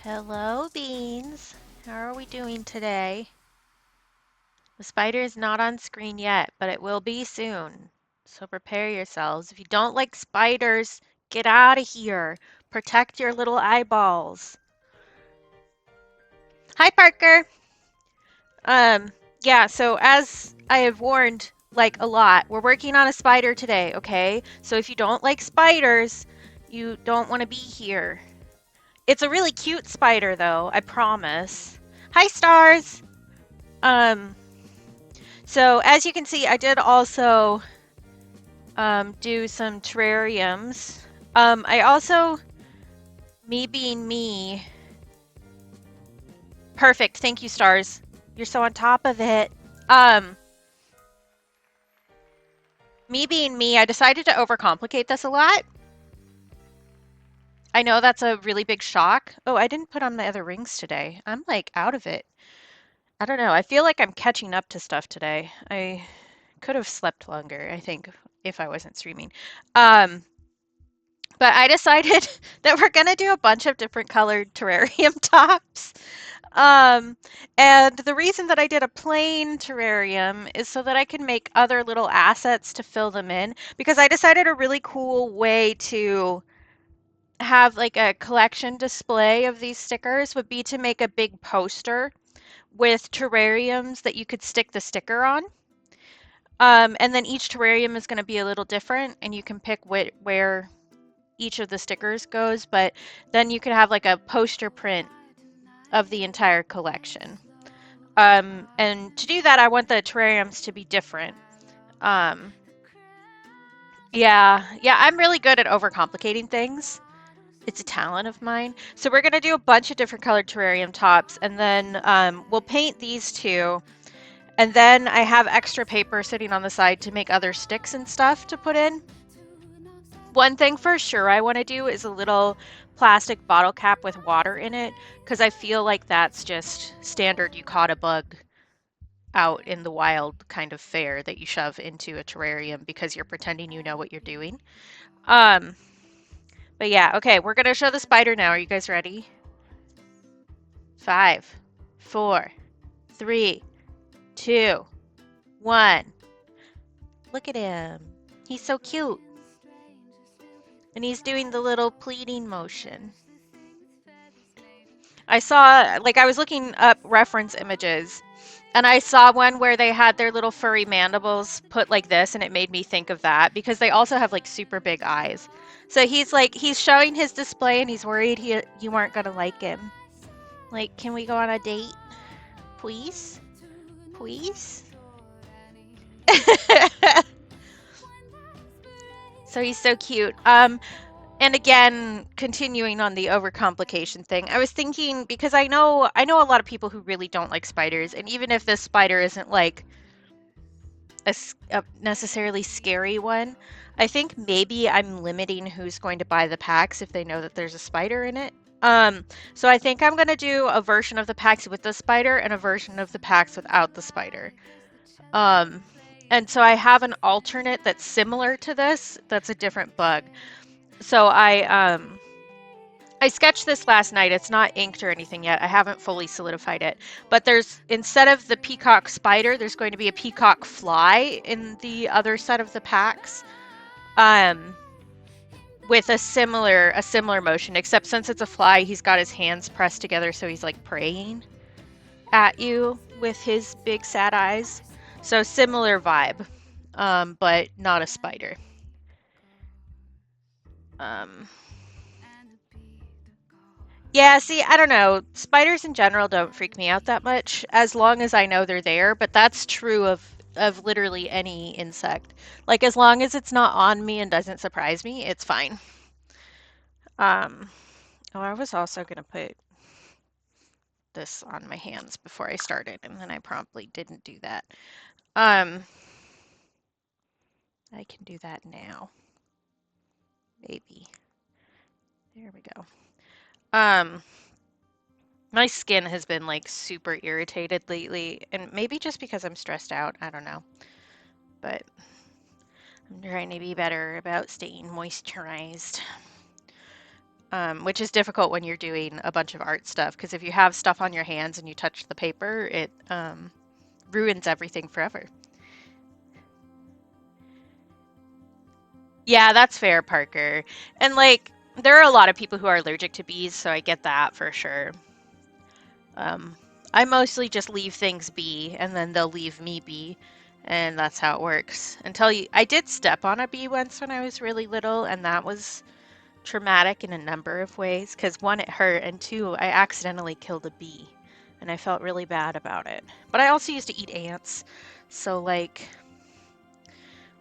Hello, Beans. How are we doing today? The spider is not on screen yet, but it will be soon. So prepare yourselves. If you don't like spiders, get out of here. Protect your little eyeballs. Hi, Parker. Um, yeah, so as I have warned, like a lot, we're working on a spider today, okay? So if you don't like spiders, you don't want to be here. It's a really cute spider, though, I promise. Hi, Stars. Um, So as you can see, I did also do some terrariums. I also, me being me, perfect. Thank you, Stars. You're so on top of it. Um, Me being me, I decided to overcomplicate this a lot. I know that's a really big shock. Oh, I didn't put on the other rings today. I'm like out of it. I don't know. I feel like I'm catching up to stuff today. I could have slept longer, I think, if I wasn't streaming. Um, But I decided that we're gonna do a bunch of different colored terrarium tops. Um, and the reason that I did a plain terrarium is so that I can make other little assets to fill them in, because I decided a really cool way to have like a collection display of these stickers would be to make a big poster with terrariums that you could stick the sticker on. And then each terrarium is going to be a little different, and you can pick where each of the stickers goes, but then you could have like a poster print of the entire collection. And to do that, I want the terrariums to be different. Um, yeah, I'm really good at overcomplicating things. It's a talent of mine. So we're gonna do a bunch of different colored terrarium tops, and then we'll paint these two. And then I have extra paper sitting on the side to make other sticks and stuff to put in. One thing for sure I want to do is a little plastic bottle cap with water in it, because I feel like that's just standard. You caught a bug out in the wild kind of fare that you shove into a terrarium because you're pretending you know what you're doing. Um, but yeah, okay, we're gonna show the spider now. Are you guys ready? 5, 4, 3, 2, 1. Look at him. He's so cute. And he's doing the little pleating motion. I saw, like, I was looking up reference images, and I saw one where they had their little furry mandibles put like this, and it made me think of that because they also have like super big eyes. So he's showing his display, and he's worried you aren't gonna like him. Like, can we go on a date, please? Please? So he's so cute. And again, continuing on the overcomplication thing, I was thinking because I know a lot of people who really don't like spiders, and even if this spider isn't like a necessarily scary one, I think maybe I'm limiting who's going to buy the packs if they know that there's a spider in it. So I think I'm gonna do a version of the packs with the spider and a version of the packs without the spider. Um, and so I have an alternate that's similar to this, that's a different bug. So I sketched this last night. It's not inked or anything yet. I haven't fully solidified it. But there's, instead of the peacock spider, there's going to be a peacock fly in the other set of the packs. Um, with a similar motion, except since it's a fly, he's got his hands pressed together, so he's like praying at you with his big sad eyes. So similar vibe, but not a spider. Um, Yeah, see, I don't know. Spiders in general don't freak me out that much as long as I know they're there, but that's true of literally any insect. Like as long as it's not on me and doesn't surprise me, it's fine. Um, oh, I was also gonna put this on my hands before I started, and then I promptly didn't do that. Um, I can do that now. Maybe. There we go. Um, my skin has been like super irritated lately, and maybe just because I'm stressed out, I don't know. But I'm trying to be better about staying moisturized. which is difficult when you're doing a bunch of art stuff, because if you have stuff on your hands and you touch the paper, it ruins everything forever. Yeah, that's fair, Parker. And like, there are a lot of people who are allergic to bees, so I get that for sure. Um, I mostly just leave things be, and then they'll leave me be, and that's how it works. I did step on a bee once when I was really little, and that was traumatic in a number of ways, because one, it hurt, and two, I accidentally killed a bee, and I felt really bad about it. But I also used to eat ants, so like,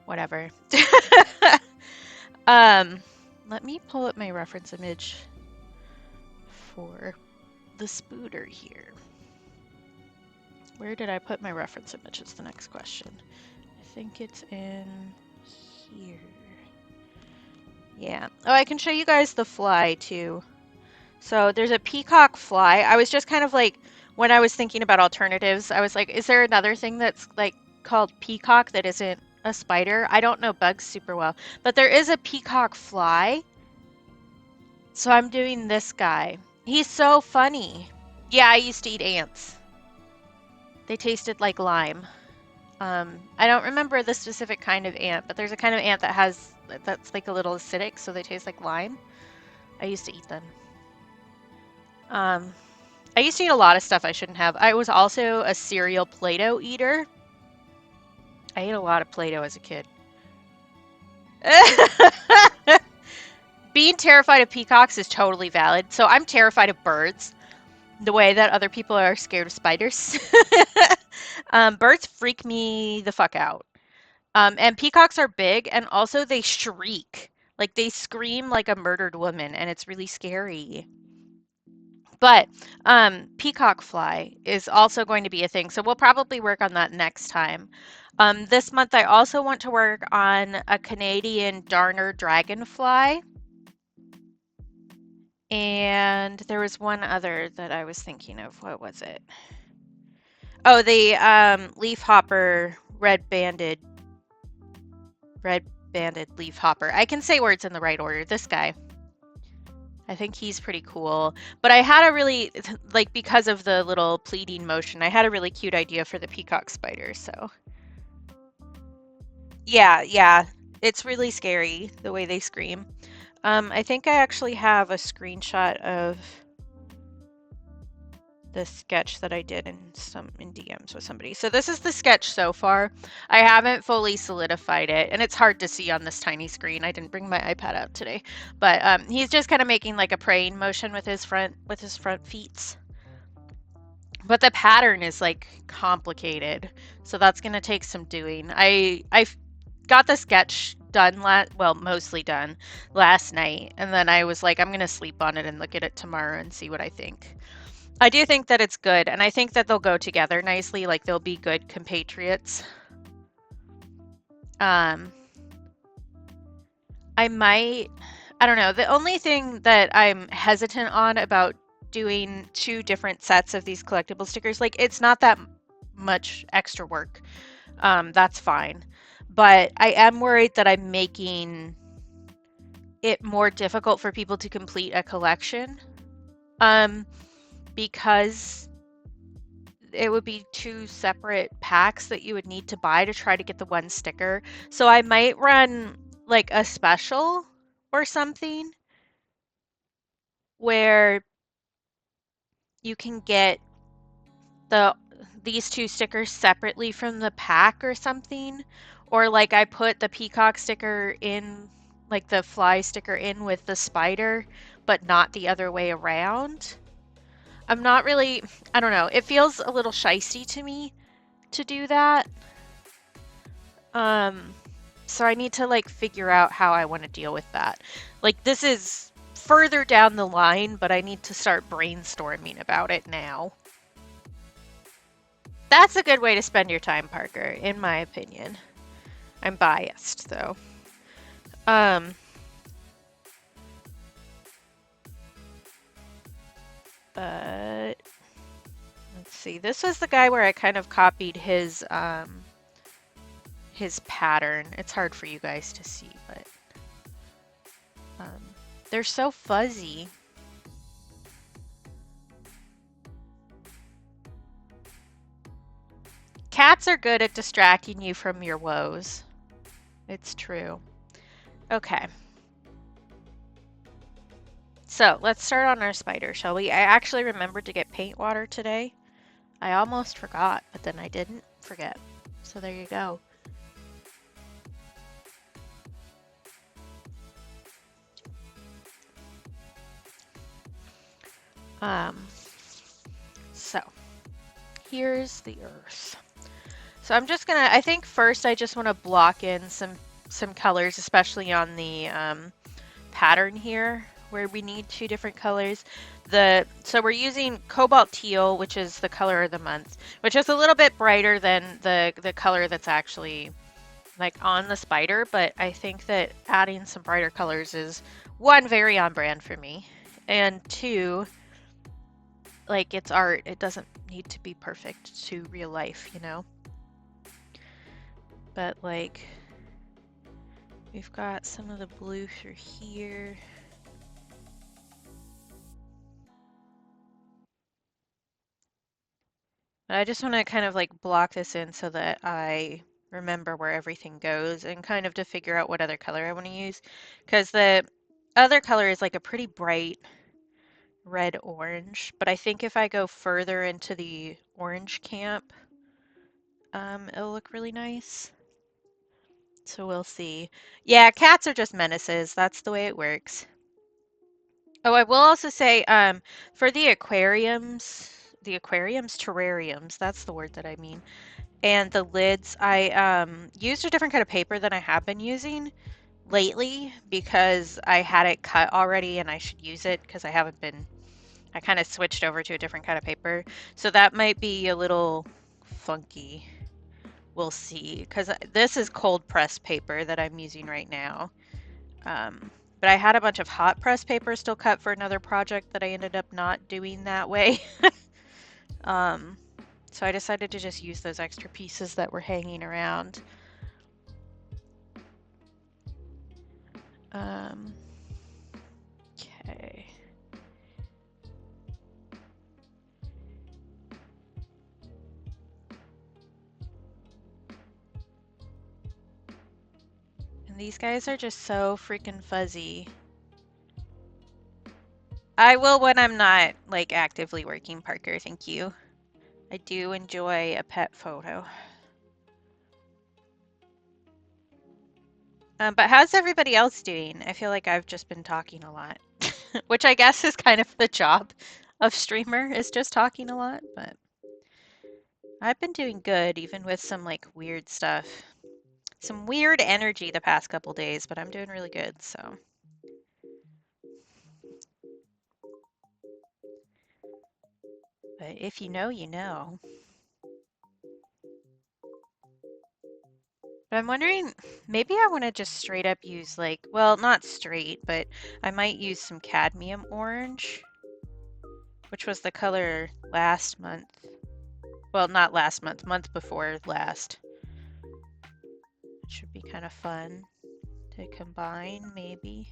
whatever. Um, Let me pull up my reference image for the spooter here. Where did I put my reference image is the next question. I think it's in here. Yeah. Oh, I can show you guys the fly too. So there's a peacock fly. I was just kind of like, when I was thinking about alternatives, I was like, is there another thing that's like called peacock that isn't a spider? I don't know bugs super well, but there is a peacock fly. So I'm doing this guy. He's so funny. Yeah, I used to eat ants. They tasted like lime. I don't remember the specific kind of ant, but there's a kind of ant that's like a little acidic, so they taste like lime. I used to eat them. Um, I used to eat a lot of stuff I shouldn't have. I was also a cereal Play-Doh eater. I ate a lot of Play-Doh as a kid. Being terrified of peacocks is totally valid. So I'm terrified of birds, the way that other people are scared of spiders. Birds freak me the fuck out. And peacocks are big, and also they shriek. Like they scream like a murdered woman, and it's really scary. But peacock fly is also going to be a thing, so we'll probably work on that next time. This month, I also want to work on a Canadian darner dragonfly. And there was one other that I was thinking of. What was it? Oh, the leafhopper red-banded leafhopper. I can say words in the right order. This guy. I think he's pretty cool. But I had a really, like, because of the little pleating motion, I had a really cute idea for the peacock spider, so. Yeah. It's really scary, the way they scream. I think I actually have a screenshot of the sketch that I did in DMs with somebody. So this is the sketch so far. I haven't fully solidified it, and it's hard to see on this tiny screen. I didn't bring my iPad out today, but he's just kind of making like a praying motion with his front feet. But the pattern is like complicated, so that's gonna take some doing. I got the sketch done mostly done last night, and then I was like, I'm gonna sleep on it and look at it tomorrow and see what I think. I do think that it's good, and I think that they'll go together nicely, like they'll be good compatriots. I don't know. The only thing that I'm hesitant on about doing 2 different sets of these collectible stickers, like it's not that much extra work. That's fine. But I am worried that I'm making it more difficult for people to complete a collection. Because it would be 2 separate packs that you would need to buy to try to get the one sticker. So I might run like a special or something where you can get these 2 stickers separately from the pack or something. Or like I put the peacock sticker in, like the fly sticker in with the spider, but not the other way around. I'm not really, I don't know. It feels a little shisty to me to do that. So I need to like figure out how I want to deal with that. Like this is further down the line, but I need to start brainstorming about it now. That's a good way to spend your time, Parker, in my opinion. I'm biased though. But let's see. This was the guy where I kind of copied his pattern. It's hard for you guys to see, but They're so fuzzy. Cats are good at distracting you from your woes. It's true. Okay. So let's start on our spider, shall we? I actually remembered to get paint water today. I almost forgot, but then I didn't forget. So there you go. So here's the earth. So I'm just gonna, I think first I just want to block in some colors, especially on the pattern here where we need two different colors. So we're using cobalt teal, which is the color of the month, which is a little bit brighter than the color that's actually like on the spider, but I think that adding some brighter colors is one, very on brand for me, and two, like it's art. It doesn't need to be perfect to real life, you know? But like we've got some of the blue through here. I just want to kind of like block this in so that I remember where everything goes and kind of to figure out what other color I want to use. Because the other color is like a pretty bright red orange, but I think if I go further into the orange camp, it'll look really nice. So we'll see. Yeah, cats are just menaces. That's the way it works. Oh, I will also say, for the aquariums, terrariums, that's the word that I mean. And the lids, I used a different kind of paper than I have been using lately because I had it cut already and I should use it because I kind of switched over to a different kind of paper. So that might be a little funky. We'll see. Because this is cold press paper that I'm using right now. But I had a bunch of hot press paper still cut for another project that I ended up not doing that way. So I decided to just use those extra pieces that were hanging around. Okay. And these guys are just so freaking fuzzy. I will when I'm not like actively working, Parker, thank you. I do enjoy a pet photo. But how's everybody else doing? I feel like I've just been talking a lot, which I guess is kind of the job of streamer, is just talking a lot, but I've been doing good even with some like weird stuff. Some weird energy the past couple days, but I'm doing really good, so. But if you know, you know. But I'm wondering, maybe I want to just straight up use like, well, not straight, but I might use some cadmium orange, which was the color last month. Well, not last month, month before last. It should be kind of fun to combine, maybe.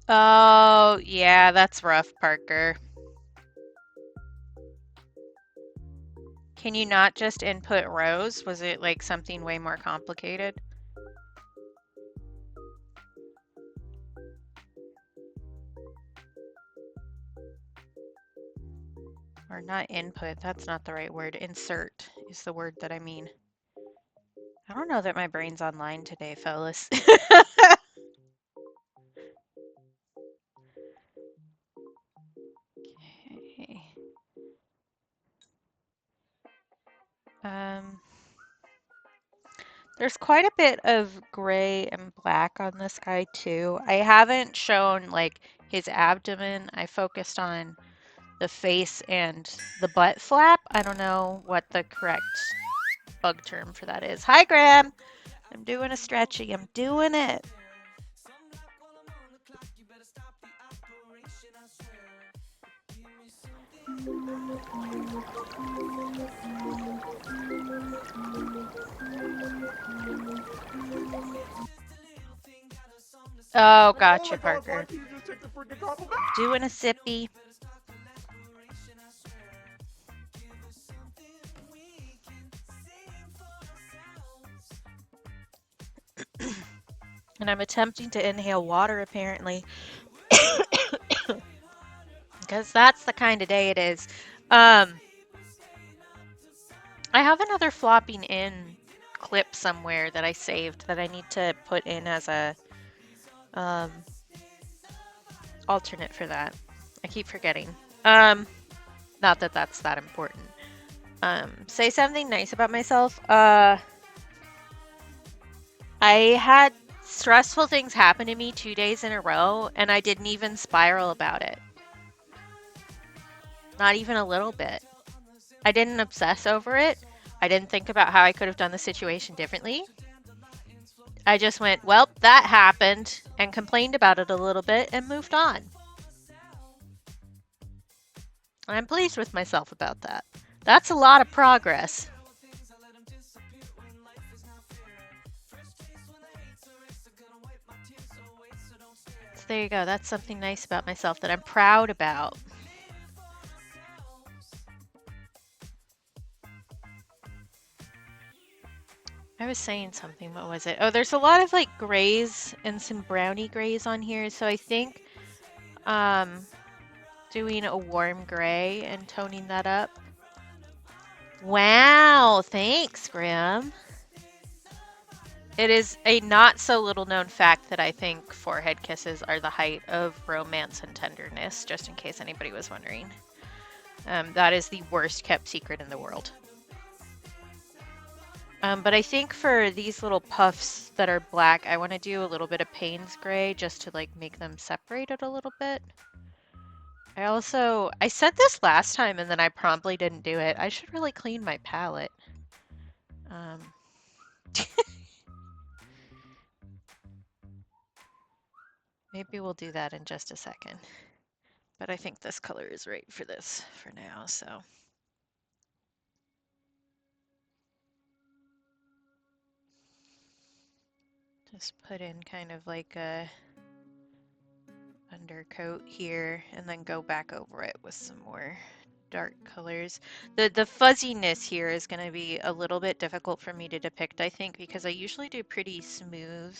Oh, yeah, that's rough, Parker. Can you not just input rows? Was it like something way more complicated? Or not input, that's not the right word. Insert is the word that I mean. I don't know that my brain's online today, fellas. Okay. There's quite a bit of gray and black on this guy too. I haven't shown like his abdomen. I focused on the face and the butt flap. I don't know what the correct bug term for that is. Hi, Graham. I'm doing a stretchy. I'm doing it. Oh, gotcha, Parker. Doing a sippy. And I'm attempting to inhale water, apparently. Because that's the kind of day it is. I have another flopping in clip somewhere that I saved that I need to put in as a alternate for that. I keep forgetting. Not that that's that important. Say something nice about myself. I had stressful things happen to me 2 days in a row, and I didn't even spiral about it. Not even a little bit. I didn't obsess over it. I didn't think about how I could have done the situation differently. I just went, well, that happened, and complained about it a little bit and moved on. I'm pleased with myself about that. That's a lot of progress. So there you go. That's something nice about myself that I'm proud about. I was saying something. What was it? Oh, there's a lot of like grays and some browny grays on here. So I think doing a warm gray and toning that up. Wow, thanks, Graham. It is a not so little known fact that I think forehead kisses are the height of romance and tenderness, just in case anybody was wondering. That is the worst kept secret in the world. But I think for these little puffs that are black, I want to do a little bit of Payne's gray just to like make them separated a little bit. I said this last time and then I promptly didn't do it. I should really clean my palette. Maybe we'll do that in just a second. But I think this color is right for this for now, so. Just put in kind of like a undercoat here and then go back over it with some more dark colors. The fuzziness here is going to be a little bit difficult for me to depict, I think, because I usually do pretty smooth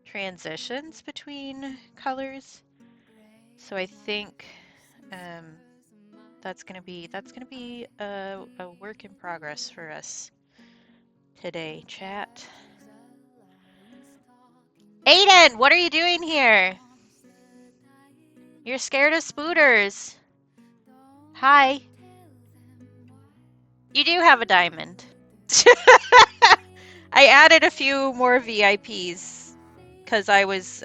transitions between colors. So I think that's gonna be a work in progress for us today, chat. Aiden, what are you doing here? You're scared of spooters. Hi. You do have a diamond. I added a few more VIPs because I was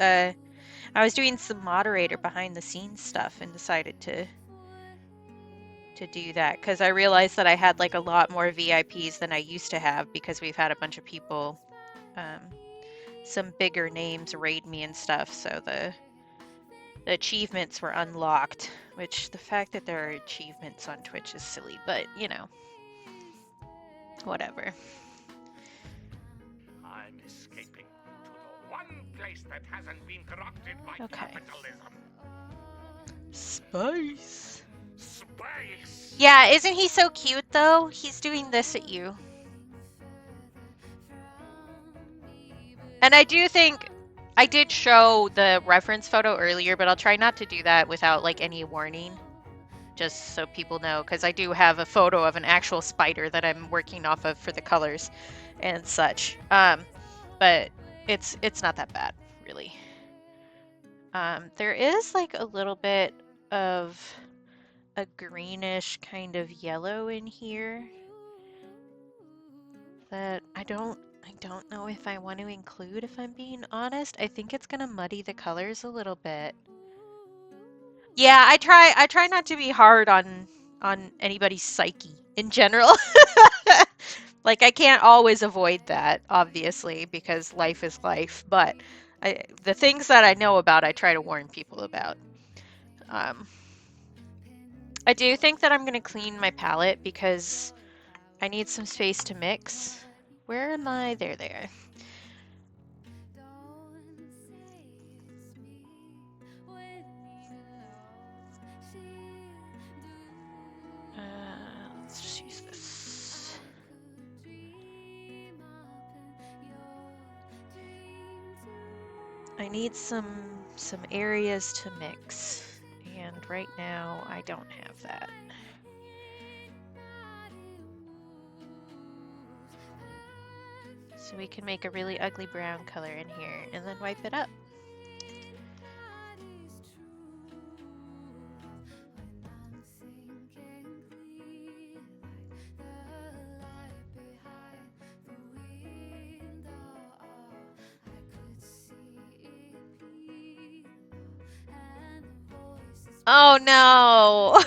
doing some moderator behind the scenes stuff and decided to do that because I realized that I had like a lot more VIPs than I used to have because we've had a bunch of people, some bigger names raid me and stuff, so the achievements were unlocked, which the fact that there are achievements on Twitch is silly, but you know, whatever. I'm escaping to the one place that hasn't been corrupted by capitalism. Space. Space. Yeah, isn't he so cute though? He's doing this at you. And I do think I did show the reference photo earlier, but I'll try not to do that without like any warning, just so people know, because I do have a photo of an actual spider that I'm working off of for the colors and such. But it's not that bad, really. There is like a little bit of a greenish kind of yellow in here that I don't know if I want to include, if I'm being honest. I think it's gonna muddy the colors a little bit. Yeah, I try not to be hard on anybody's psyche in general. Like I can't always avoid that, obviously, because life is life, but the things that I know about, I try to warn people about. Um, I do think that I'm going to clean my palette because I need some space to mix. Where am I? There. Let's just use this. I need some areas to mix, and right now I don't have that. So we can make a really ugly brown color in here and then wipe it up. Oh no!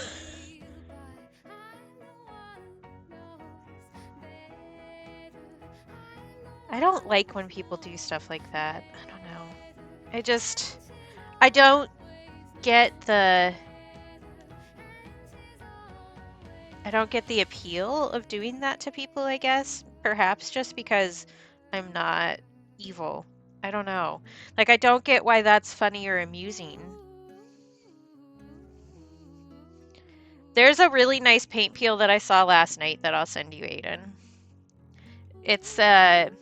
I don't like when people do stuff like that. I don't know. I don't get the appeal of doing that to people, I guess. Perhaps just because I'm not evil. I don't know. Like, I don't get why that's funny or amusing. There's a really nice paint peel that I saw last night that I'll send you, Aiden. It's well,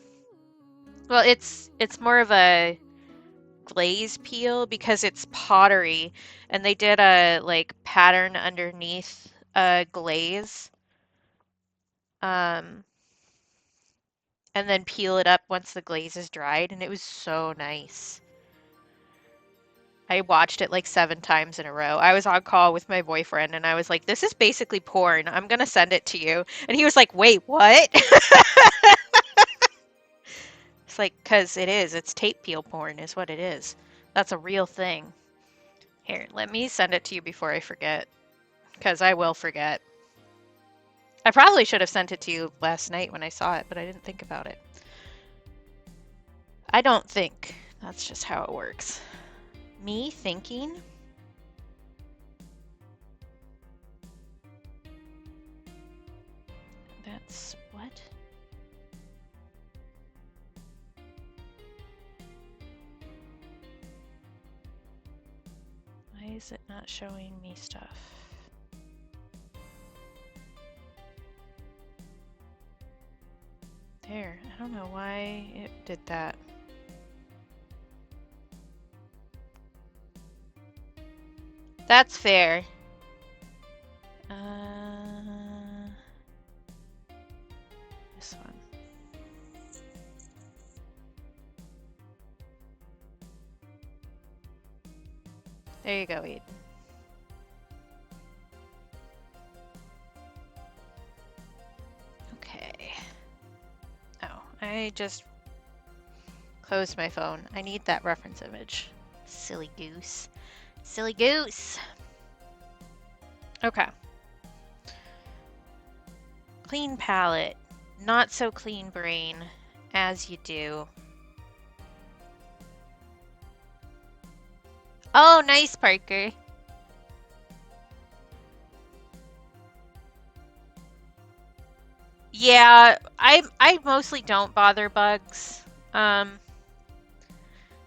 it's more of a glaze peel because it's pottery, and they did a like pattern underneath a glaze, and then peel it up once the glaze is dried, and it was so nice. I watched it like 7 times in a row. I was on call with my boyfriend, and I was like, "This is basically porn. I'm gonna send it to you," and he was like, "Wait, what?" It's like, "'Cause it is. It's tape peel porn, is what it is. That's a real thing." Here, let me send it to you before I forget, because I will forget. I probably should have sent it to you last night when I saw it, but I didn't think about it. I don't think. That's just how it works. Me thinking? That's what? Why is it not showing me stuff? There. I don't know why it did that. That's fair. This one. There you go, Eden. Okay. Oh, I just closed my phone. I need that reference image. Silly goose. Silly goose! Okay. Clean palette. Not so clean brain. As you do. Oh, nice, Parker. Yeah, I mostly don't bother bugs.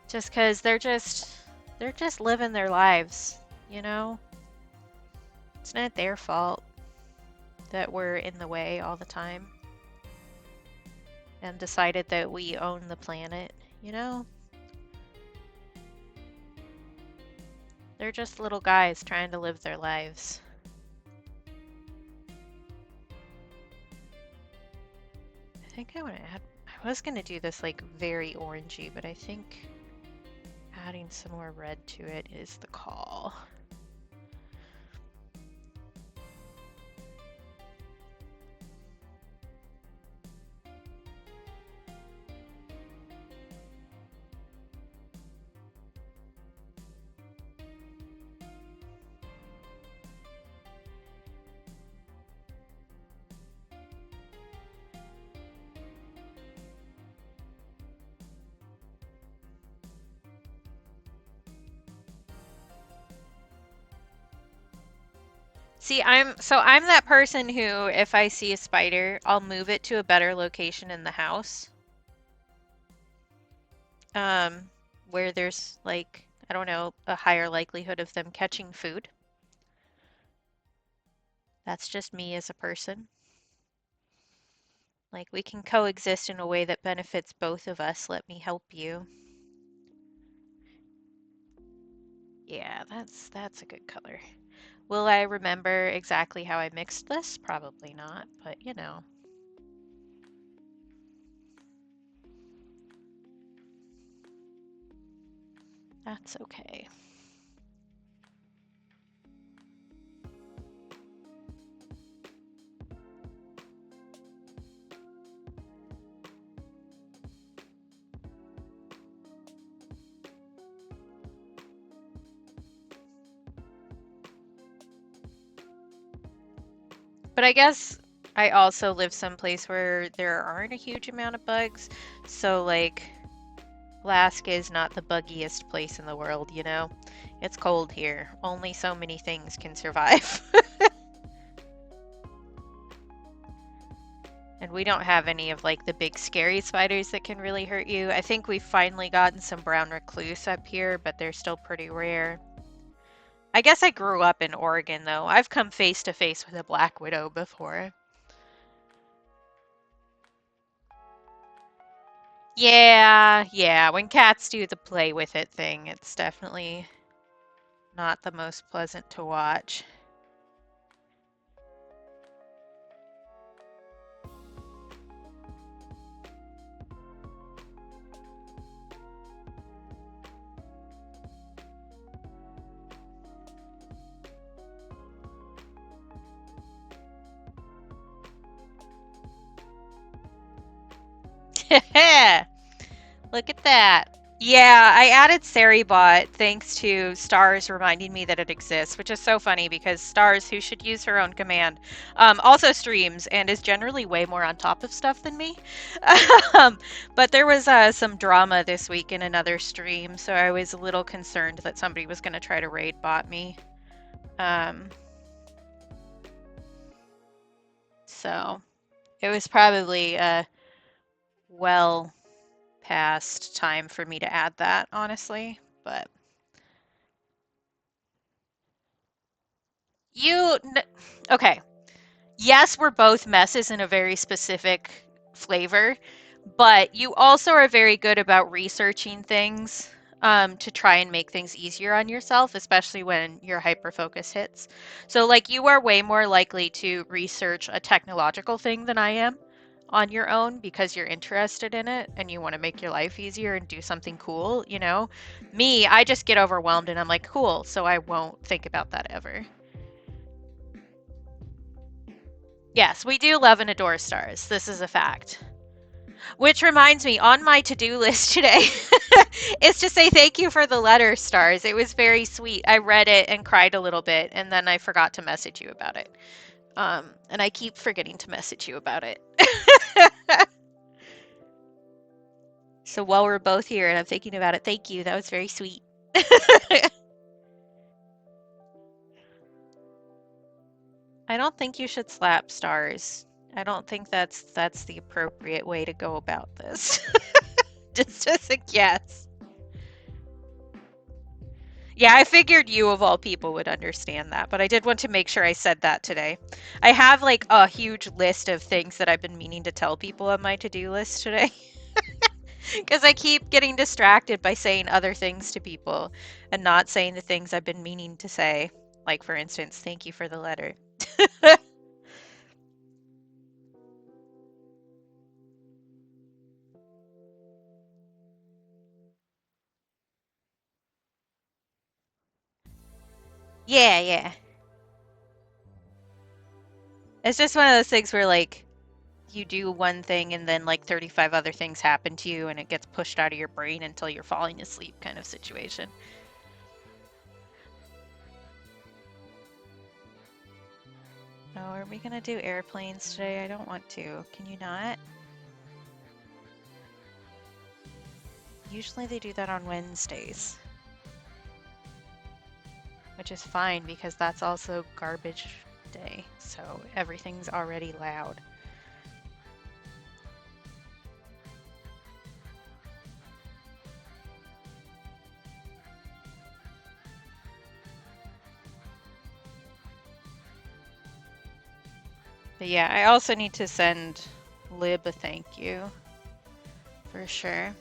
Just 'cause they're just living their lives, you know? It's not their fault that we're in the way all the time and decided that we own the planet, you know? They're just little guys trying to live their lives. I think I want to add, I was going to do this like very orangey, but I think adding some more red to it is the call. See, I'm that person who, if I see a spider, I'll move it to a better location in the house. Um, where there's like, I don't know, a higher likelihood of them catching food. That's just me as a person. Like, we can coexist in a way that benefits both of us. Let me help you. Yeah, that's a good color. Will I remember exactly how I mixed this? Probably not, but you know. That's okay. But I guess I also live someplace where there aren't a huge amount of bugs. So, like, Alaska is not the buggiest place in the world, you know? It's cold here. Only so many things can survive. And we don't have any of, like, the big scary spiders that can really hurt you. I think we've finally gotten some brown recluse up here, but they're still pretty rare. I guess I grew up in Oregon, though. I've come face to face with a black widow before. Yeah, when cats do the play with it thing, it's definitely not the most pleasant to watch. Look at that. Yeah, I added Seribot thanks to Stars reminding me that it exists, which is so funny because Stars, who should use her own command, also streams and is generally way more on top of stuff than me. But there was some drama this week in another stream, so I was a little concerned that somebody was going to try to raid bot me. So it was probably well past time for me to add that, honestly, but okay. Yes, we're both messes in a very specific flavor, but you also are very good about researching things to try and make things easier on yourself, especially when your hyper focus hits. So, like, you are way more likely to research a technological thing than I am on your own because you're interested in it and you want to make your life easier and do something cool, you know? Me, I just get overwhelmed and I'm like, cool, so I won't think about that ever. Yes, we do love and adore stars. This is a fact. Which reminds me, on my to-do list today is to say thank you for the letter, stars. It was very sweet. I read it and cried a little bit, and then I forgot to message you about it. And I keep forgetting to message you about it. So while we're both here and I'm thinking about it, thank you. That was very sweet. I don't think you should slap stars. I don't think that's the appropriate way to go about this. Just as a guess. Yeah, I figured you of all people would understand that, but I did want to make sure I said that today. I have like a huge list of things that I've been meaning to tell people on my to-do list today. Because I keep getting distracted by saying other things to people and not saying the things I've been meaning to say. Like, for instance, thank you for the letter. Yeah. It's just one of those things where, like, you do one thing and then, like, 35 other things happen to you and it gets pushed out of your brain until you're falling asleep kind of situation. Oh, are we gonna do airplanes today? I don't want to. Can you not? Usually they do that on Wednesdays. Which is fine because that's also garbage day, so everything's already loud. But yeah, I also need to send Lib a thank you. For sure.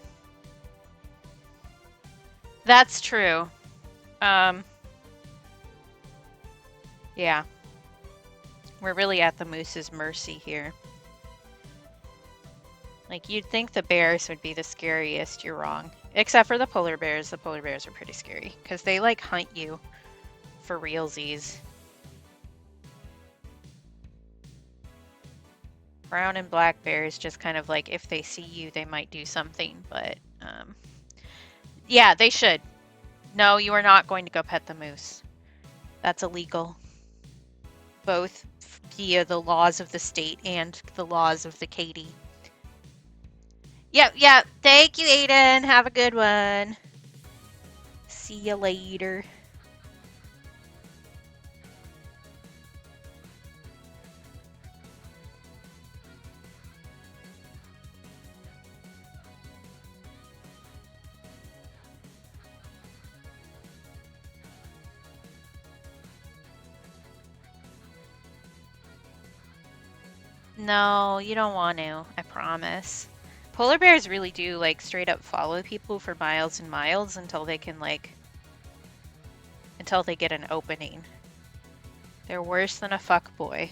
That's true. Yeah. We're really at the moose's mercy here. Like, you'd think the bears would be the scariest. You're wrong. Except for the polar bears. The polar bears are pretty scary. Because they, like, hunt you for realsies. Brown and black bears just kind of like, if they see you, they might do something. But, yeah, they should. No, you are not going to go pet the moose. That's illegal. Both via the laws of the state and the laws of the Katy. Yep. Thank you, Aiden. Have a good one. See you later. No, you don't want to. I promise. Polar bears really do, like, straight up follow people for miles and miles until they can, like, until they get an opening. They're worse than a fuckboy.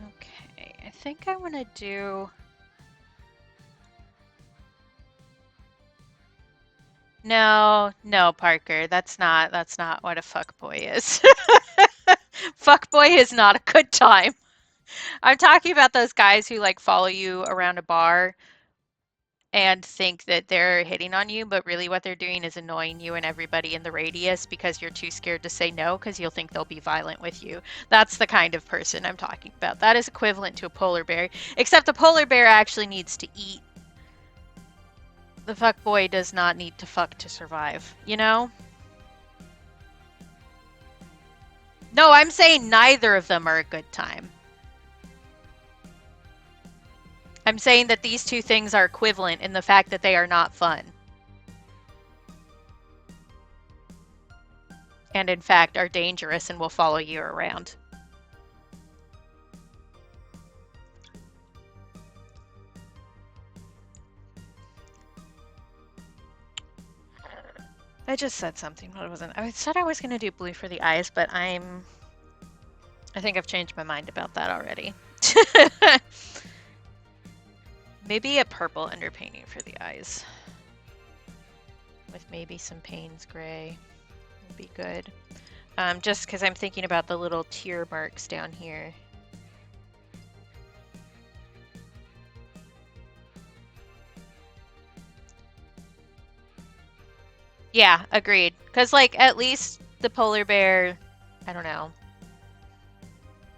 Okay, I think I want to do... No, Parker, that's not what a fuckboy is. Fuckboy is not a good time. I'm talking about those guys who, like, follow you around a bar and think that they're hitting on you, but really what they're doing is annoying you and everybody in the radius because you're too scared to say no because you'll think they'll be violent with you. That's the kind of person I'm talking about. That is equivalent to a polar bear, except the polar bear actually needs to eat. The fuckboy does not need to fuck to survive, you know? No, I'm saying neither of them are a good time. I'm saying that these two things are equivalent in the fact that they are not fun. And in fact are dangerous and will follow you around. I just said something, but it wasn't. I said I was going to do blue for the eyes, but I think I've changed my mind about that already. Maybe a purple underpainting for the eyes. With maybe some Payne's gray. Would be good. Just because I'm thinking about the little tear marks down here. Yeah, agreed. Because, like, at least the polar bear, I don't know.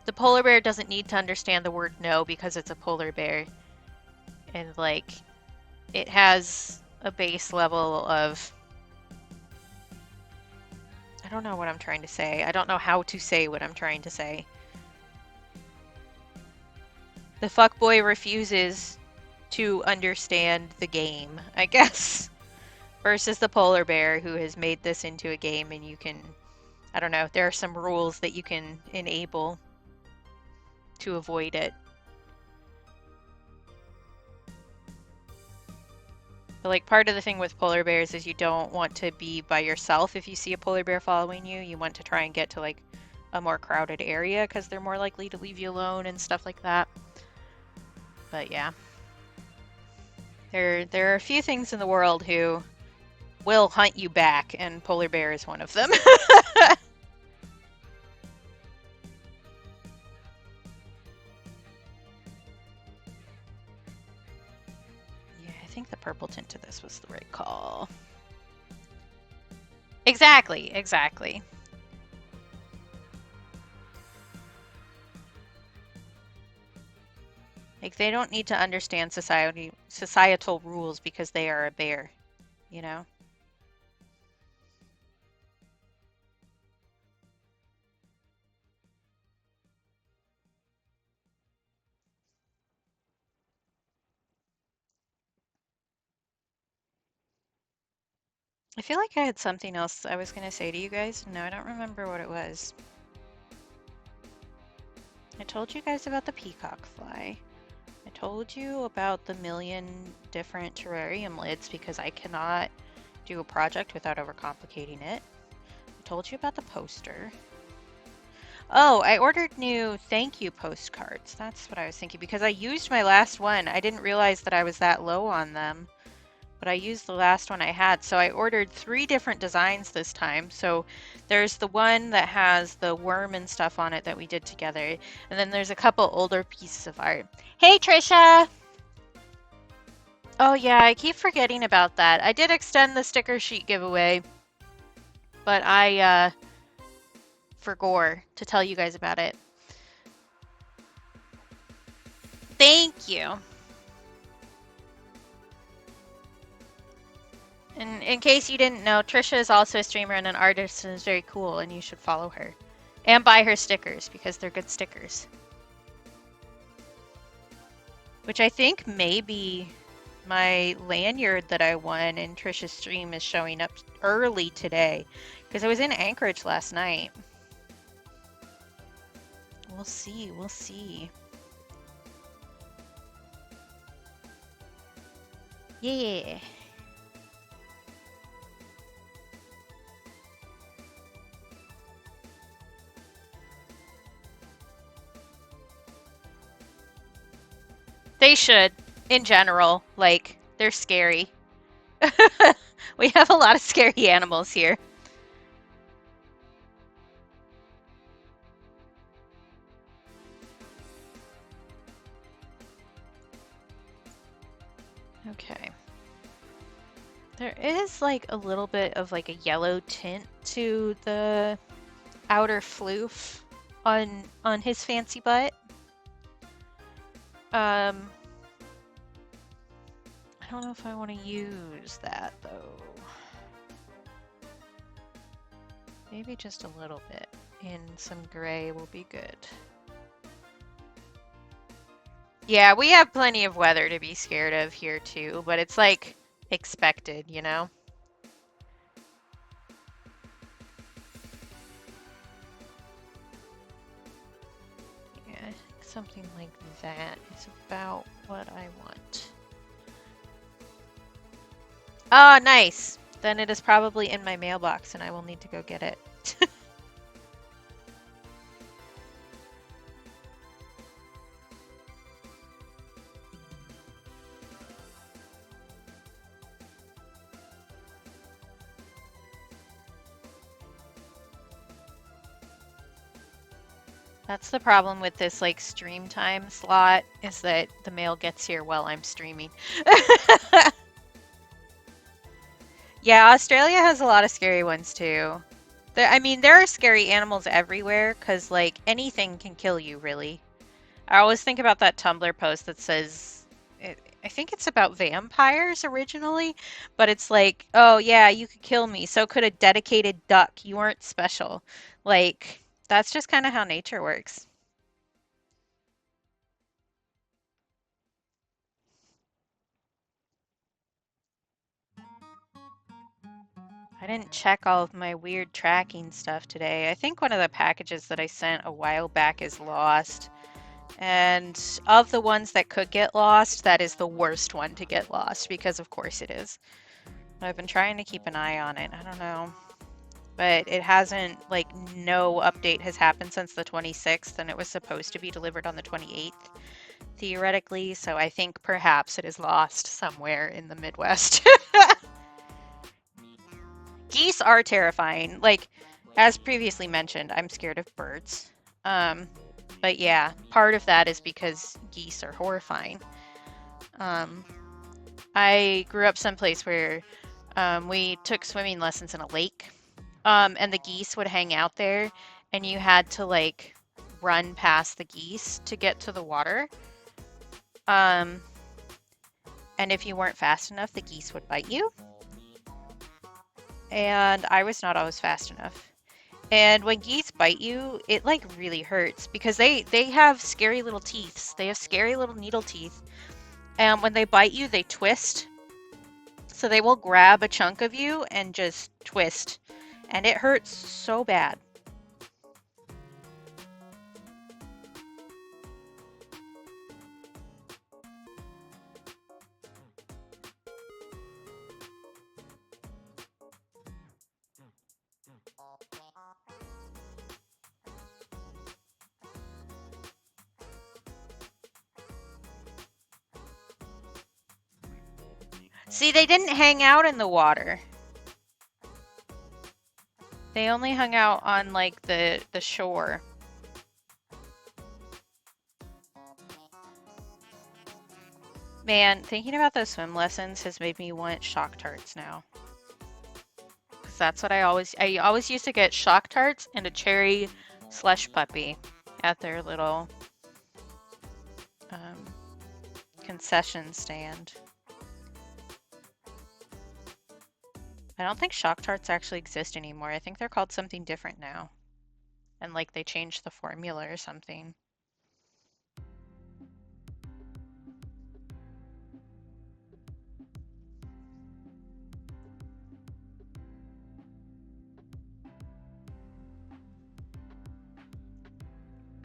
The polar bear doesn't need to understand the word no because it's a polar bear. And, like, it has a base level of... I don't know what I'm trying to say. I don't know how to say what I'm trying to say. The fuckboy refuses to understand the game, I guess. Versus the polar bear who has made this into a game and you can... I don't know, there are some rules that you can enable to avoid it. But, like, part of the thing with polar bears is you don't want to be by yourself if you see a polar bear following you. You want to try and get to, like, a more crowded area because they're more likely to leave you alone and stuff like that. But yeah. There are a few things in the world who will hunt you back, and polar bear is one of them. Yeah, I think the purple tint to this was the right call. Exactly, exactly. Like, they don't need to understand societal rules because they are a bear, you know? I feel like I had something else I was gonna say to you guys. No, I don't remember what it was. I told you guys about the peacock fly. I told you about the million different terrarium lids because I cannot do a project without overcomplicating it. I told you about the poster. Oh, I ordered new thank you postcards. That's what I was thinking because I used my last one. I didn't realize that I was that low on them, but I used the last one I had. So I ordered 3 different designs this time. So there's the one that has the worm and stuff on it that we did together. And then there's a couple older pieces of art. Hey, Trisha! Oh yeah, I keep forgetting about that. I did extend the sticker sheet giveaway, but I forgot to tell you guys about it. Thank you. And in case you didn't know, Trisha is also a streamer and an artist and is very cool, and you should follow her. And buy her stickers, because they're good stickers. Which I think maybe my lanyard that I won in Trisha's stream is showing up early today, because I was in Anchorage last night. We'll see, we'll see. Yeah. They should, in general. Like, they're scary. We have a lot of scary animals here. Okay. There is like a little bit of like a yellow tint to the outer floof on his fancy butt. I don't know if I want to use that though. Maybe just a little bit in some gray will be good. Yeah, we have plenty of weather to be scared of here too, but it's like expected, you know? Yeah, something like that is about what I want. Oh, nice! Then it is probably in my mailbox and I will need to go get it. That's the problem with this like stream time slot, is that the mail gets here while I'm streaming. Yeah, Australia has a lot of scary ones too. I mean, there are scary animals everywhere because like anything can kill you, really. I always think about that Tumblr post that says, I think it's about vampires originally, but it's like, oh yeah, you could kill me, so could a dedicated duck. You weren't special. Like, that's just kind of how nature works. I didn't check all of my weird tracking stuff today. I think one of the packages that I sent a while back is lost. And of the ones that could get lost, that is the worst one to get lost, because of course it is. But I've been trying to keep an eye on it. I don't know. but it hasn't, like, no update has happened since the 26th, and it was supposed to be delivered on the 28th, theoretically, so I think perhaps it is lost somewhere in the Midwest. Geese are terrifying. Like, as previously mentioned, I'm scared of birds. But yeah, part of that is because geese are horrifying. I grew up someplace where we took swimming lessons in a lake, and the geese would hang out there, and you had to like run past the geese to get to the water. And if you weren't fast enough, the geese would bite you. And I was not always fast enough. And when geese bite you, it like really hurts because they have scary little teeth. They have scary little needle teeth. And when they bite you, they twist. So they will grab a chunk of you and just twist. And it hurts so bad. See, they didn't hang out in the water. They only hung out on like the shore. Man, thinking about those swim lessons has made me want Shock Tarts now. Because that's what I always used to get Shock Tarts and a cherry slush puppy at their little concession stand. I don't think Shock Tarts actually exist anymore. I think they're called something different now. And like they changed the formula or something.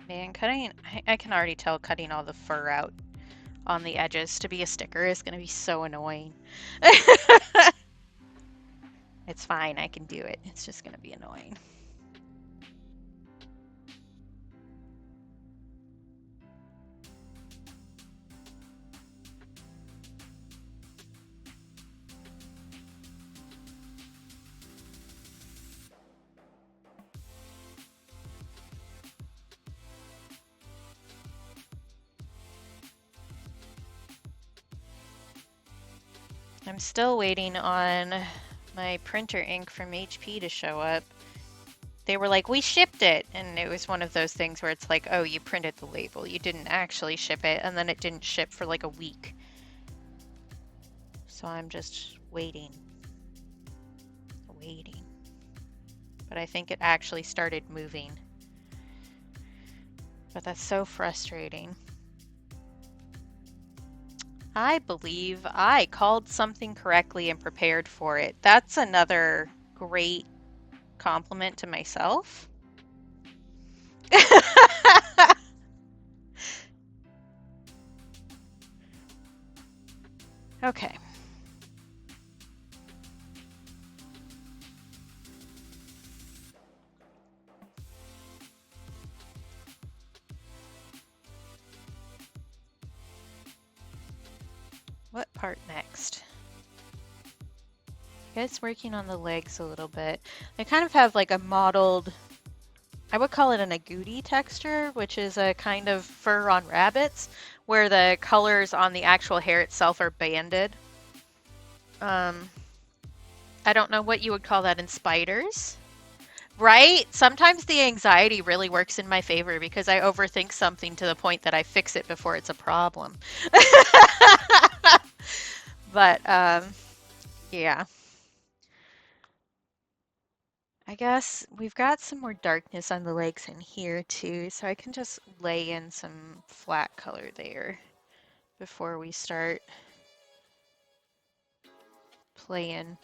Man, I can already tell cutting all the fur out on the edges to be a sticker is going to be so annoying. It's fine, I can do it. It's just going to be annoying. I'm still waiting on my printer ink from HP to show up. They were like, we shipped it. And it was one of those things where it's like, oh, you printed the label. You didn't actually ship it. And then it didn't ship for like a week. So I'm just waiting. But I think it actually started moving. But that's so frustrating. I believe I called something correctly and prepared for it. That's another great compliment to myself. Okay. What part next? I guess working on the legs a little bit. They kind of have like a mottled, I would call it an agouti texture, which is a kind of fur on rabbits, where the colors on the actual hair itself are banded. I don't know what you would call that in spiders. Right? Sometimes the anxiety really works in my favor because I overthink something to the point that I fix it before it's a problem. But, yeah. I guess we've got some more darkness on the legs in here too, so I can just lay in some flat color there before we start playing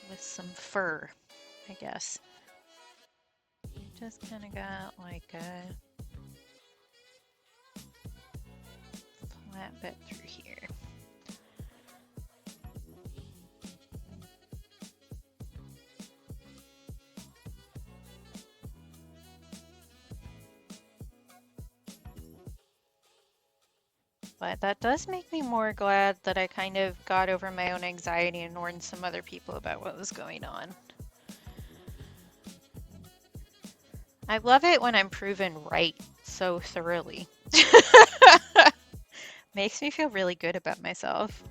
with some fur, I guess. Just kind of got like a flat bit through here. But that does make me more glad that I kind of got over my own anxiety and warned some other people about what was going on. I love it when I'm proven right so thoroughly. Makes me feel really good about myself.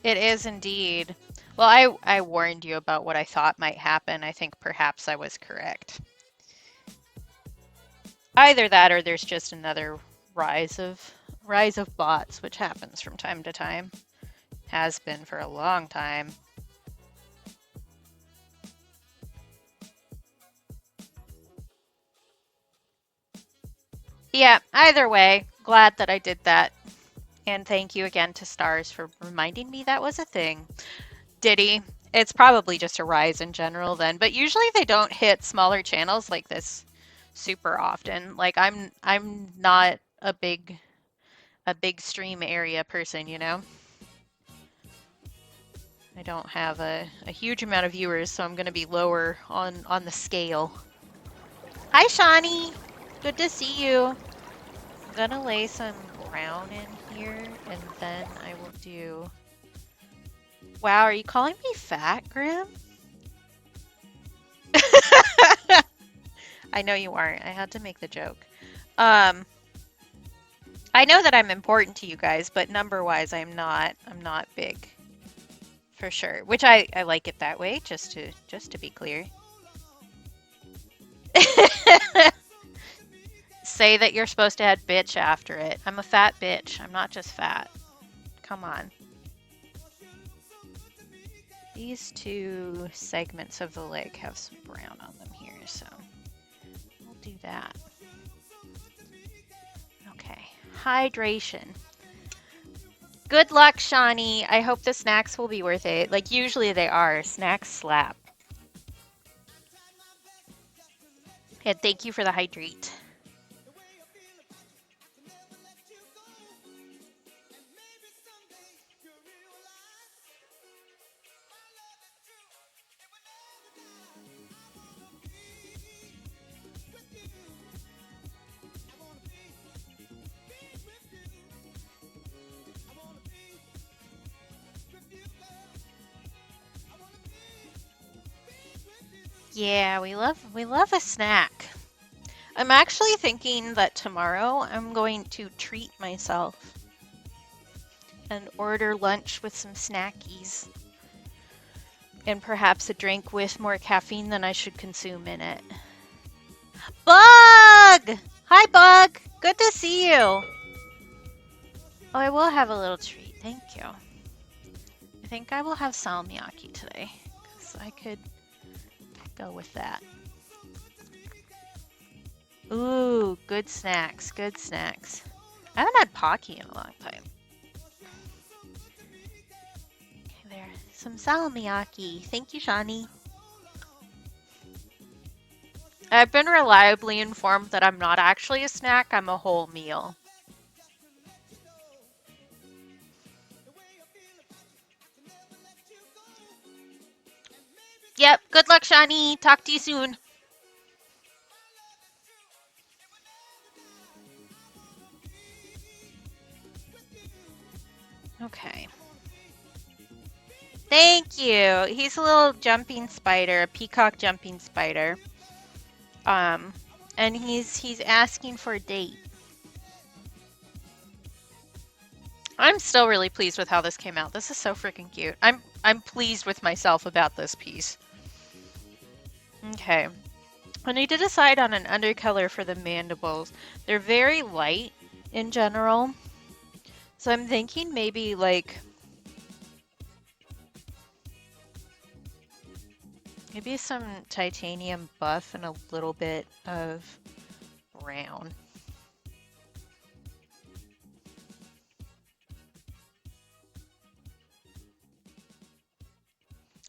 It is indeed. Well, I warned you about what I thought might happen. I think perhaps I was correct. Either that or there's just another rise of bots, which happens from time to time. Has been for a long time. Yeah, either way, glad that I did that. And thank you again to Stars for reminding me that was a thing. Diddy, it's probably just a rise in general then, but usually they don't hit smaller channels like this super often. Like I'm not a big stream area person, you know? I don't have a huge amount of viewers, so I'm gonna be lower on the scale. Hi Shawnee! Good to see you. I'm gonna lay some brown in here and then I will do... Wow, are you calling me fat, Grim? I know you aren't. I had to make the joke. I know that I'm important to you guys, but number-wise, I'm not big. For sure. Which I like it that way, just to be clear. Say that you're supposed to add bitch after it. I'm a fat bitch. I'm not just fat. Come on. These two segments of the leg have some brown on them here, so we'll do that. Okay. Hydration. Good luck, Shawnee. I hope the snacks will be worth it. Like, usually they are. Snacks slap. And thank you for the hydrate. Yeah, we love a snack. I'm actually thinking that tomorrow I'm going to treat myself and order lunch with some snackies and perhaps a drink with more caffeine than I should consume in it. Bug! Hi, Bug! Good to see you. Oh, I will have a little treat. Thank you. I think I will have salmiakki today because I could go with that. Ooh, good snacks, good snacks. I haven't had Pocky in a long time. Okay, there. Some salmiakki. Thank you, Shawnee. I've been reliably informed that I'm not actually a snack, I'm a whole meal. Yep, good luck, Shawnee. Talk to you soon. Okay. Thank you. He's a little jumping spider, a peacock jumping spider. And he's asking for a date. I'm still really pleased with how this came out. This is so freaking cute. I'm pleased with myself about this piece. Okay. I need to decide on an undercolor for the mandibles. They're very light in general. So I'm thinking maybe like maybe some titanium buff and a little bit of brown.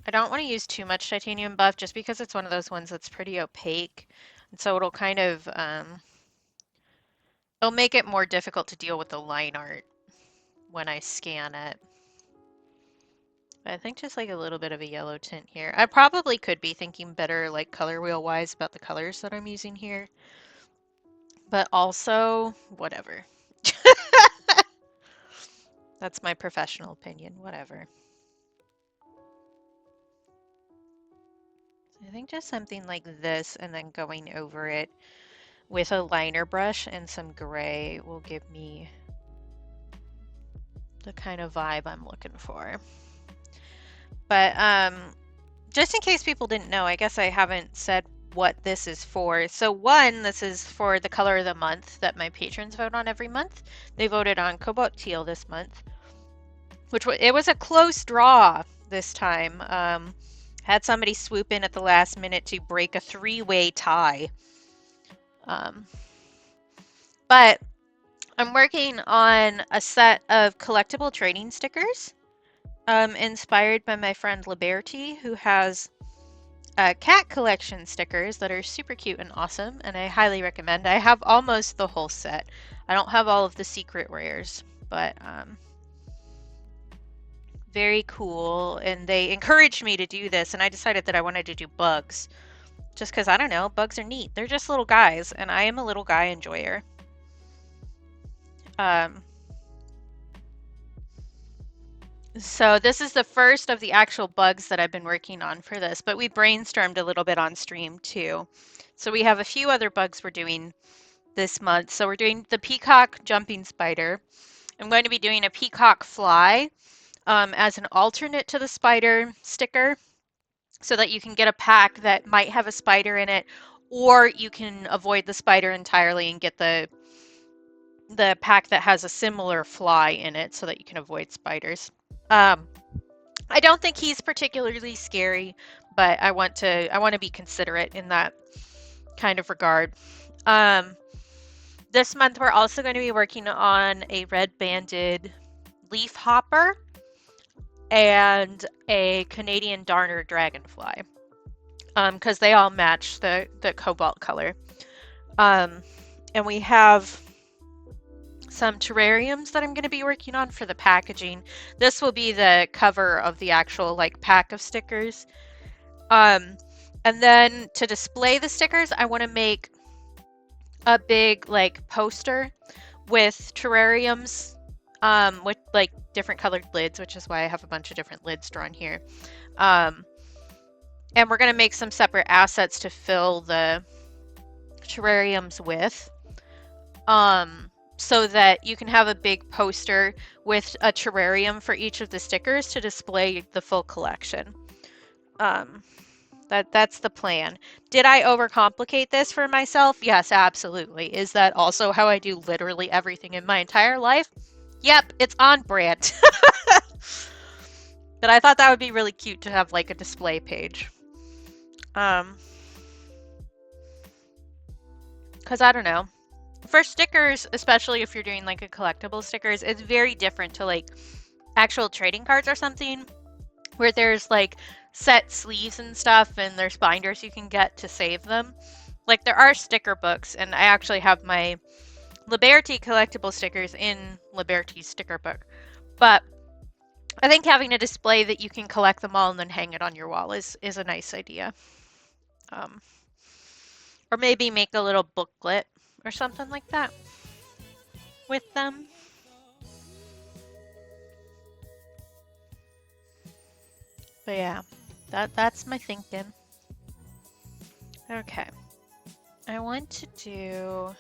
I don't want to use too much titanium buff just because it's one of those ones that's pretty opaque. And so it'll kind of, it'll make it more difficult to deal with the line art when I scan it. But I think just like a little bit of a yellow tint here. I probably could be thinking better like color wheel wise about the colors that I'm using here. But also, whatever. That's my professional opinion, whatever. I think just something like this and then going over it with a liner brush and some gray will give me the kind of vibe I'm looking for. But just in case people didn't know, I guess I haven't said what this is for. So one, this is for the color of the month that my patrons vote on every month. They voted on Cobalt Teal this month, which it was a close draw this time. Had somebody swoop in at the last minute to break a three-way tie. But I'm working on a set of collectible trading stickers inspired by my friend Liberty, who has cat collection stickers that are super cute and awesome, and I highly recommend. I have almost the whole set. I don't have all of the secret rares, but very cool, and they encouraged me to do this, and I decided that I wanted to do bugs just because, I don't know, bugs are neat. They're just little guys, and I am a little guy enjoyer. So this is the first of the actual bugs that I've been working on for this, but we brainstormed a little bit on stream too. So we have a few other bugs we're doing this month. So we're doing the peacock jumping spider. I'm going to be doing a peacock fly as an alternate to the spider sticker so that you can get a pack that might have a spider in it, or you can avoid the spider entirely and get the pack that has a similar fly in it so that you can avoid spiders. I don't think he's particularly scary, but I want to be considerate in that kind of regard. This month we're also going to be working on a red-banded leaf hopper and a Canadian darner dragonfly, because they all match the cobalt color. And we have some terrariums that I'm going to be working on for the packaging. This will be the cover of the actual like pack of stickers. And then to display the stickers, I want to make a big like poster with terrariums with like different colored lids, which is why I have a bunch of different lids drawn here. And we're going to make some separate assets to fill the terrariums with. So that you can have a big poster with a terrarium for each of the stickers to display the full collection. That's the plan. Did I overcomplicate this for myself? Yes, absolutely. Is that also how I do literally everything in my entire life? Yep, it's on brand. But I thought that would be really cute to have like a display page. Because I don't know. For stickers, especially if you're doing like a collectible stickers, it's very different to like actual trading cards or something where there's like set sleeves and stuff and there's binders you can get to save them. Like there are sticker books, and I actually have my Liberty collectible stickers in Liberty's sticker book. But I think having a display that you can collect them all and then hang it on your wall is a nice idea. Or maybe make a little booklet or something like that with them. But yeah, that's my thinking. Okay. I want to do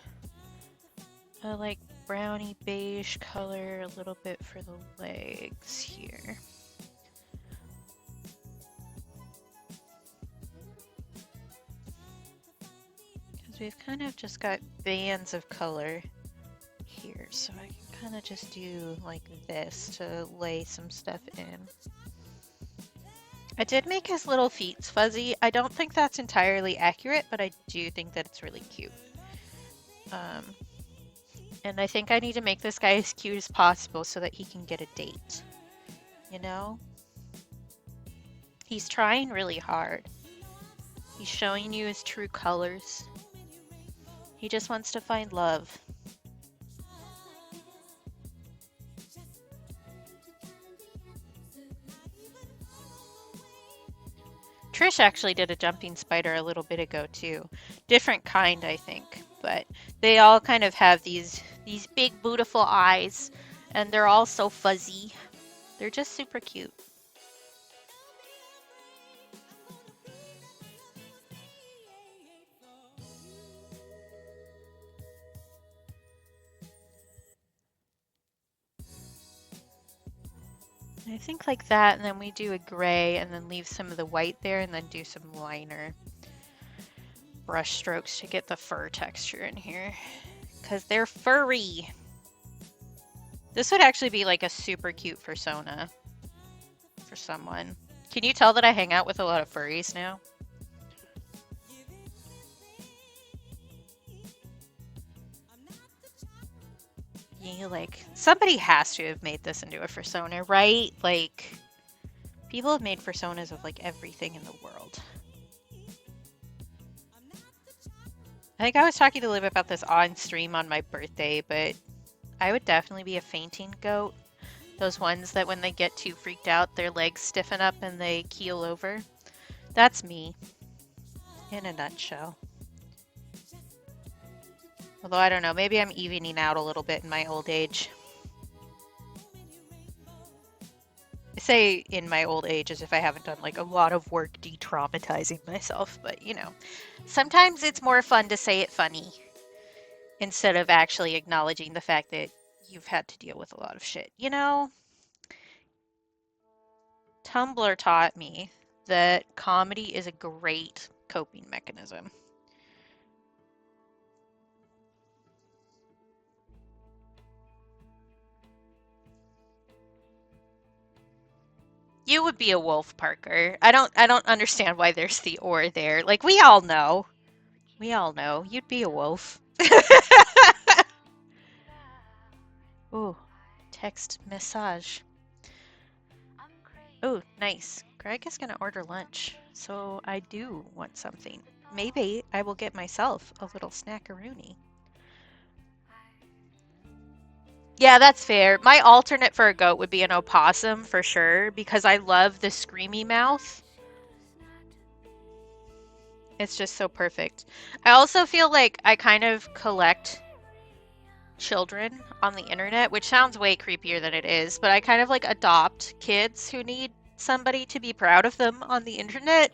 a like brownie beige color a little bit for the legs here. Because we've kind of just got bands of color here, so I can kind of just do like this to lay some stuff in. I did make his little feet fuzzy. I don't think that's entirely accurate, but I do think that it's really cute. Um, and I think I need to make this guy as cute as possible so that he can get a date. You know? He's trying really hard. He's showing you his true colors. He just wants to find love. Trish actually did a jumping spider a little bit ago too. Different kind, I think, but they all kind of have these big beautiful eyes, and they're all so fuzzy. They're just super cute. I think like that, and then we do a gray and then leave some of the white there and then do some liner brush strokes to get the fur texture in here because they're furry. This would actually be like a super cute persona for someone. Can you tell that I hang out with a lot of furries now? Yeah, like somebody has to have made this into a persona, right? Like people have made personas of like everything in the world. I think I was talking to Liv about this on stream on my birthday, but I would definitely be a fainting goat. Those ones that when they get too freaked out, their legs stiffen up and they keel over. That's me, in a nutshell. Although I don't know, maybe I'm evening out a little bit in my old age. I say in my old age as if I haven't done like a lot of work de-traumatizing myself, but you know, sometimes it's more fun to say it funny instead of actually acknowledging the fact that you've had to deal with a lot of shit, you know? Tumblr taught me that comedy is a great coping mechanism. You would be a wolf, Parker. I don't understand why there's the or there. Like we all know. We all know. You'd be a wolf. Ooh, text massage. Oh, nice. Greg is gonna order lunch, so I do want something. Maybe I will get myself a little snackaroonie. Yeah, that's fair. My alternate for a goat would be an opossum for sure, because I love the screamy mouth. It's just so perfect. I also feel like I kind of collect children on the internet, which sounds way creepier than it is, but I kind of like adopt kids who need somebody to be proud of them on the internet.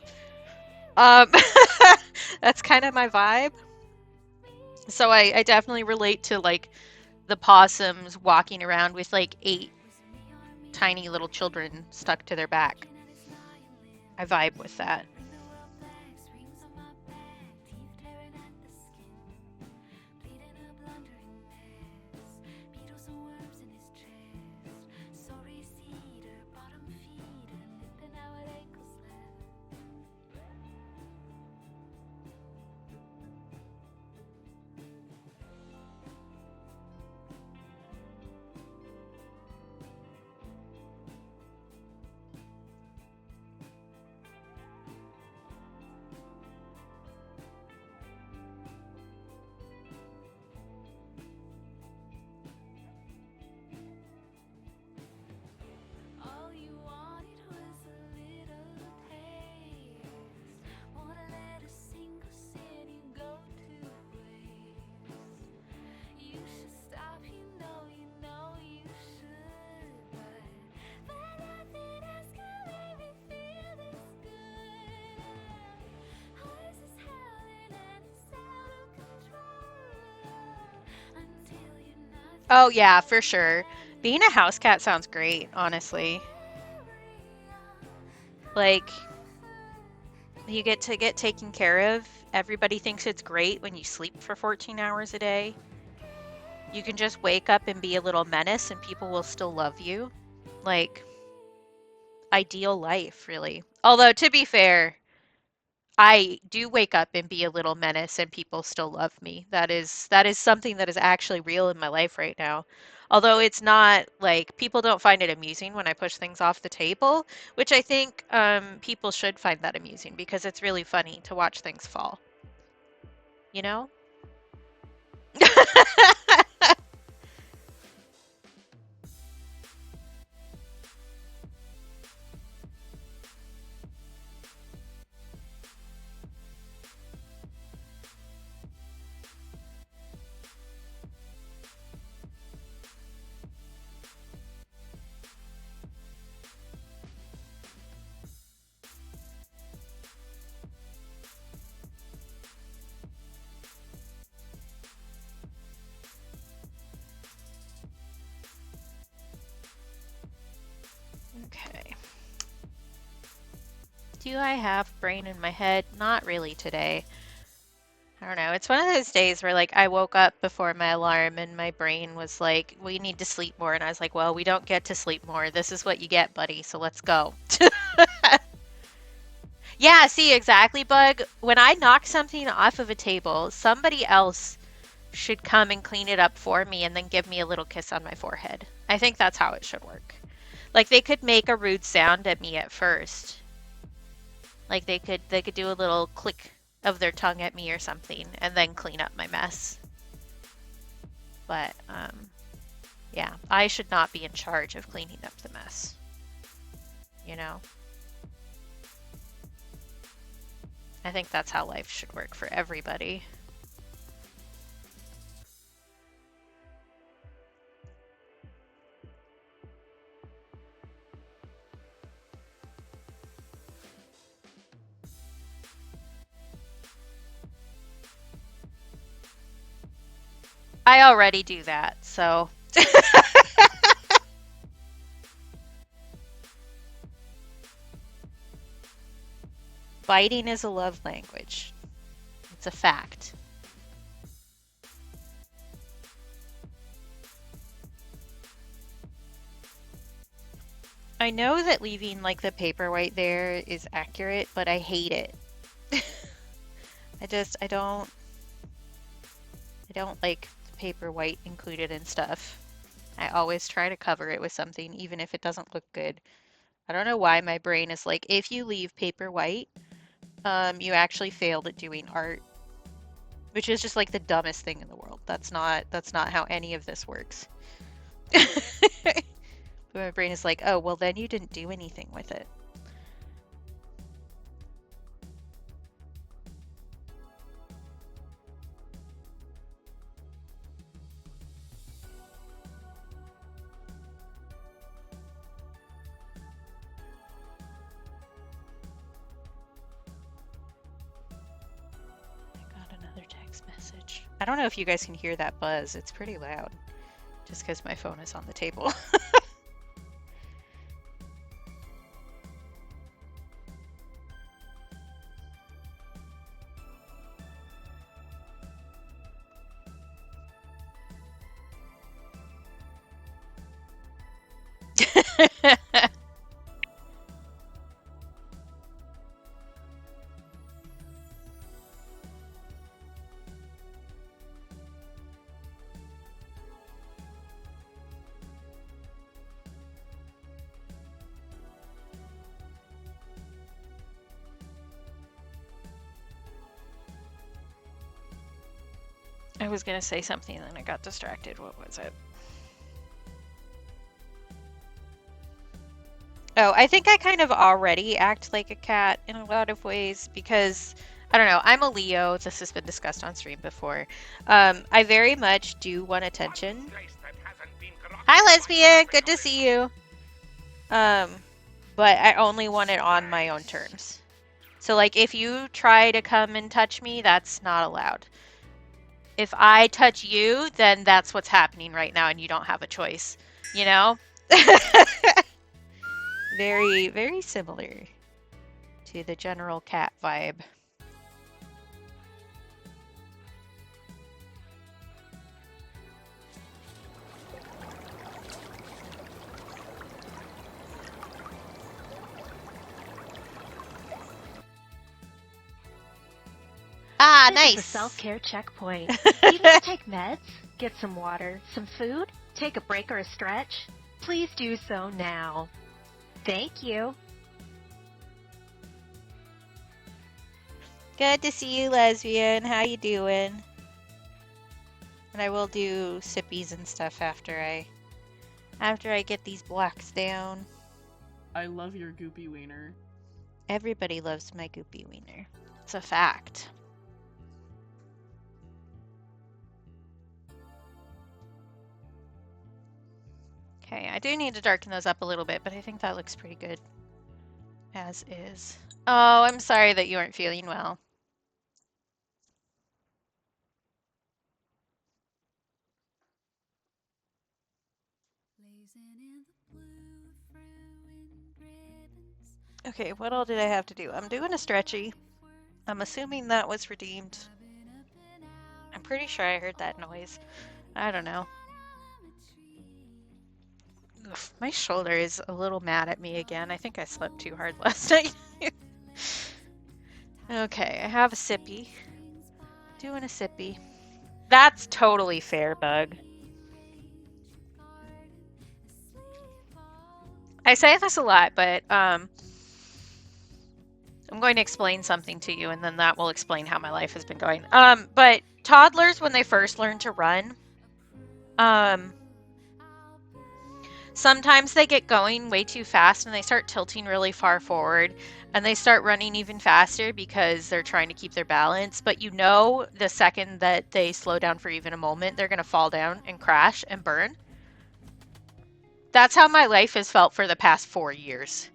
Um, that's kind of my vibe. So I definitely relate to like the possums walking around with like 8 tiny little children stuck to their back. I vibe with that. Oh yeah, for sure. Being a house cat sounds great, honestly. Like, you get to get taken care of. Everybody thinks it's great when you sleep for 14 hours a day. You can just wake up and be a little menace and people will still love you. Like, ideal life, really. Although, to be fair, I do wake up and be a little menace and people still love me. That is something that is actually real in my life right now. Although it's not like people don't find it amusing when I push things off the table, which I think people should find that amusing because it's really funny to watch things fall, you know? Okay. Do I have brain in my head? Not really today. I don't know. It's one of those days where like I woke up before my alarm and my brain was like, "We need to sleep more." And I was like, "Well, we don't get to sleep more. This is what you get, buddy. So let's go." Yeah, see, exactly, Bug. When I knock something off of a table, somebody else should come and clean it up for me and then give me a little kiss on my forehead. I think that's how it should work. Like they could make a rude sound at me at first. Like they could do a little click of their tongue at me or something and then clean up my mess. But yeah, I should not be in charge of cleaning up the mess. You know? I think that's how life should work for everybody. I already do that, so. Biting is a love language. It's a fact. I know that leaving like the paperweight there is accurate, but I hate it. I don't like the paper white included in stuff. I always try to cover it with something, even if it doesn't look good. I don't know why my brain is like, if you leave paper white, you actually failed at doing art, which is just like the dumbest thing in the world. That's not how any of this works. But my brain is like, oh, well, then you didn't do anything with it. Another text message. I don't know if you guys can hear that buzz. It's pretty loud. Just because my phone is on the table. I was gonna say something and then I got distracted. What was it? Oh, I think I kind of already act like a cat in a lot of ways because I don't know. I'm a Leo. This has been discussed on stream before. I very much do want attention. Hi, lesbian. Good to see you. But I only want it on my own terms. So, like, if you try to come and touch me, that's not allowed. If I touch you, then that's what's happening right now, and you don't have a choice. You know? Very, very similar to the general cat vibe. This is a Nice. self-care checkpoint. Do you need to take meds? Get some water, some food? Take a break or a stretch? Please do so now. Thank you. Good to see you, lesbian. How you doing? And I will do sippies and stuff after I get these blocks down. I love your goopy wiener. Everybody loves my goopy wiener. It's a fact. Okay, I do need to darken those up a little bit, but I think that looks pretty good as is. Oh, I'm sorry that you aren't feeling well. Okay, what all did I have to do? I'm doing a stretchy. I'm assuming that was redeemed. I'm pretty sure I heard that noise. I don't know. Oof, my shoulder is a little mad at me again. I think I slept too hard last night. Okay, I have a sippy. Doing a sippy. That's totally fair, Bug. I say this a lot, but I'm going to explain something to you, and then that will explain how my life has been going. But toddlers, when they first learn to run, sometimes they get going way too fast and they start tilting really far forward and they start running even faster because they're trying to keep their balance. But you know, the second that they slow down for even a moment, they're going to fall down and crash and burn. That's how my life has felt for the past 4 years.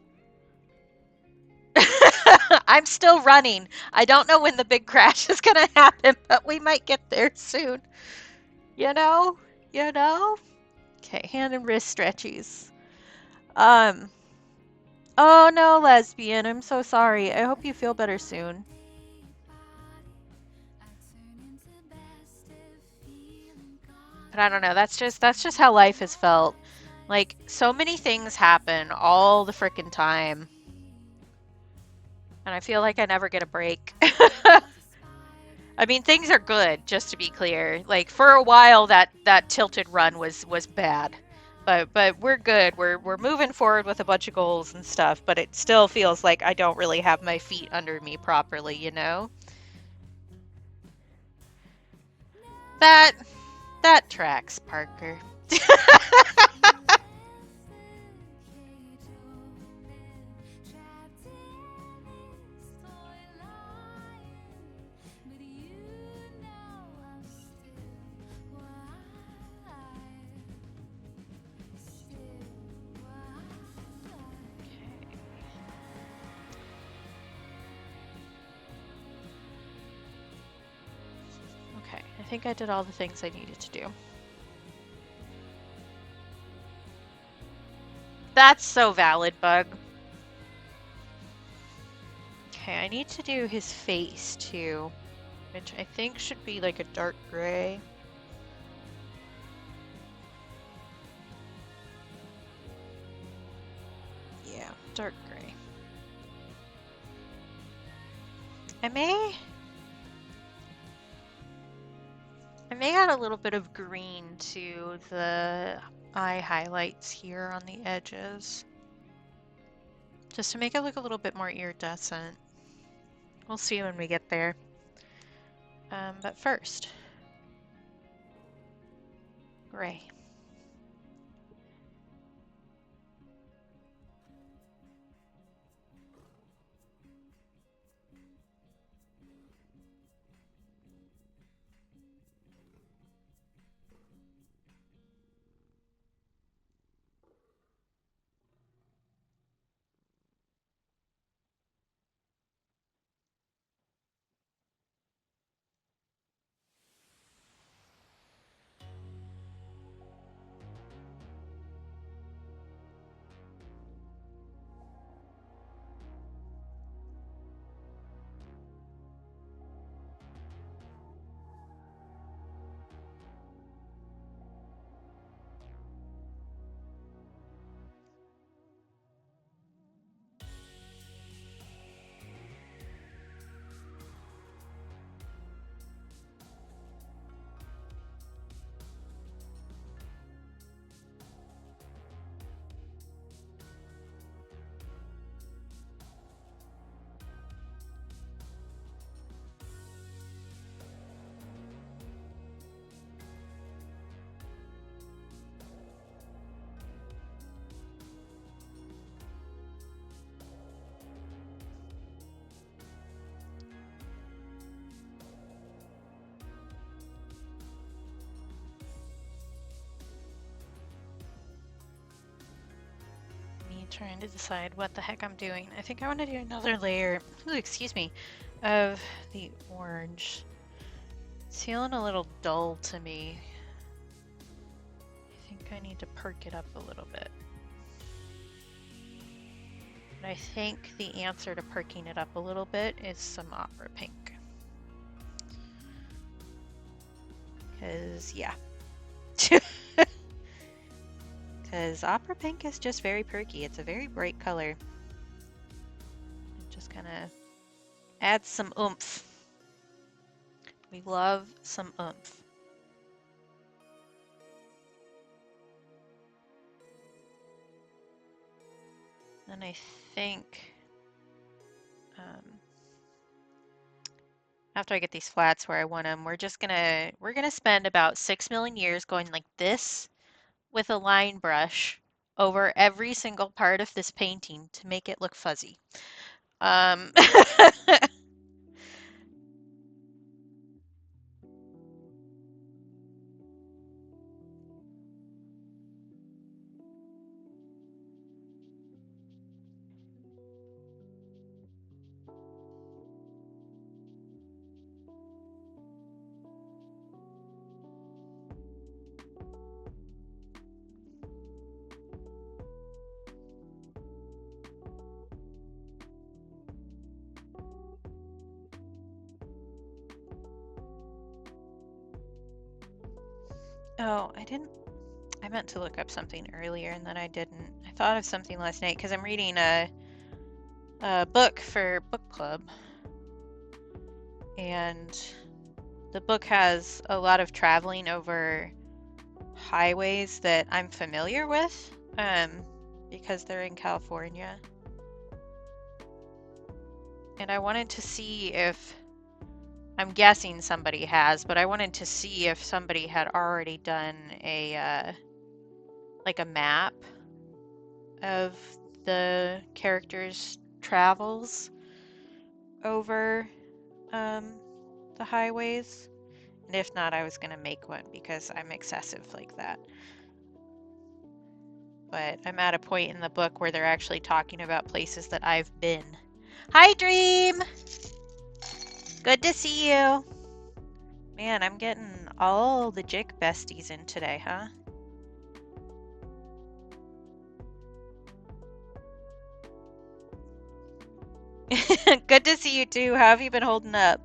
I'm still running. I don't know when the big crash is going to happen, but we might get there soon. You know? You know? Okay, hand and wrist stretchies. Oh no, lesbian. I'm so sorry. I hope you feel better soon. But I don't know. That's just how life has felt. Like, so many things happen all the frickin' time. And I feel like I never get a break. I mean, things are good, just to be clear. Like, for a while that tilted run was bad. But we're good. We're moving forward with a bunch of goals and stuff, but it still feels like I don't really have my feet under me properly, you know? That tracks, Parker. Okay, I think I did all the things I needed to do. That's so valid, Bug. Okay, I need to do his face too, which I think should be like a dark gray. Yeah, dark gray. I may add a little bit of green to the eye highlights here on the edges, just to make it look a little bit more iridescent. We'll see when we get there. But first, gray. trying to decide what the heck I'm doing. I think I want to do another layer, ooh, excuse me, of the orange. It's feeling a little dull to me. I think I need to perk it up a little bit. But I think the answer to perking it up a little bit is some opera pink. Because, yeah. Because opera pink is just very perky. It's a very bright color. It just kind of adds some oomph. We love some oomph. And I think after I get these flats where I want them, we're gonna spend about 6 million years going like this with a line brush over every single part of this painting to make it look fuzzy. Oh, I meant to look up something earlier and then I didn't. I thought of something last night because I'm reading a book for book club. And the book has a lot of traveling over highways that I'm familiar with because they're in California. And I wanted to see if, I'm guessing somebody has, but I wanted to see if somebody had already done a like a map of the characters' travels over the highways. And if not, I was gonna make one because I'm excessive like that. But I'm at a point in the book where they're actually talking about places that I've been. Hi, Dream! Good to see you. Man, I'm getting all the Jik besties in today, huh? Good to see you too. How have you been holding up?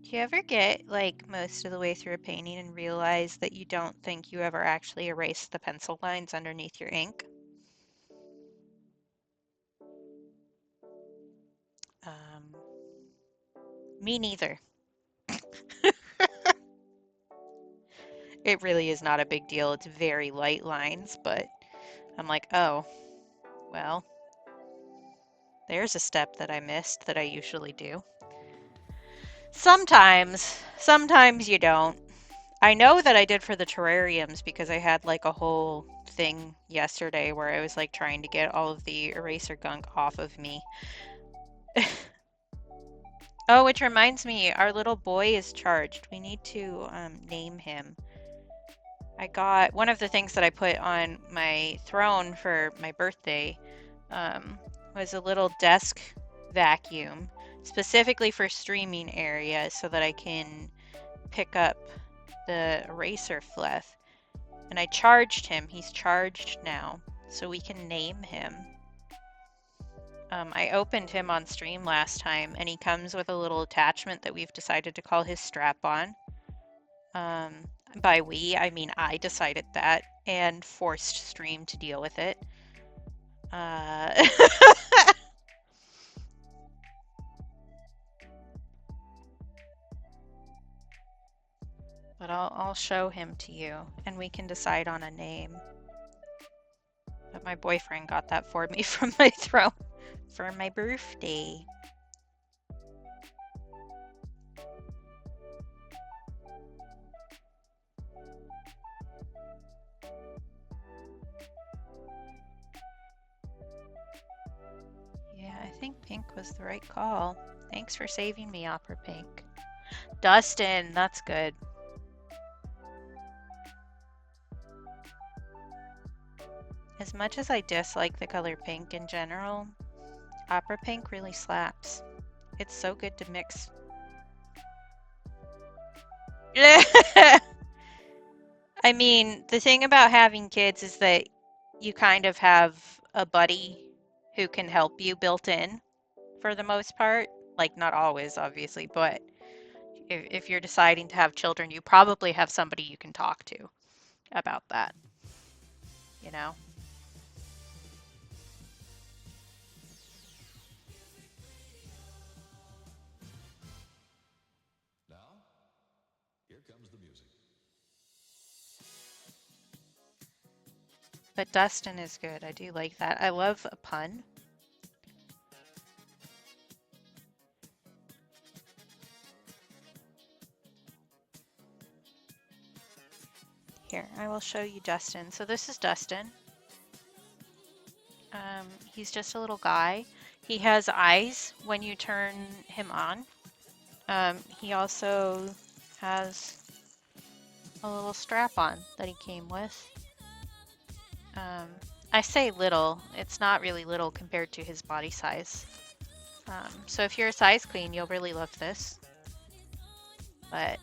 Do you ever get like most of the way through a painting and realize that you don't think you ever actually erased the pencil lines underneath your ink? Me neither. It really is not a big deal. It's very light lines, but I'm like, oh, well, there's a step that I missed that I usually do. Sometimes you don't. I know that I did for the terrariums because I had like a whole thing yesterday where I was like trying to get all of the eraser gunk off of me. Oh, which reminds me, our little boy is charged. We need to name him. I got one of the things that I put on my throne for my birthday was a little desk vacuum specifically for streaming area so that I can pick up the eraser fluff. And I charged him. He's charged now, so we can name him. I opened him on stream last time, and he comes with a little attachment that we've decided to call his strap-on. By we, I mean I decided that and forced stream to deal with it. But I'll show him to you, and we can decide on a name. A but my boyfriend got that for me from my throne for my birthday. Yeah, I think pink was the right call. Thanks for saving me, Opera Pink. Dustin, that's good. As much as I dislike the color pink in general, Opera Pink really slaps. It's so good to mix. I mean, the thing about having kids is that you kind of have a buddy who can help you built in for the most part. Like, not always, obviously, but if you're deciding to have children, you probably have somebody you can talk to about that, you know? Now, here comes the music. But Dustin is good. I do like that. I love a pun. Here, I will show you Dustin. So this is Dustin. He's just a little guy. He has eyes when you turn him on. He also has a little strap on that he came with. I say little, it's not really little compared to his body size. So if you're a size queen, you'll really love this. But,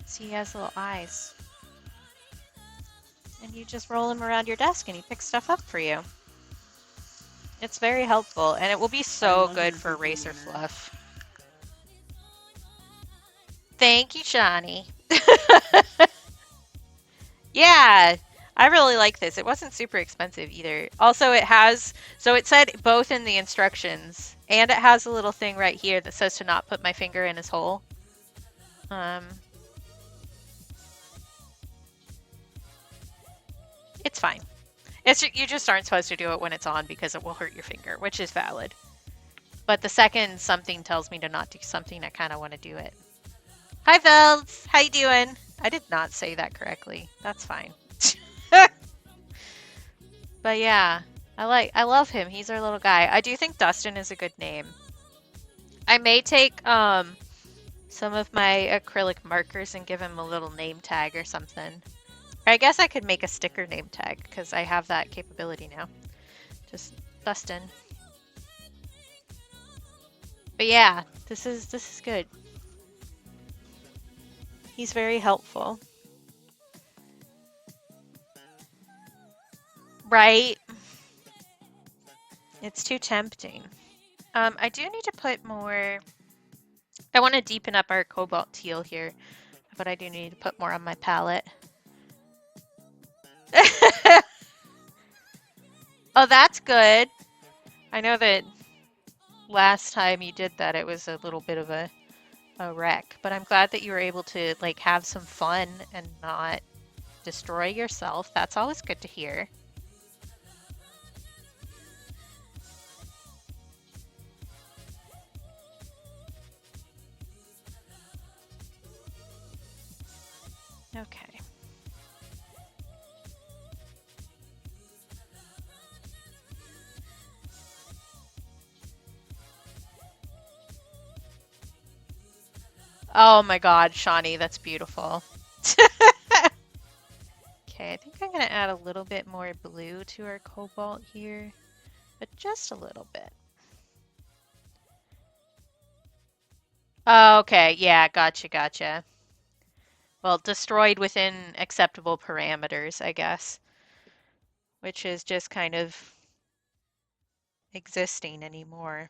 see, he has little eyes. And you just roll him around your desk and he picks stuff up for you. It's very helpful, and it will be so good for Racer Fluff. Thank you, Shani. Yeah, I really like this. It wasn't super expensive either. Also, it has, so it said both in the instructions, and it has a little thing right here that says to not put my finger in his hole. It's fine. You just aren't supposed to do it when it's on because it will hurt your finger, which is valid. But the second something tells me to not do something, I kind of want to do it. Hi, Velds. How you doing? I did not say that correctly. That's fine. But yeah, I love him. He's our little guy. I do think Dustin is a good name. I may take some of my acrylic markers and give him a little name tag or something. Or I guess I could make a sticker name tag because I have that capability now. Just Dustin. But yeah, this is good. He's very helpful. Right? It's too tempting. I do need to put more... I want to deepen up our cobalt teal here, but I do need to put more on my palette. Oh, that's good. I know that last time you did that, it was a little bit of a wreck, but I'm glad that you were able to like have some fun and not destroy yourself. That's always good to hear. Okay. Oh my god, Shawnee, that's beautiful. Okay, I think I'm going to add a little bit more blue to our cobalt here, but just a little bit. Oh, okay, yeah, gotcha. Well, destroyed within acceptable parameters, I guess, which is just kind of existing anymore.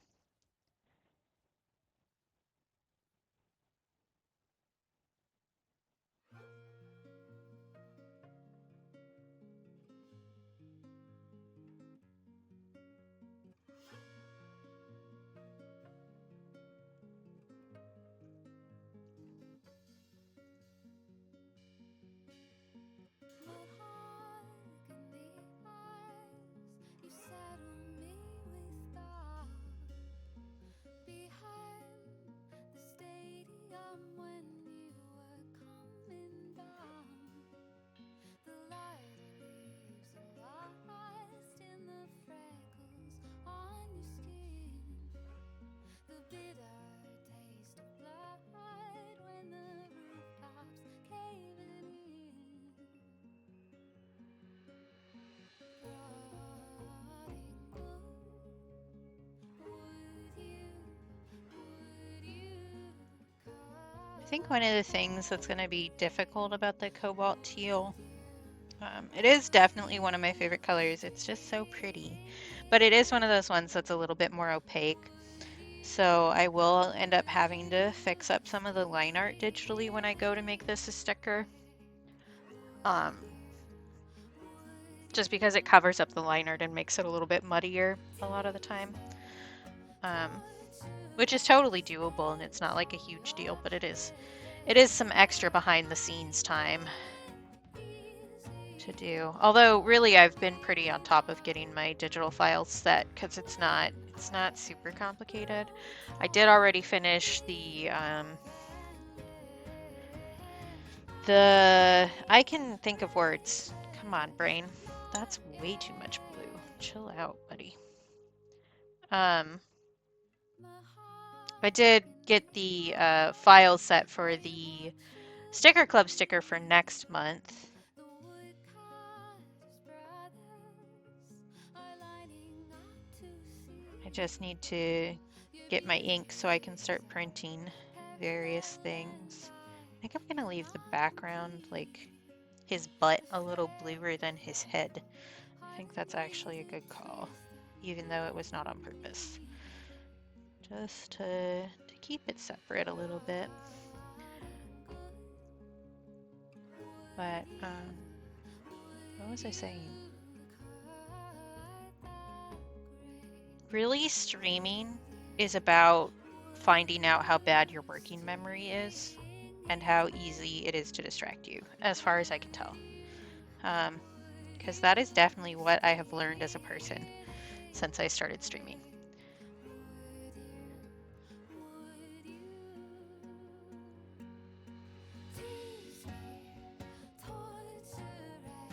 think one of the things that's going to be difficult about the cobalt teal, it is definitely one of my favorite colors. It's just so pretty, but it is one of those ones that's a little bit more opaque. So I will end up having to fix up some of the line art digitally when I go to make this a sticker. Just because it covers up the line art and makes it a little bit muddier a lot of the time. Which is totally doable, and it's not like a huge deal, but it is some extra behind the scenes time to do. Although really I've been pretty on top of getting my digital files set because it's not super complicated. I did already finish the I can think of words. Come on, brain. That's way too much blue. Chill out, buddy. I did get the file set for the Sticker Club sticker for next month. I just need to get my ink so I can start printing various things. I think I'm gonna leave the background, like his butt, a little bluer than his head. I think that's actually a good call, even though it was not on purpose. Just to keep it separate a little bit. But, what was I saying? Really, streaming is about finding out how bad your working memory is and how easy it is to distract you, as far as I can tell. Because that is definitely what I have learned as a person since I started streaming.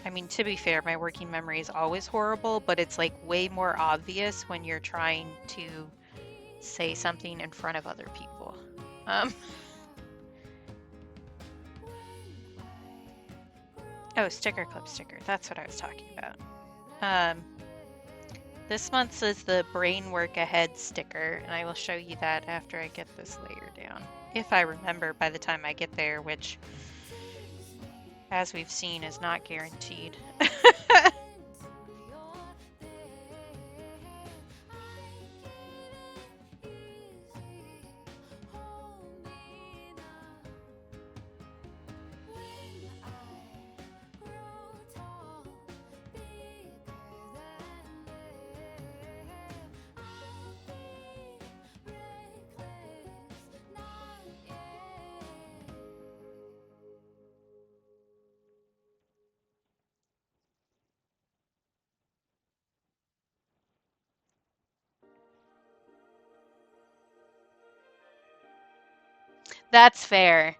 I mean, to be fair, my working memory is always horrible, but it's like way more obvious when you're trying to say something in front of other people. Oh, Sticker Club sticker. That's what I was talking about. This month's is the Brain Work Ahead sticker, and I will show you that after I get this layer down. If I remember by the time I get there, which, as we've seen, is not guaranteed. That's fair.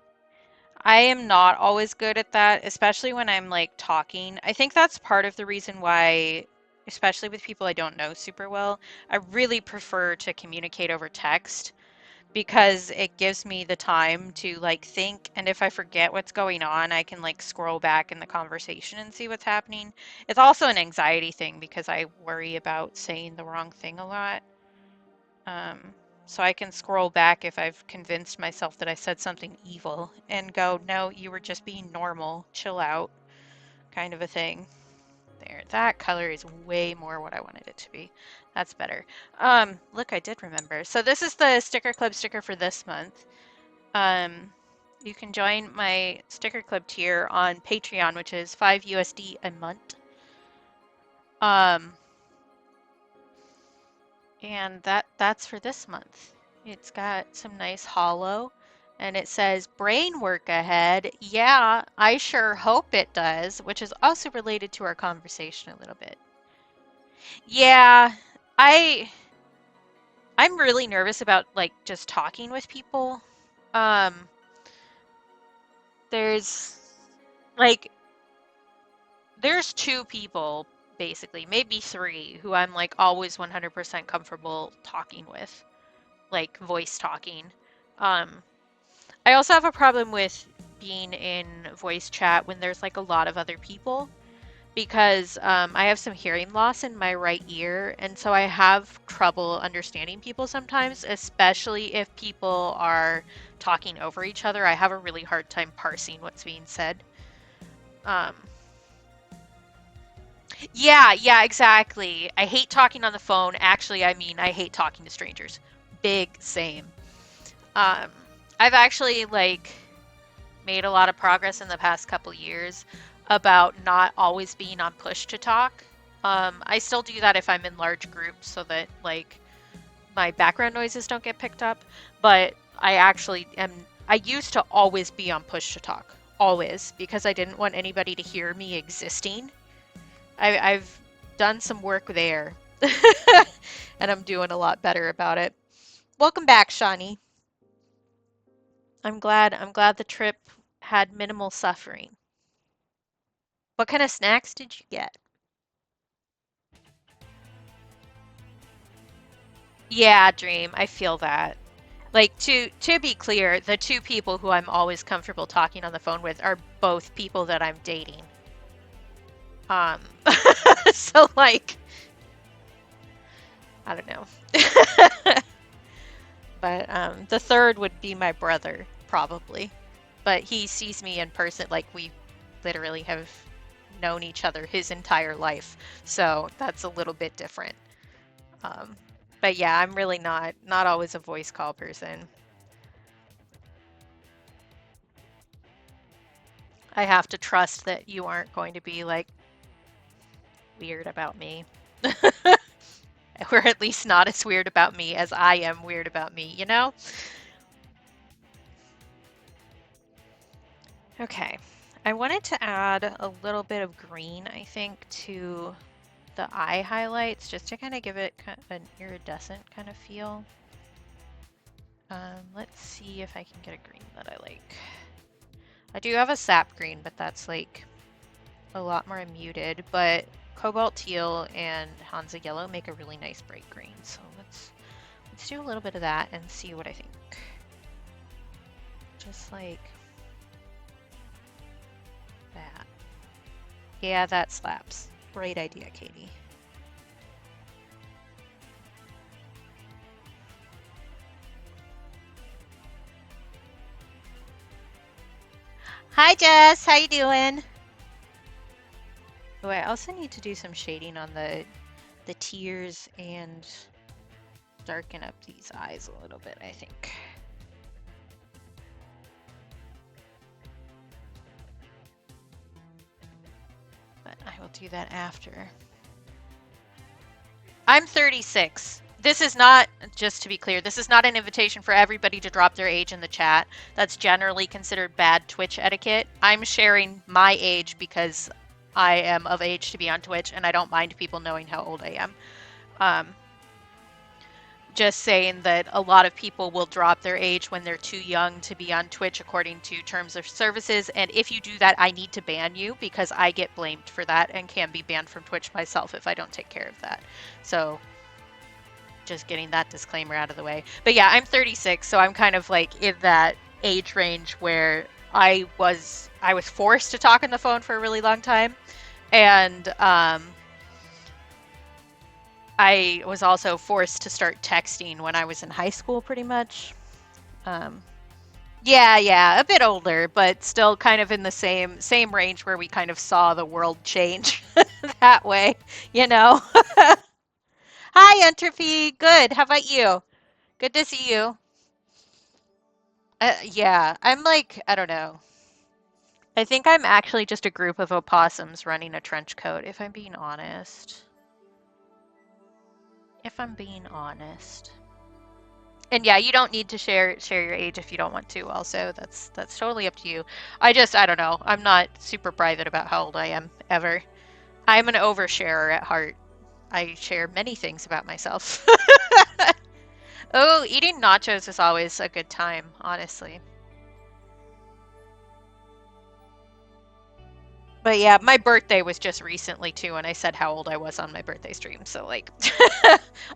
I am not always good at that, especially when I'm like talking. I think that's part of the reason why, especially with people I don't know super well, I really prefer to communicate over text because it gives me the time to like think, and if I forget what's going on, I can like scroll back in the conversation and see what's happening. It's also an anxiety thing because I worry about saying the wrong thing a lot. So I can scroll back if I've convinced myself that I said something evil and go, no, you were just being normal, chill out, kind of a thing. There, that color is way more what I wanted it to be. That's better. Look, I did remember. So this is the Sticker Club sticker for this month. You can join my Sticker Club tier on Patreon, which is $5 USD a month. And that's for this month. It's got some nice hollow, and it says brain work ahead. Yeah, I sure hope it does, which is also related to our conversation a little bit. Yeah, I'm really nervous about like just talking with people. There's two people basically, maybe three, who I'm like always 100% comfortable talking with, like voice talking. I also have a problem with being in voice chat when there's like a lot of other people, because I have some hearing loss in my right ear, and so I have trouble understanding people sometimes, especially if people are talking over each other. I have a really hard time parsing what's being said. Um, yeah, exactly. I hate talking on the phone. Actually, I mean, I hate talking to strangers. Big same. Um, I've actually like made a lot of progress in the past couple years about not always being on push to talk. I still do that if I'm in large groups so that like my background noises don't get picked up, but I used to always be on push to talk, always, because I didn't want anybody to hear me existing. I've done some work there, and I'm doing a lot better about it. Welcome back, Shawnee. I'm glad the trip had minimal suffering. What kind of snacks did you get? Yeah, Dream, I feel that. Like to be clear, the two people who I'm always comfortable talking on the phone with are both people that I'm dating. So like I don't know. But the third would be my brother, probably. But he sees me in person, like we literally have known each other his entire life. So that's a little bit different. But yeah, I'm really not always a voice call person. I have to trust that you aren't going to be like weird about me. Or at least not as weird about me as I am weird about me, you know? Okay. I wanted to add a little bit of green, I think, to the eye highlights, just to kind of give it an iridescent kind of feel. Let's see if I can get a green that I like. I do have a sap green, but that's like a lot more muted, but Cobalt Teal and Hansa Yellow make a really nice bright green, so let's do a little bit of that and see what I think. Just like that. Yeah, that slaps. Great idea, Katie. Hi Jess, how you doing? Oh, I also need to do some shading on the tears and darken up these eyes a little bit, I think. But I will do that after. I'm 36. This is not, just to be clear, this is not an invitation for everybody to drop their age in the chat. That's generally considered bad Twitch etiquette. I'm sharing my age because I am of age to be on Twitch, and I don't mind people knowing how old I am. Just saying that a lot of people will drop their age when they're too young to be on Twitch according to terms of services, and if you do that, I need to ban you because I get blamed for that and can be banned from Twitch myself if I don't take care of that. So just getting that disclaimer out of the way. But yeah, I'm 36, so I'm kind of like in that age range where I was forced to talk on the phone for a really long time, and I was also forced to start texting when I was in high school, pretty much. Yeah, a bit older, but still kind of in the same range where we kind of saw the world change that way, you know? Hi, Entropy. Good. How about you? Good to see you. Yeah, I'm like, I don't know. I think I'm actually just a group of opossums running a trench coat, if I'm being honest. If I'm being honest. And yeah, you don't need to share your age if you don't want to also. That's totally up to you. I don't know. I'm not super private about how old I am, ever. I'm an oversharer at heart. I share many things about myself. Oh, eating nachos is always a good time, honestly. But yeah, my birthday was just recently too, and I said how old I was on my birthday stream. So like,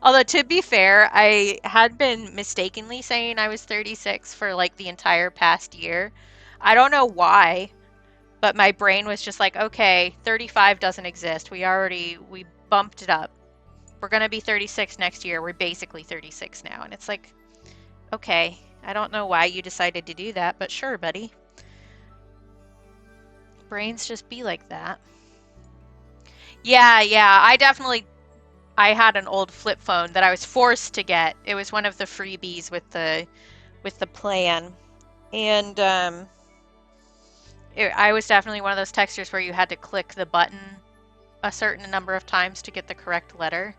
although to be fair, I had been mistakenly saying I was 36 for like the entire past year. I don't know why. But my brain was just like, okay, 35 doesn't exist. We bumped it up. We're going to be 36 next year. We're basically 36 now. And it's like, okay, I don't know why you decided to do that, but sure, buddy. Brains just be like that. Yeah, I had an old flip phone that I was forced to get. It was one of the freebies with the plan. And I was definitely one of those texters where you had to click the button a certain number of times to get the correct letter.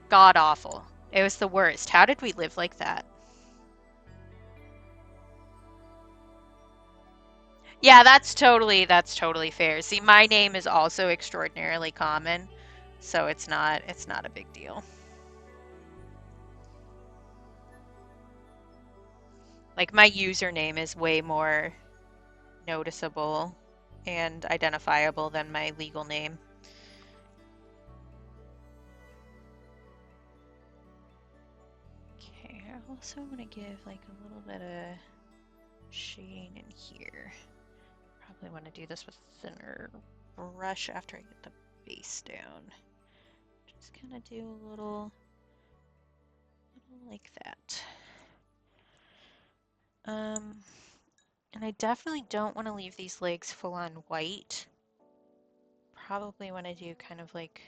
God awful. It was the worst. How did we live like that? Yeah, that's totally fair. See, my name is also extraordinarily common, so it's not a big deal. Like, my username is way more noticeable and identifiable than my legal name. Okay, I also want to give like a little bit of shading in here. Probably want to do this with a thinner brush after I get the base down. Just kind of do a little like that. And I definitely don't want to leave these legs full on white. Probably want to do kind of like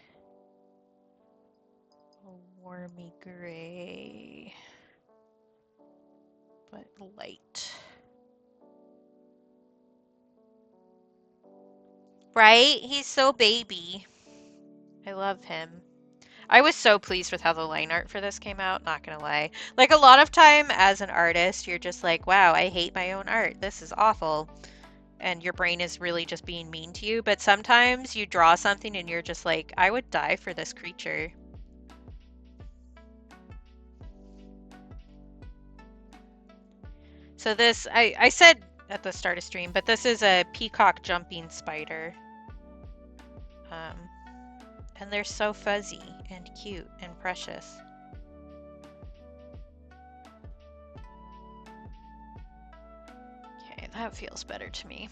a warmy gray, but light. Right? He's so baby. I love him. I was so pleased with how the line art for this came out, not gonna lie. Like, a lot of time as an artist, you're just like, wow, I hate my own art. This is awful. And your brain is really just being mean to you. But sometimes you draw something and you're just like, I would die for this creature. So this, I said at the start of stream, but this is a peacock jumping spider. And they're so fuzzy and cute and precious. Okay, that feels better to me.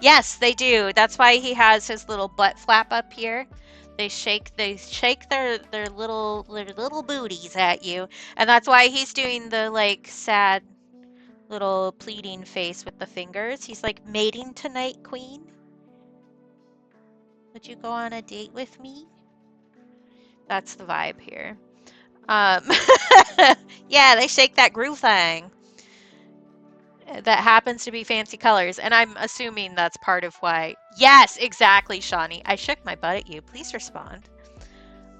Yes, they do. That's why he has his little butt flap up here. They shake their little booties at you, and that's why he's doing the like sad little pleading face with the fingers. He's like, mating tonight, queen? Would you go on a date with me? That's the vibe here. Yeah, they shake that groove thing. That happens to be fancy colors, and I'm assuming that's part of why. Yes, exactly, Shawnee. I shook my butt at you. Please respond.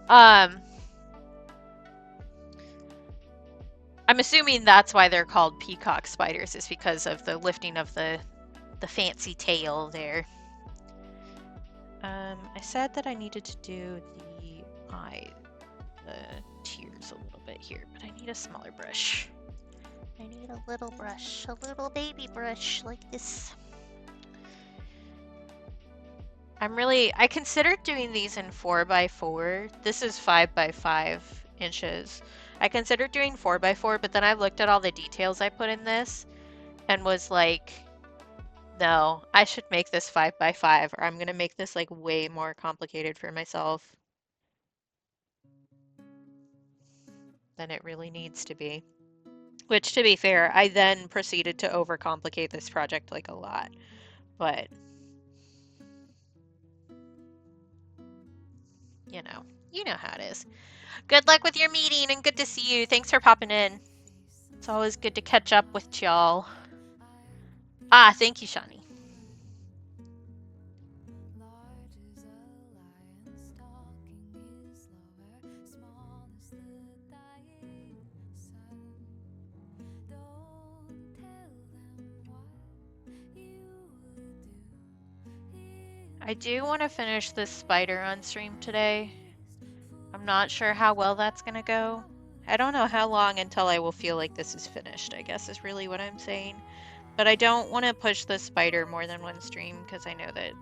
I'm assuming that's why they're called peacock spiders, is because of the lifting of the fancy tail there. I said that I needed to do the tears a little bit here, but I need a smaller brush. I need a little brush, a little baby brush like this. I considered doing these in 4x4. This is 5x5 inches. I considered doing 4x4, but then I looked at all the details I put in this and was like, no, I should make this 5x5, or I'm gonna make this like way more complicated for myself than it really needs to be. Which, to be fair, I then proceeded to overcomplicate this project like a lot. But, you know how it is. Good luck with your meeting and good to see you. Thanks for popping in. It's always good to catch up with y'all. Ah, thank you, Shawnee. I do want to finish this spider on stream today. I'm not sure how well that's gonna go. I don't know how long until I will feel like this is finished, I guess is really what I'm saying. But I don't want to push the spider more than one stream because I know that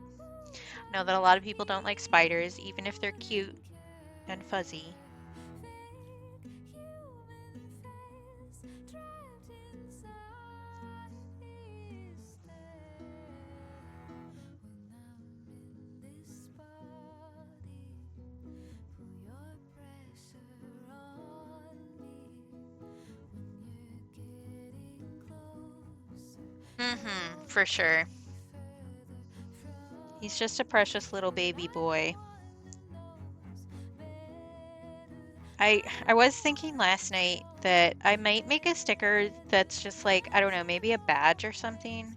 a lot of people don't like spiders, even if they're cute and fuzzy. Mm-hmm, for sure. He's just a precious little baby boy. I was thinking last night that I might make a sticker that's just like, I don't know, maybe a badge or something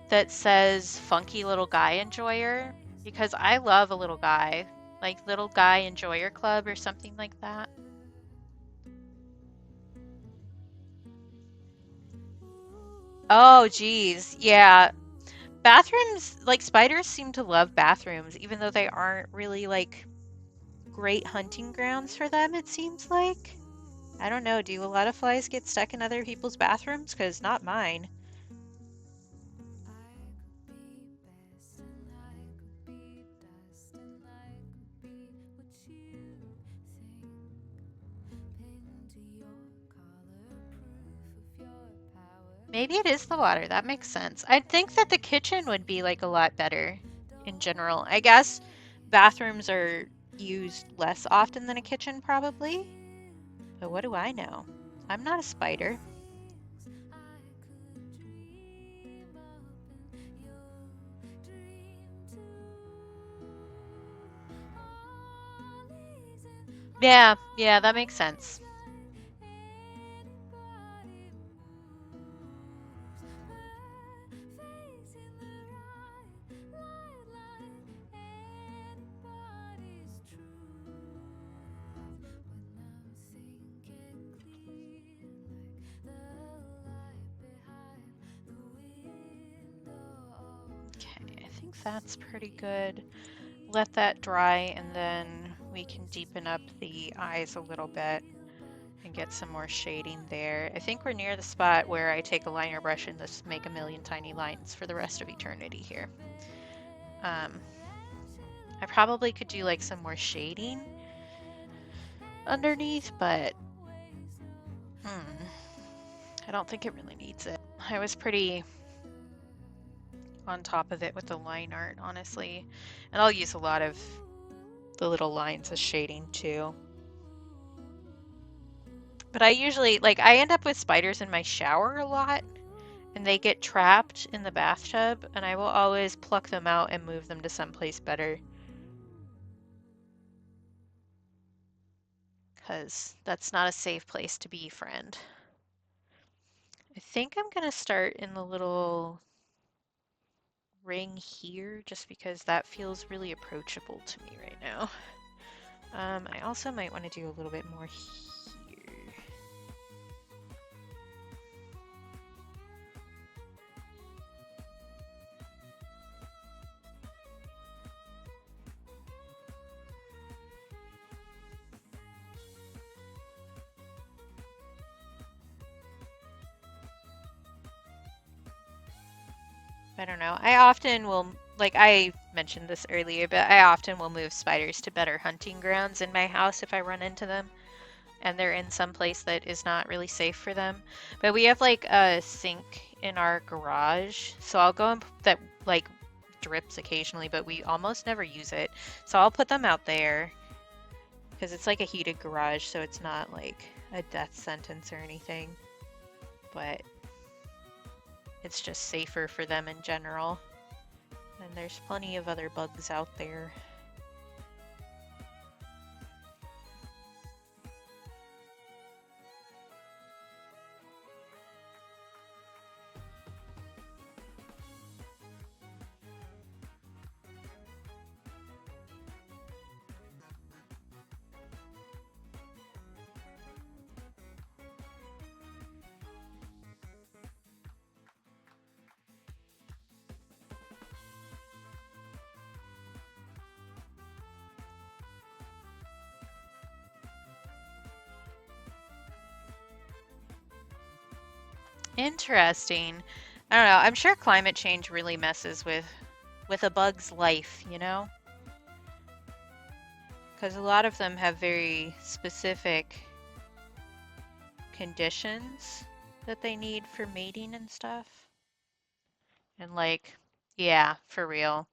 that says Funky Little Guy Enjoyer, because I love a little guy, like Little Guy Enjoyer Club or something like that. Oh, geez. Yeah. Bathrooms, like spiders seem to love bathrooms, even though they aren't really like great hunting grounds for them, it seems like. I don't know. Do a lot of flies get stuck in other people's bathrooms? Because not mine. Maybe it is the water. That makes sense. I'd think that the kitchen would be like a lot better in general. I guess bathrooms are used less often than a kitchen, probably. But what do I know? I'm not a spider. Yeah, yeah, that makes sense. Okay, I think that's pretty good. Let that dry and then we can deepen up the eyes a little bit and get some more shading there. I think we're near the spot where I take a liner brush and just make a million tiny lines for the rest of eternity here. I probably could do like some more shading underneath, but I don't think it really needs it. I was pretty on top of it with the line art, honestly. And I'll use a lot of the little lines as shading too. But I usually, like, I end up with spiders in my shower a lot, and they get trapped in the bathtub, and I will always pluck them out and move them to someplace better. Because that's not a safe place to be, friend. I think I'm gonna start in the little ring here, just because that feels really approachable to me right now. I also might want to do a little bit more here. I don't know. I often will, like I mentioned this earlier, but I often will move spiders to better hunting grounds in my house if I run into them and they're in some place that is not really safe for them. But we have like a sink in our garage, so I'll go and that like drips occasionally, but we almost never use it. So I'll put them out there because it's like a heated garage, so it's not like a death sentence or anything. But it's just safer for them in general. And there's plenty of other bugs out there. Interesting. I don't know. I'm sure climate change really messes with a bug's life, you know? Because a lot of them have very specific conditions that they need for mating and stuff. And like, yeah, for real.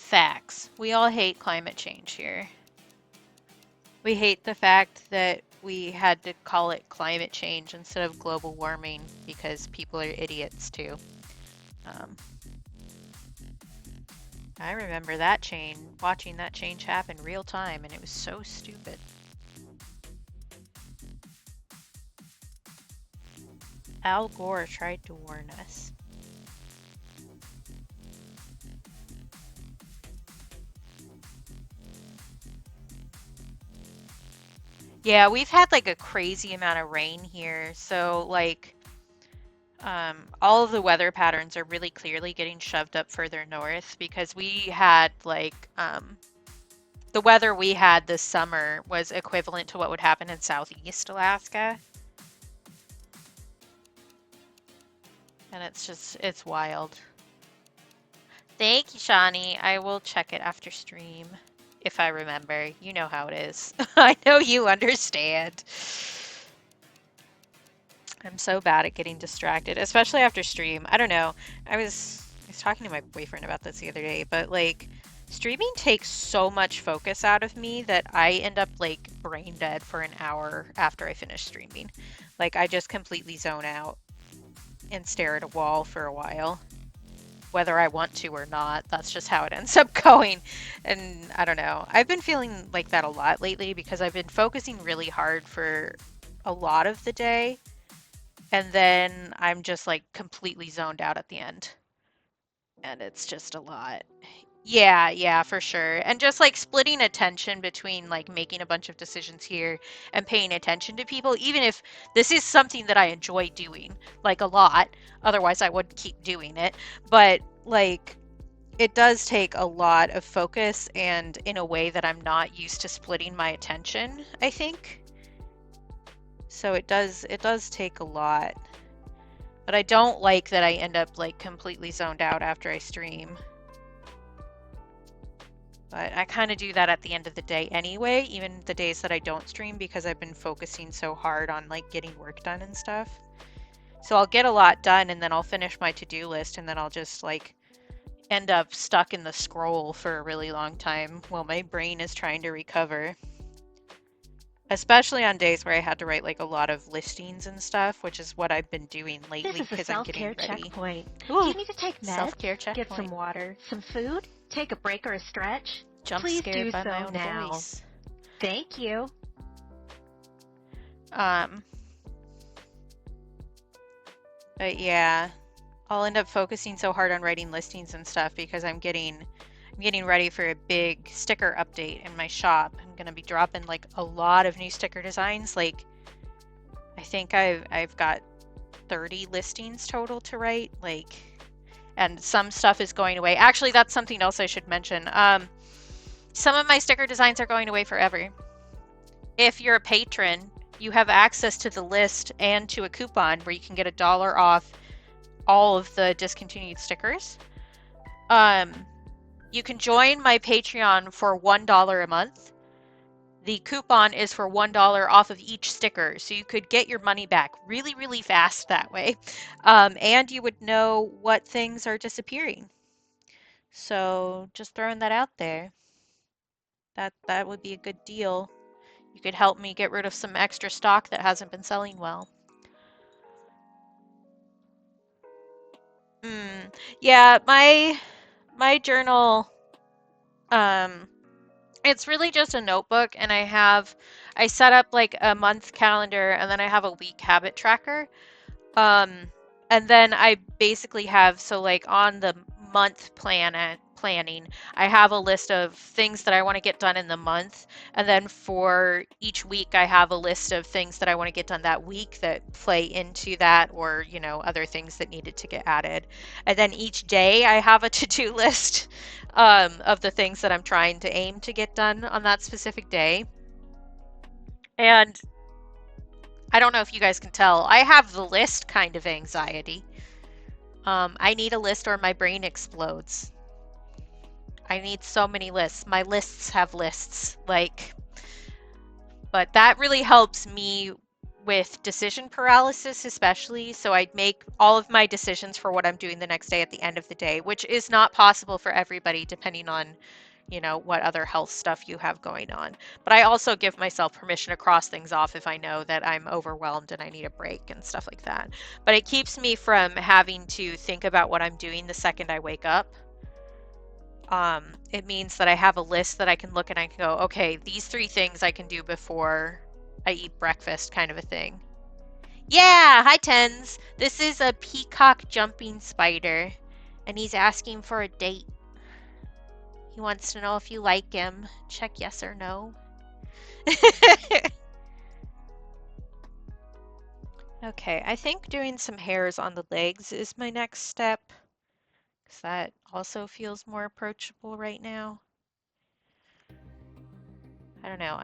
Facts. We all hate climate change here. We hate the fact that we had to call it climate change instead of global warming because people are idiots too. I remember that change, watching that change happen real time, and it was so stupid. Al Gore tried to warn us. Yeah, we've had like a crazy amount of rain here, so like all of the weather patterns are really clearly getting shoved up further north because we had like the weather we had this summer was equivalent to what would happen in Southeast Alaska. And it's wild. Thank you, Shawnee. I will check it after stream if I remember. You know how it is. I know you understand. I'm so bad at getting distracted, especially after stream. I don't know. I was talking to my boyfriend about this the other day, but like streaming takes so much focus out of me that I end up like brain dead for an hour after I finish streaming. Like I just completely zone out and stare at a wall for a while. Whether I want to or not, that's just how it ends up going. And I don't know. I've been feeling like that a lot lately because I've been focusing really hard for a lot of the day. And then I'm just like completely zoned out at the end. And it's just a lot. Yeah, for sure. And just like splitting attention between like making a bunch of decisions here and paying attention to people, even if this is something that I enjoy doing, like a lot, otherwise I would keep doing it. But like it does take a lot of focus and in a way that I'm not used to splitting my attention, I think. So it does take a lot. But I don't like that I end up like completely zoned out after I stream. But I kind of do that at the end of the day anyway, even the days that I don't stream because I've been focusing so hard on like getting work done and stuff. So I'll get a lot done and then I'll finish my to-do list and then I'll just like end up stuck in the scroll for a really long time while my brain is trying to recover. Especially on days where I had to write like a lot of listings and stuff, which is what I've been doing lately because I'm getting ready. This is a self-care checkpoint. Ooh, Do you need to take meds? Self-care checkpoint. Get some water, some food, take a break or a stretch? Jump Please scared do by so my own now. voice. Thank you. But yeah, I'll end up focusing so hard on writing listings and stuff because I'm getting ready for a big sticker update in my shop. I'm gonna be dropping like a lot of new sticker designs. Like I think I've got 30 listings total to write. Like, and some stuff is going away. Actually, that's something else I should mention. Some of my sticker designs are going away forever. If you're a patron, you have access to the list and to a coupon where you can get $1 off all of the discontinued stickers. You can join my Patreon for $1 a month. The coupon is for $1 off of each sticker, so you could get your money back really, really fast that way. And you would know what things are disappearing. So just throwing that out there. That would be a good deal. You could help me get rid of some extra stock that hasn't been selling well. Yeah, my journal, it's really just a notebook, and I set up like a month calendar, and then I have a week habit tracker. And then I basically have, so like on the month planning, I have a list of things that I want to get done in the month. And then for each week, I have a list of things that I want to get done that week that play into that, or, you know, other things that needed to get added. And then each day I have a to-do list of the things that I'm trying to aim to get done on that specific day. And I don't know if you guys can tell, I have the list kind of anxiety. I need a list or my brain explodes. I need so many lists. My lists have lists, like, but that really helps me with decision paralysis, especially. So I make all of my decisions for what I'm doing the next day at the end of the day, which is not possible for everybody depending on, you know, what other health stuff you have going on. But I also give myself permission to cross things off if I know that I'm overwhelmed and I need a break and stuff like that. But it keeps me from having to think about what I'm doing the second I wake up. It means that I have a list that I can look and I can go, okay, these 3 things I can do before I eat breakfast, kind of a thing. Yeah, hi Tens. This is a peacock jumping spider, and he's asking for a date. He wants to know if you like him. Check yes or no. Okay, I think doing some hairs on the legs is my next step, because that also feels more approachable right now. I don't know.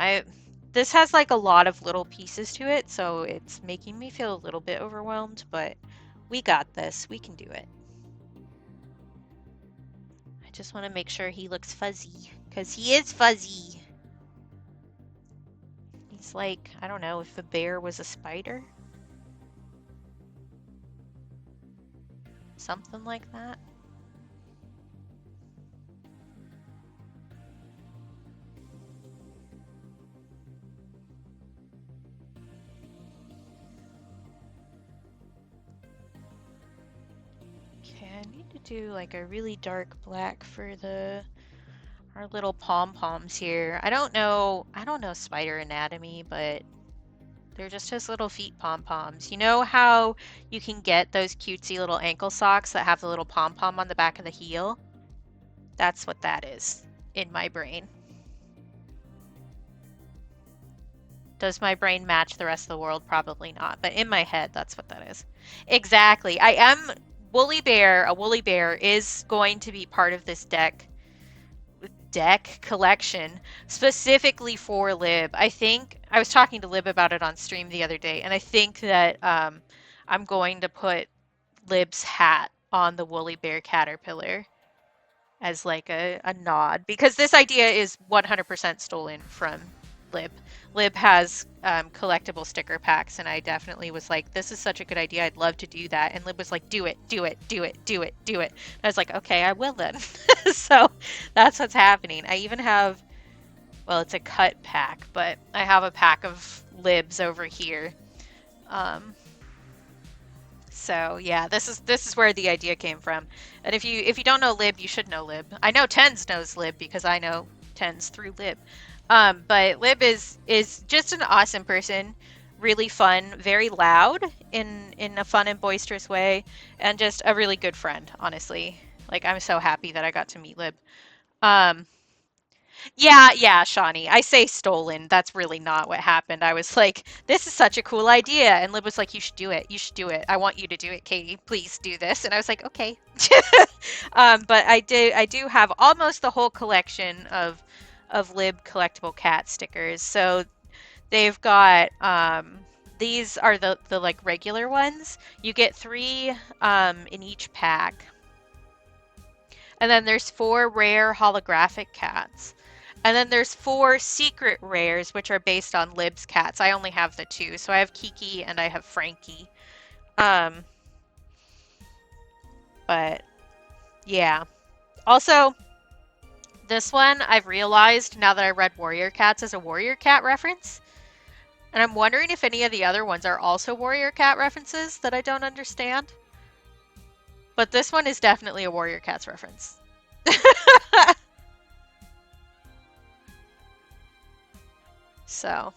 This has like a lot of little pieces to it, so it's making me feel a little bit overwhelmed, but we got this. We can do it. I just want to make sure he looks fuzzy, because he is fuzzy. He's like, I don't know, if a bear was a spider? Something like that. Okay, I need to do like a really dark black for our little pom-poms here. I don't know spider anatomy, but they're just his little feet pom-poms. You know how you can get those cutesy little ankle socks that have the little pom-pom on the back of the heel? That's what that is in my brain. Does my brain match the rest of the world? Probably not, but in my head, that's what that is. Exactly. I am Woolly Bear. A Woolly Bear is going to be part of this deck collection specifically for Lib. I think I was talking to Lib about it on stream the other day, and I think that I'm going to put Lib's hat on the Woolly Bear caterpillar as like a nod, because this idea is 100% stolen from Lib. Lib has collectible sticker packs, and I definitely was like, this is such a good idea, I'd love to do that. And Lib was like, do it, do it, do it, do it, do it. And I was like, okay, I will then. So that's what's happening. I even have, well, it's a cut pack, but I have a pack of Libs over here. So yeah, this is where the idea came from. And if you don't know Lib, you should know Lib. I know Tens knows Lib because I know Tens through Lib. But Lib is just an awesome person, really fun, very loud in a fun and boisterous way, and just a really good friend, honestly. Like, I'm so happy that I got to meet Lib. Yeah, Shawnee, I say stolen. That's really not what happened. I was like, this is such a cool idea. And Lib was like, you should do it. You should do it. I want you to do it, Katie. Please do this. And I was like, okay. But I do have almost the whole collection of Lib collectible cat stickers. So they've got these are the like regular ones. You get 3 in each pack. And then there's 4 rare holographic cats. And then there's 4 secret rares, which are based on Lib's cats. I only have the 2. So I have Kiki and I have Frankie. But yeah. Also, this one I've realized now that I read Warrior Cats as a Warrior Cat reference. And I'm wondering if any of the other ones are also Warrior Cat references that I don't understand. But this one is definitely a Warrior Cats reference. So,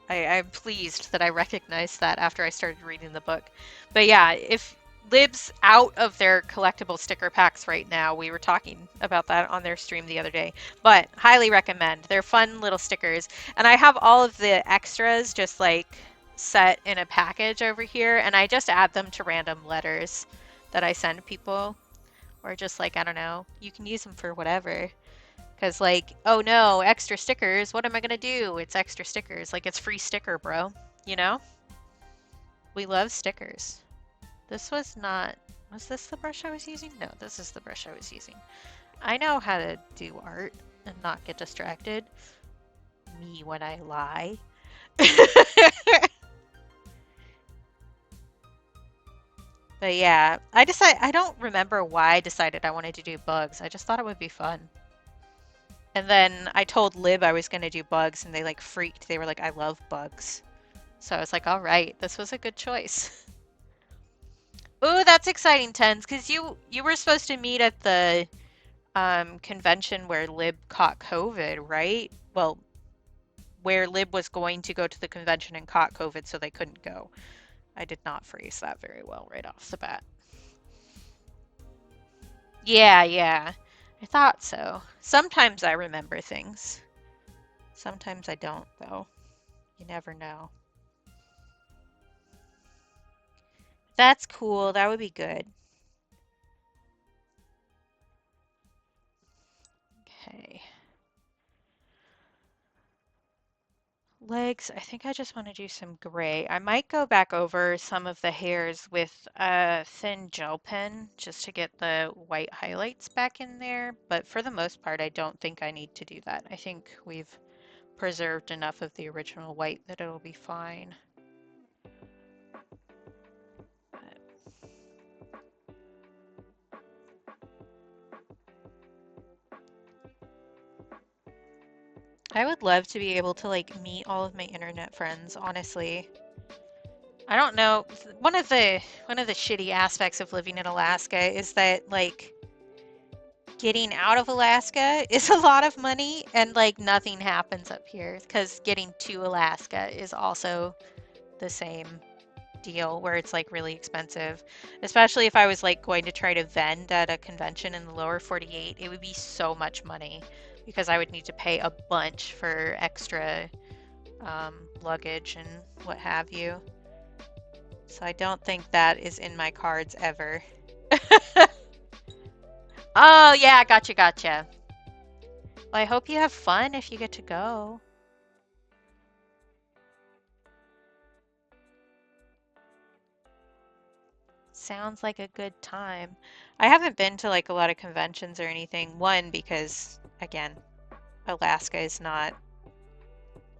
I'm pleased that I recognized that after I started reading the book. But yeah, if Lib's out of their collectible sticker packs right now, we were talking about that on their stream the other day, but highly recommend. They're fun little stickers. And I have all of the extras just like set in a package over here, and I just add them to random letters that I send people, or just like, I don't know, you can use them for whatever. Because like, oh no, extra stickers, what am I gonna do? It's extra stickers, like it's free sticker, bro. You know? We love stickers. This was this the brush I was using? No, this is the brush I was using. I know how to do art and not get distracted. Me when I lie. But yeah, I don't remember why I decided I wanted to do bugs. I just thought it would be fun. And then I told Lib I was going to do bugs and they like freaked. They were like, I love bugs. So I was like, all right, this was a good choice. Ooh, that's exciting, Tens, because you were supposed to meet at the convention where Lib caught COVID, right? Well, where Lib was going to go to the convention and caught COVID, so they couldn't go. I did not phrase that very well right off the bat. Yeah, yeah. I thought so. Sometimes I remember things. Sometimes I don't, though. You never know. That's cool. That would be good. Okay. Legs, I think I just want to do some gray. I might go back over some of the hairs with a thin gel pen just to get the white highlights back in there. But for the most part, I don't think I need to do that. I think we've preserved enough of the original white that it'll be fine. I would love to be able to like meet all of my internet friends, honestly. I don't know. One of the shitty aspects of living in Alaska is that like getting out of Alaska is a lot of money and like nothing happens up here because getting to Alaska is also the same deal where it's like really expensive. Especially if I was like going to try to vend at a convention in the lower 48, it would be so much money because I would need to pay a bunch for extra luggage and what have you. So I don't think that is in my cards ever. Oh, yeah, gotcha. Well, I hope you have fun if you get to go. Sounds like a good time. I haven't been to like a lot of conventions or anything. One, because again, Alaska is not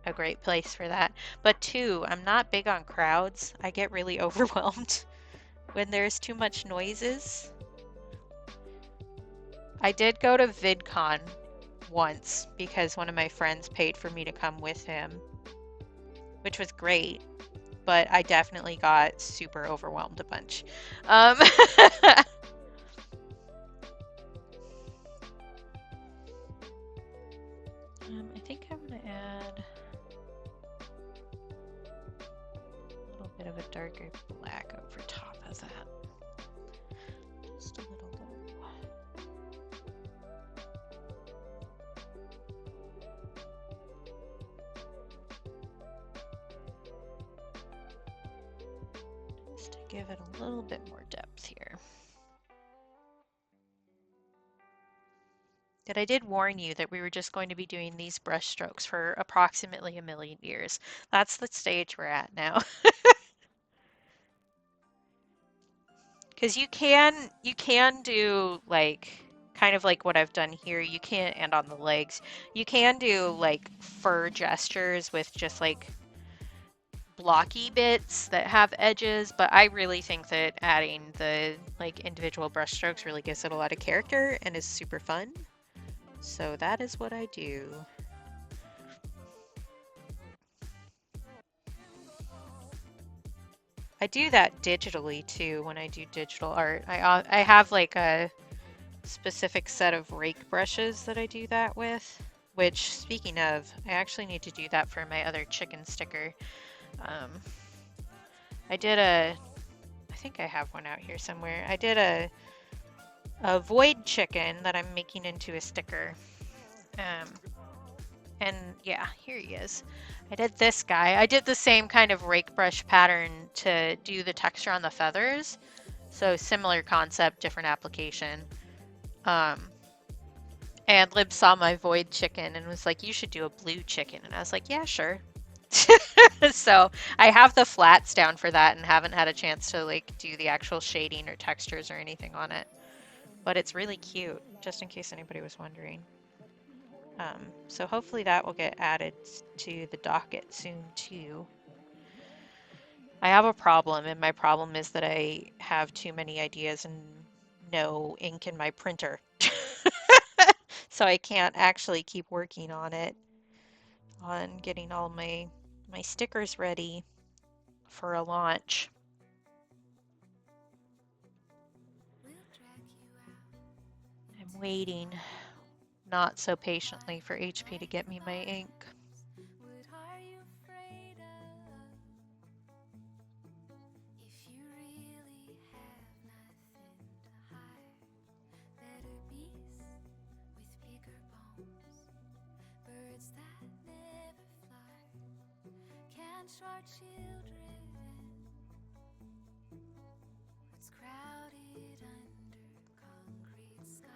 a great place for that. But two, I'm not big on crowds. I get really overwhelmed when there's too much noises. I did go to VidCon once because one of my friends paid for me to come with him, which was great, but I definitely got super overwhelmed a bunch. I think I'm gonna add a little bit of a darker black over top of that. Just a little low. Just to give it a little bit more depth here. But I did warn you that we were just going to be doing these brush strokes for approximately 1,000,000 years. That's the stage we're at now. Because you can do like kind of like what I've done here. You can, and on the legs, you can do like fur gestures with just like blocky bits that have edges, but I really think that adding the like individual brush strokes really gives it a lot of character and is super fun. So that is what I do. I do that digitally too when I do digital art. I have like a specific set of rake brushes that I do that with, which speaking of, I actually need to do that for my other chicken sticker. I think I have one out here somewhere. I did a void chicken that I'm making into a sticker. And yeah, here he is. I did this guy. I did the same kind of rake brush pattern to do the texture on the feathers. So similar concept, different application. And Lib saw my void chicken and was like, you should do a blue chicken. And I was like, yeah, sure. So I have the flats down for that and haven't had a chance to like do the actual shading or textures or anything on it. But it's really cute, just in case anybody was wondering. So hopefully that will get added to the docket soon too. I have a problem, and my problem is that I have too many ideas and no ink in my printer. So I can't actually keep working on it, on getting all my stickers ready for a launch. I'm waiting, not so patiently, for HP to get me my ink.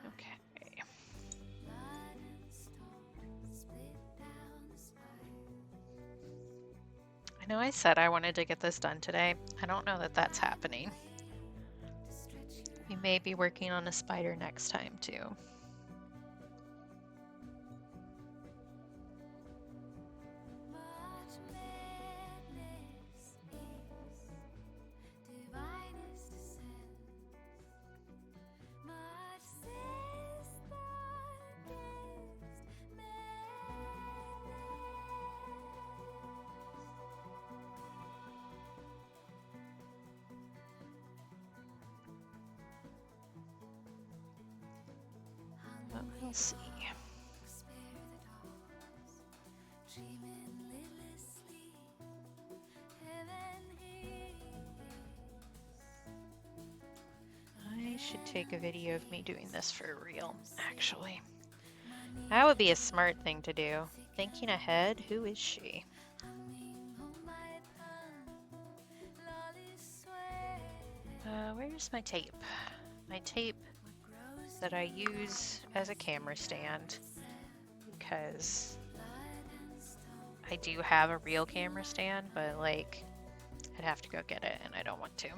Okay. I know I said I wanted to get this done today. I don't know that that's happening. We may be working on a spider next time too. But we'll see. I should take a video of me doing this for real, actually. That would be a smart thing to do. Thinking ahead, who is she? Where's my tape? My tape that I use as a camera stand, because I do have a real camera stand, but like I'd have to go get it and I don't want to.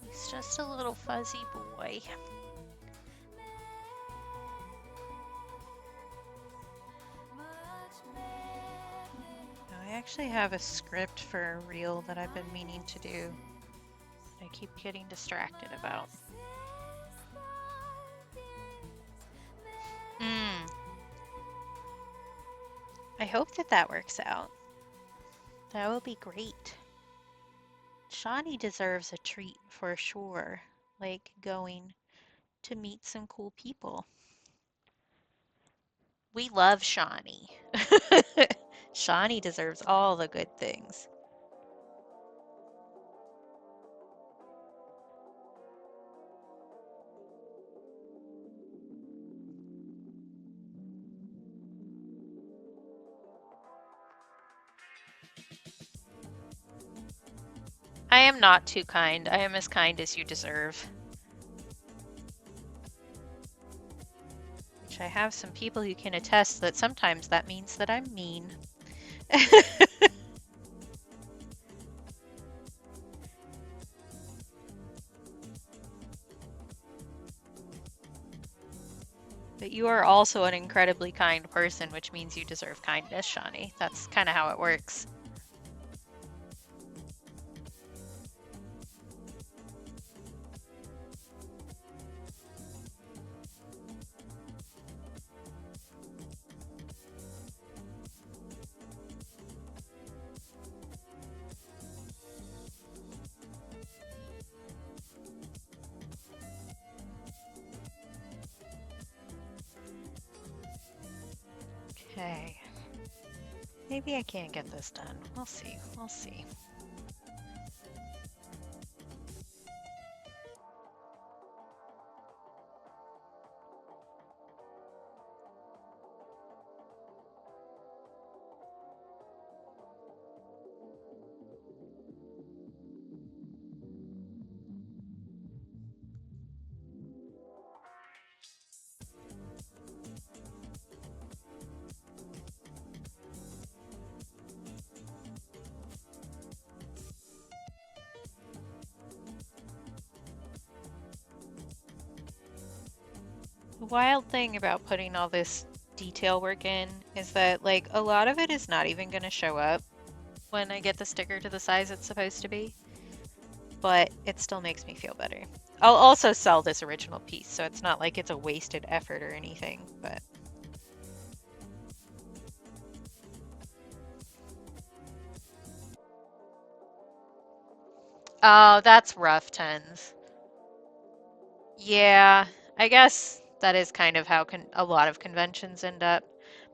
He's just a little fuzzy boy. I actually have a script for a reel that I've been meaning to do. I keep getting distracted about. I hope that that works out. That will be great. Shawnee deserves a treat for sure, like going to meet some cool people. We love Shawnee. Shawnee deserves all the good things. I am not too kind. I am as kind as you deserve. Which I have some people who can attest that sometimes that means that I'm mean. But you are also an incredibly kind person, which means you deserve kindness, Shawnee. That's kind of how it works. Okay. Maybe I can't get this done. We'll see. We'll see. The wild thing about putting all this detail work in is that, like, a lot of it is not even going to show up when I get the sticker to the size it's supposed to be, but it still makes me feel better. I'll also sell this original piece, so it's not like it's a wasted effort or anything, but... Oh, that's rough, Tens. Yeah, I guess that is kind of how a lot of conventions end up,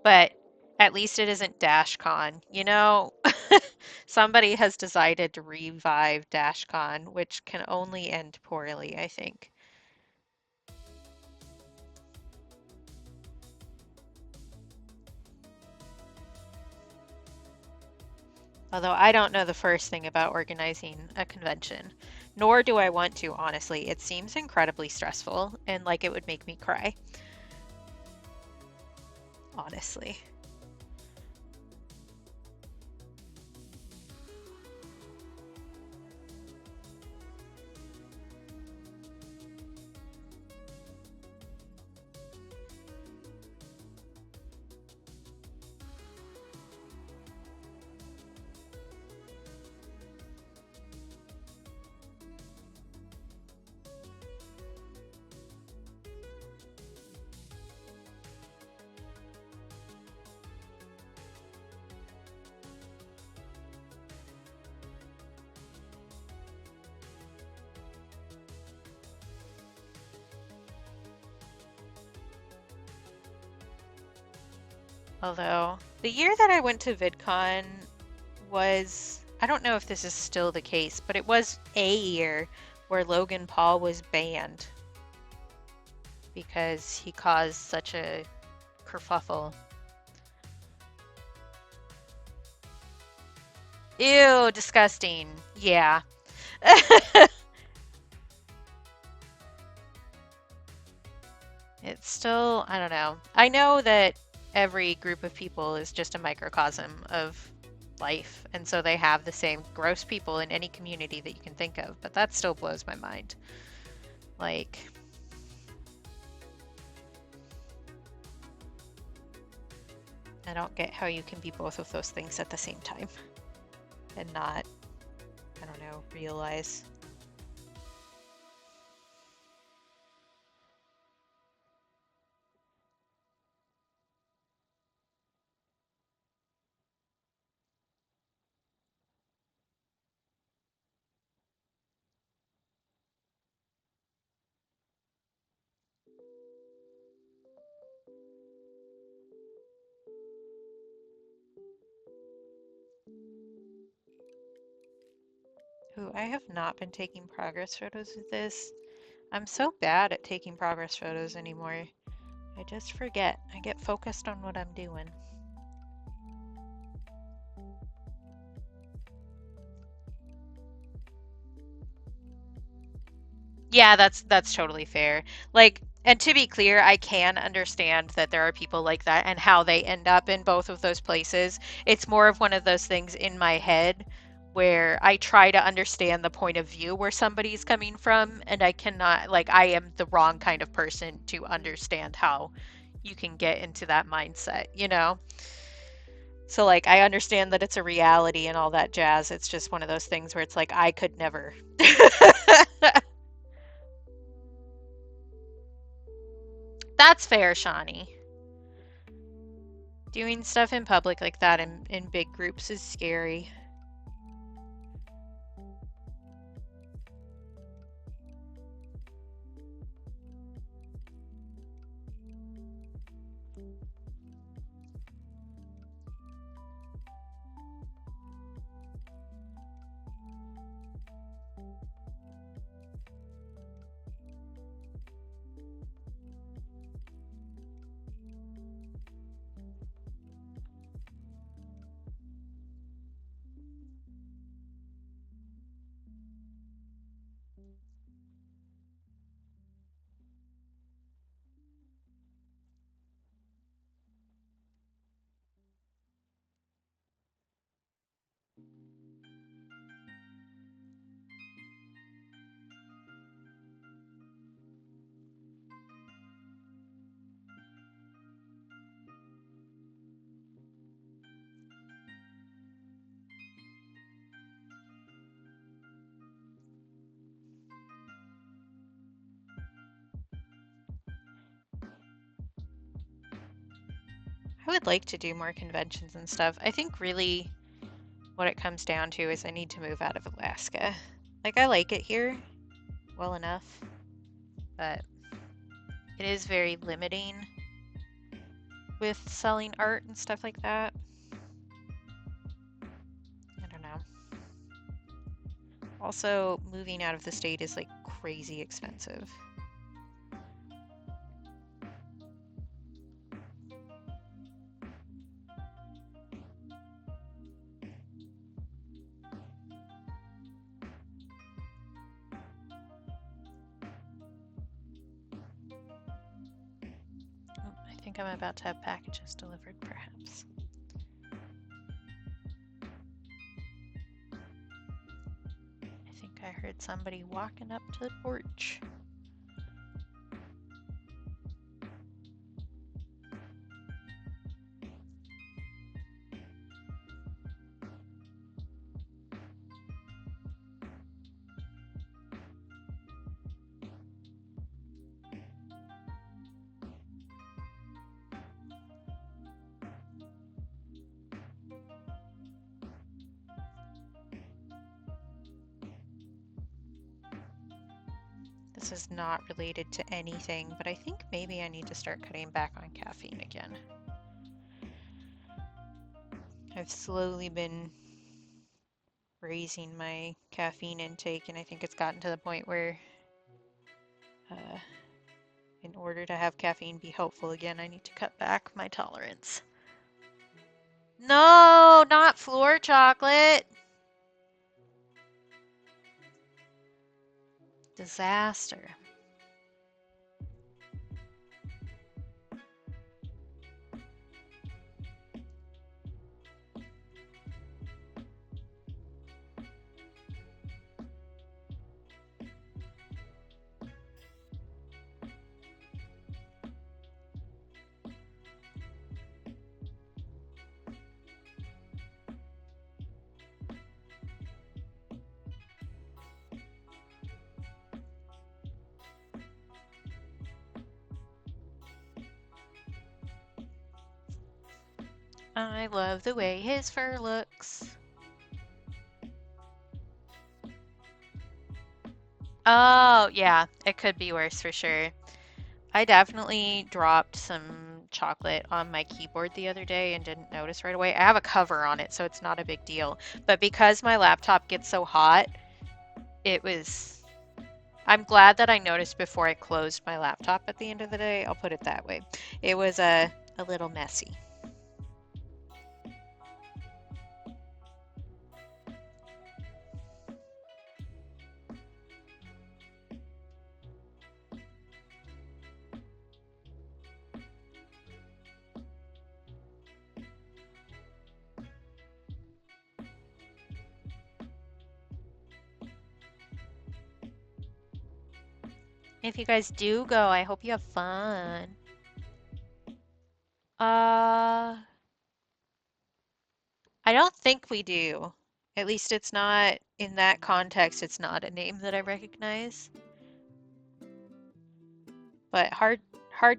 but at least it isn't DashCon. You know, somebody has decided to revive DashCon, which can only end poorly, I think. Although I don't know the first thing about organizing a convention, nor do I want to, honestly. It seems incredibly stressful and like it would make me cry. Honestly. Although, the year that I went to VidCon was, I don't know if this is still the case, but it was a year where Logan Paul was banned because he caused such a kerfuffle. Ew, disgusting. Yeah. It's still, I don't know. I know that every group of people is just a microcosm of life, and so they have the same gross people in any community that you can think of, but that still blows my mind. Like, I don't get how you can be both of those things at the same time and not, I don't know, realize. Ooh, I have not been taking progress photos of this. I'm so bad at taking progress photos anymore. I just forget. I get focused on what I'm doing. Yeah, that's totally fair. Like, and to be clear, I can understand that there are people like that and how they end up in both of those places. It's more of one of those things in my head where I try to understand the point of view where somebody's coming from, and I cannot, like, I am the wrong kind of person to understand how you can get into that mindset, you know? So, like, I understand that it's a reality and all that jazz. It's just one of those things where it's like, I could never. That's fair, Shawnee. Doing stuff in public like that in big groups is scary. I would like to do more conventions and stuff. I think really what it comes down to is I need to move out of Alaska. Like, I like it here well enough, but it is very limiting with selling art and stuff like that. I don't know. Also, moving out of the state is like crazy expensive. I think I'm about to have packages delivered, perhaps. I think I heard somebody walking up to the porch. This is not related to anything, but I think maybe I need to start cutting back on caffeine again. I've slowly been raising my caffeine intake, and I think it's gotten to the point where in order to have caffeine be helpful again, I need to cut back my tolerance. No, not floor chocolate! Disaster. I love the way his fur looks. Oh, yeah, it could be worse for sure. I definitely dropped some chocolate on my keyboard the other day and didn't notice right away. I have a cover on it, so it's not a big deal. But because my laptop gets so hot, it was... I'm glad that I noticed before I closed my laptop at the end of the day. I'll put it that way. It was a little messy. If you guys do go, I hope you have fun. I don't think we do. At least it's not, in that context, it's not a name that I recognize. But hard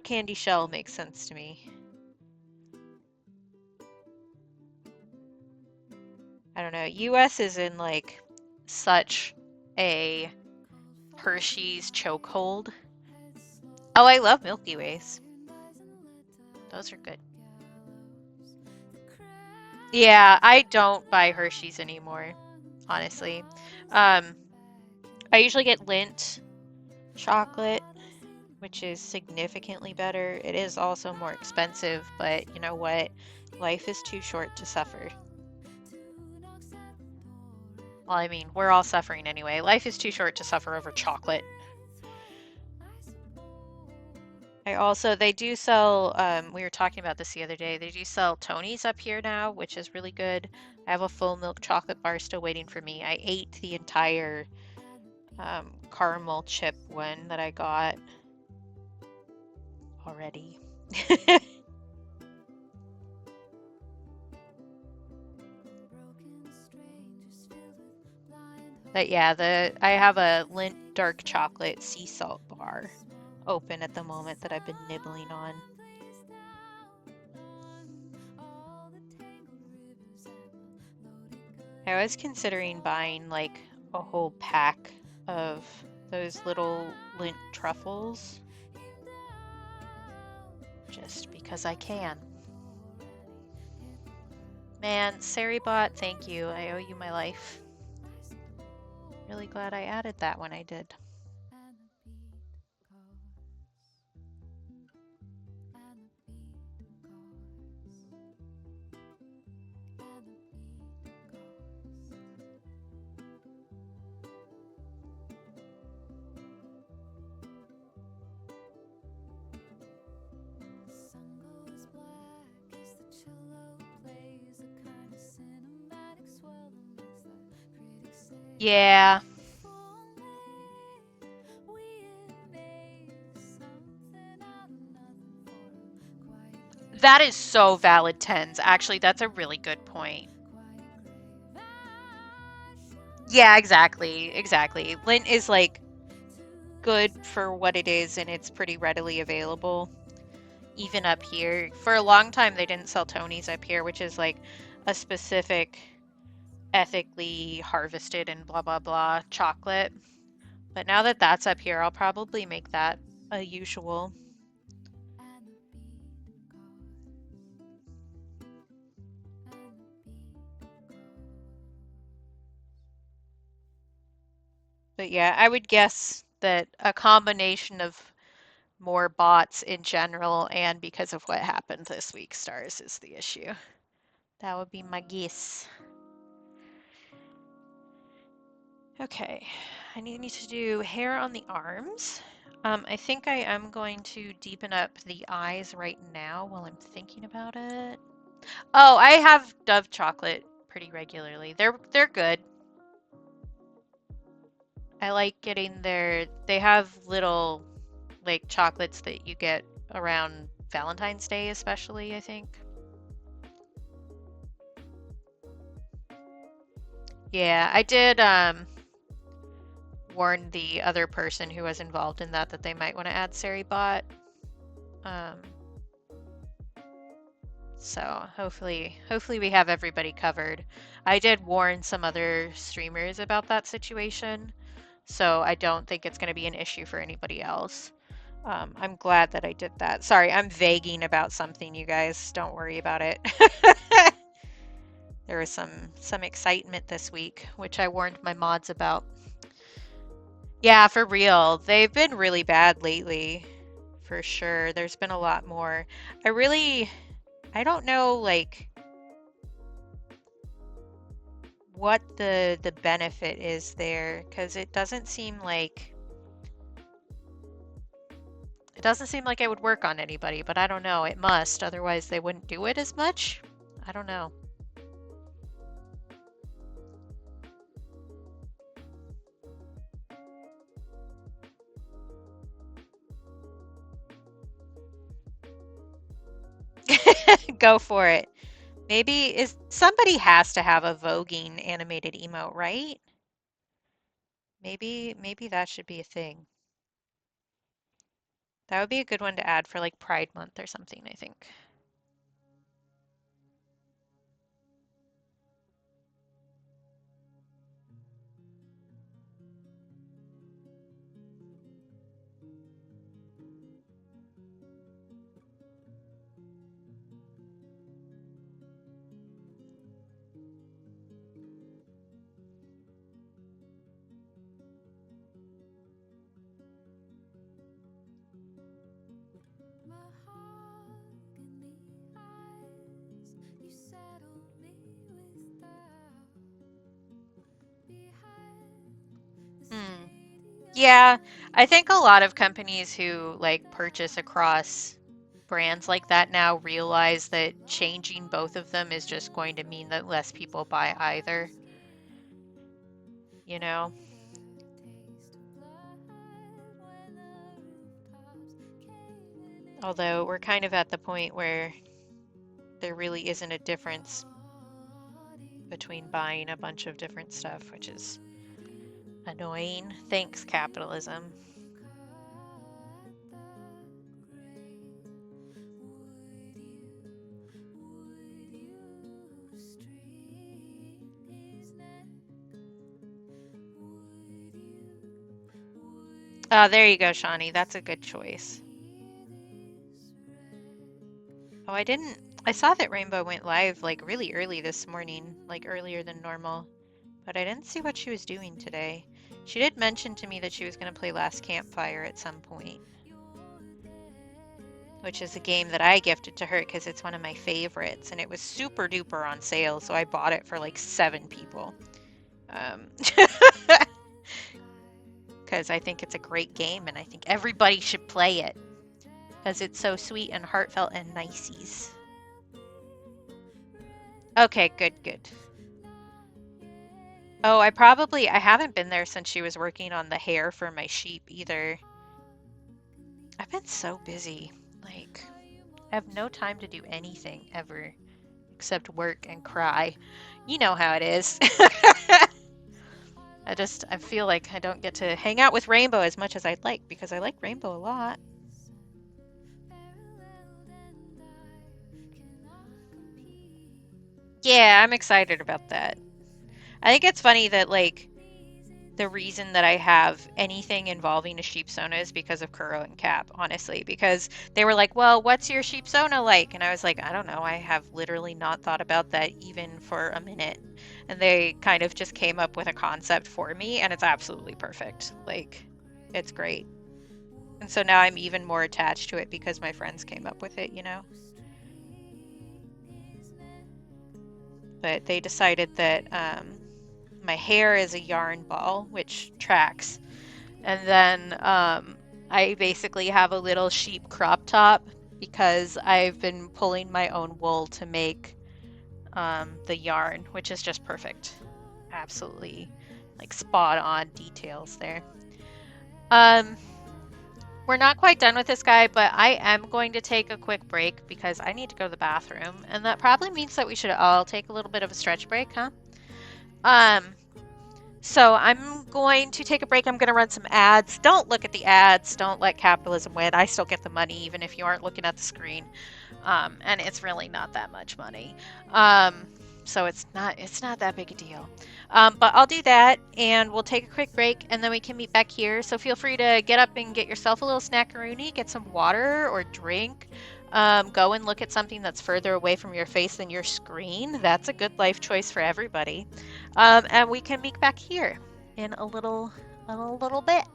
candy shell makes sense to me. I don't know. US is in like such a Hershey's chokehold. Oh, I love Milky Ways. Those are good. Yeah, I don't buy Hershey's anymore, honestly. I usually get Lindt chocolate, which is significantly better. It is also more expensive, but you know what? Life is too short to suffer. Well, I mean, we're all suffering anyway. Life is too short to suffer over chocolate. They do sell, we were talking about this the other day, they do sell Tony's up here now, which is really good. I have a full milk chocolate bar still waiting for me. I ate the entire caramel chip one that I got already. But yeah, I have a Lindt dark chocolate sea salt bar open at the moment that I've been nibbling on. I was considering buying like a whole pack of those little lint truffles just because I can. Man, Saribot, thank you. I owe you my life. Really glad I added that when I did. Yeah. That is so valid, Tens. Actually, that's a really good point. Yeah, exactly. Exactly. Lint is like good for what it is and it's pretty readily available. Even up here. For a long time they didn't sell Tony's up here, which is like a specific ethically harvested and blah blah blah chocolate. But now that that's up here, I'll probably make that a usual. But yeah, I would guess that a combination of more bots in general and because of what happened this week, stars, is the issue. That would be my guess. Okay, I need to do hair on the arms. I think I am going to deepen up the eyes right now while I'm thinking about it. Oh, I have Dove chocolate pretty regularly. They're good. I like getting they have little like chocolates that you get around Valentine's Day especially, I think. Yeah, I did warn the other person who was involved in that they might want to add Saribot. So hopefully we have everybody covered. I did warn some other streamers about that situation, so I don't think it's going to be an issue for anybody else. I'm glad that I did that. Sorry, I'm vaguing about something, you guys. Don't worry about it. There was some excitement this week, which I warned my mods about. Yeah, for real. They've been really bad lately, for sure. There's been a lot more. I don't know, like, what the benefit is there, because it doesn't seem like it would work on anybody, but I don't know. It must, otherwise they wouldn't do it as much. I don't know. Go for it. Maybe somebody has to have a voguing animated emote, right? Maybe that should be a thing. That would be a good one to add for like Pride Month or something, I think. Hmm. Yeah, I think a lot of companies who like purchase across brands like that now realize that changing both of them is just going to mean that less people buy either. You know? Although we're kind of at the point where there really isn't a difference between buying a bunch of different stuff, which is annoying. Thanks, capitalism. Oh, there you go, Shawnee. That's a good choice. Oh, I saw that Rainbow went live like really early this morning, like earlier than normal, but I didn't see what she was doing today. She did mention to me that she was going to play Last Campfire at some point, which is a game that I gifted to her because it's one of my favorites, and it was super duper on sale, so I bought it for like 7 people. Because I think it's a great game, and I think everybody should play it because it's so sweet and heartfelt and niceys. Okay, good. Oh, I haven't been there since she was working on the hair for my sheep either. I've been so busy. Like, I have no time to do anything ever except work and cry. You know how it is. I feel like I don't get to hang out with Rainbow as much as I'd like because I like Rainbow a lot. Yeah, I'm excited about that. I think it's funny that like the reason that I have anything involving a sheep sona is because of Kuro and Cap, honestly, because they were like, "Well, what's your sheep sona like?" And I was like, "I don't know. I have literally not thought about that even for a minute." And they kind of just came up with a concept for me, and it's absolutely perfect. Like, it's great. And so now I'm even more attached to it because my friends came up with it, you know? But they decided that my hair is a yarn ball, which tracks. And then I basically have a little sheep crop top because I've been pulling my own wool to make the yarn, which is just perfect. Absolutely like spot on details there. We're not quite done with this guy, but I am going to take a quick break because I need to go to the bathroom, and that probably means that we should all take a little bit of a stretch break, huh? Um, So I'm going to take a break. I'm going to run some ads. Don't look at the ads. Don't let capitalism win. I still get the money even if you aren't looking at the screen. And it's really not that much money. So it's not that big a deal. But I'll do that and we'll take a quick break and then we can meet back here. So feel free to get up and get yourself a little snackaroonie, get some water or drink. Go and look at something that's further away from your face than your screen. That's a good life choice for everybody. And we can meet back here in a little bit.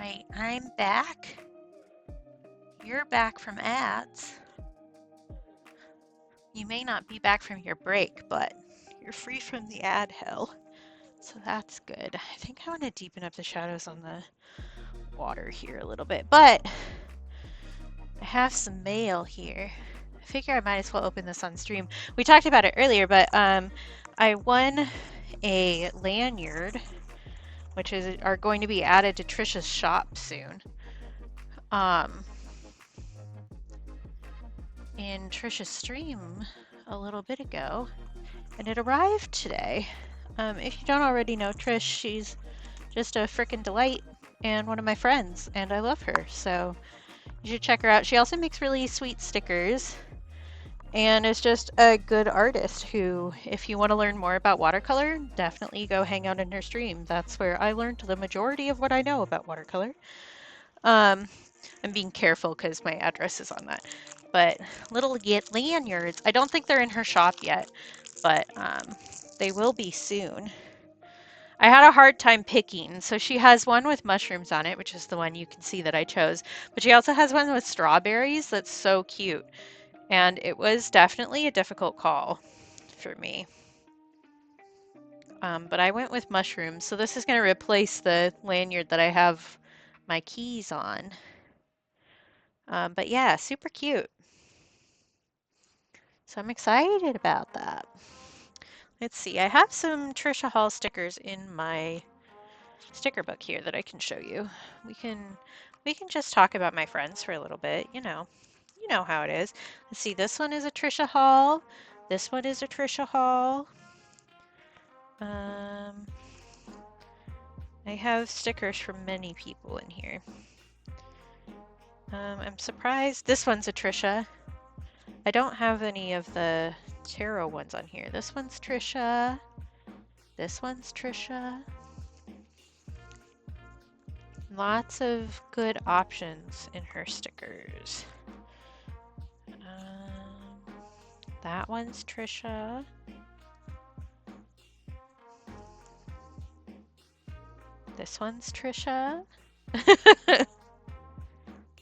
Alright, I'm back. You're back from ads. You may not be back from your break, but you're free from the ad hell. So that's good. I think I want to deepen up the shadows on the water here a little bit, but I have some mail here. I figure I might as well open this on stream. We talked about it earlier, but I won a lanyard, which are going to be added to Trisha's shop soon. In Trisha's stream a little bit ago, and it arrived today. If you don't already know Trish, she's just a frickin' delight and one of my friends, and I love her, so you should check her out. She also makes really sweet stickers and is just a good artist who, if you want to learn more about watercolor, definitely go hang out in her stream. That's where I learned the majority of what I know about watercolor. I'm being careful because my address is on that. But little lanyards, I don't think they're in her shop yet, but they will be soon. I had a hard time picking, so she has one with mushrooms on it, which is the one you can see that I chose, but she also has one with strawberries that's so cute, and it was definitely a difficult call for me. But I went with mushrooms, so this is going to replace the lanyard that I have my keys on. But yeah, super cute. So I'm excited about that. Let's see, I have some Trisha Hall stickers in my sticker book here that I can show you. We can just talk about my friends for a little bit, you know how it is. Let's see, this one is a Trisha Hall. This one is a Trisha Hall. I have stickers from many people in here. I'm surprised. This one's a Trisha. I don't have any of the tarot ones on here. This one's Trisha. This one's Trisha. Lots of good options in her stickers. That one's Trisha. This one's Trisha.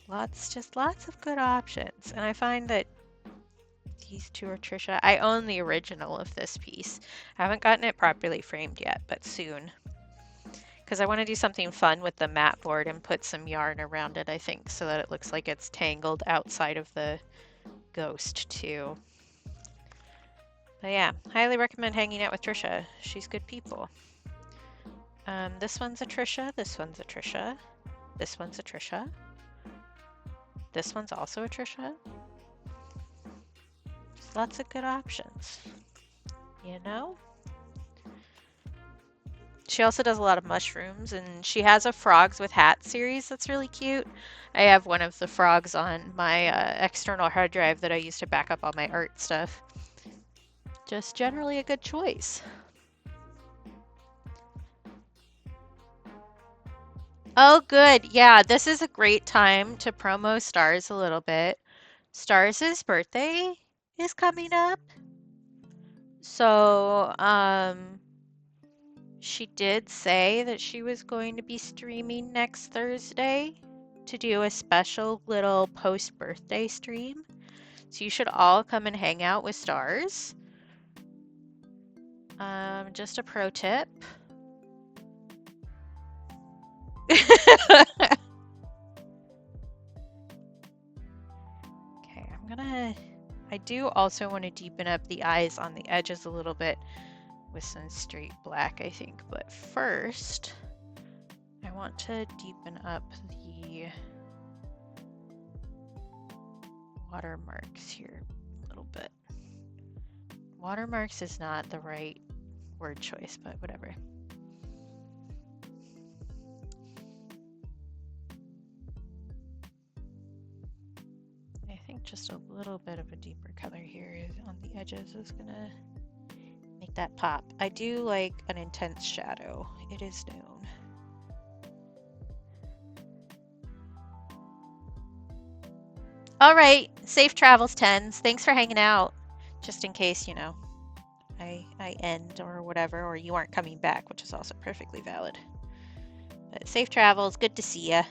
Lots of good options. And I find that these two are Trisha. I own the original of this piece. I haven't gotten it properly framed yet, but soon. Because I want to do something fun with the mat board and put some yarn around it, I think, so that it looks like it's tangled outside of the ghost too. But yeah, highly recommend hanging out with Trisha. She's good people. This one's a Trisha, this one's a Trisha, this one's a Trisha. This one's also a Trisha. Just lots of good options, you know? She also does a lot of mushrooms, and she has a frogs with hats series that's really cute. I have one of the frogs on my external hard drive that I use to back up all my art stuff. Just generally a good choice. Oh, good. Yeah, this is a great time to promo Stars a little bit. Stars' birthday is coming up. So, she did say that she was going to be streaming next Thursday to do a special little post-birthday stream. So you should all come and hang out with Stars. Just a pro tip. Okay, I do also want to deepen up the eyes on the edges a little bit with some straight black, I think. But first, I want to deepen up the watermarks here a little bit. Watermarks is not the right word choice, but whatever. I think just a little bit of a deeper color here on the edges is gonna make that pop. I do like an intense shadow, it is known. All right, safe travels, Tens. Thanks for hanging out. Just in case, you know, I end or whatever, or you aren't coming back, which is also perfectly valid. But safe travels. Good to see ya.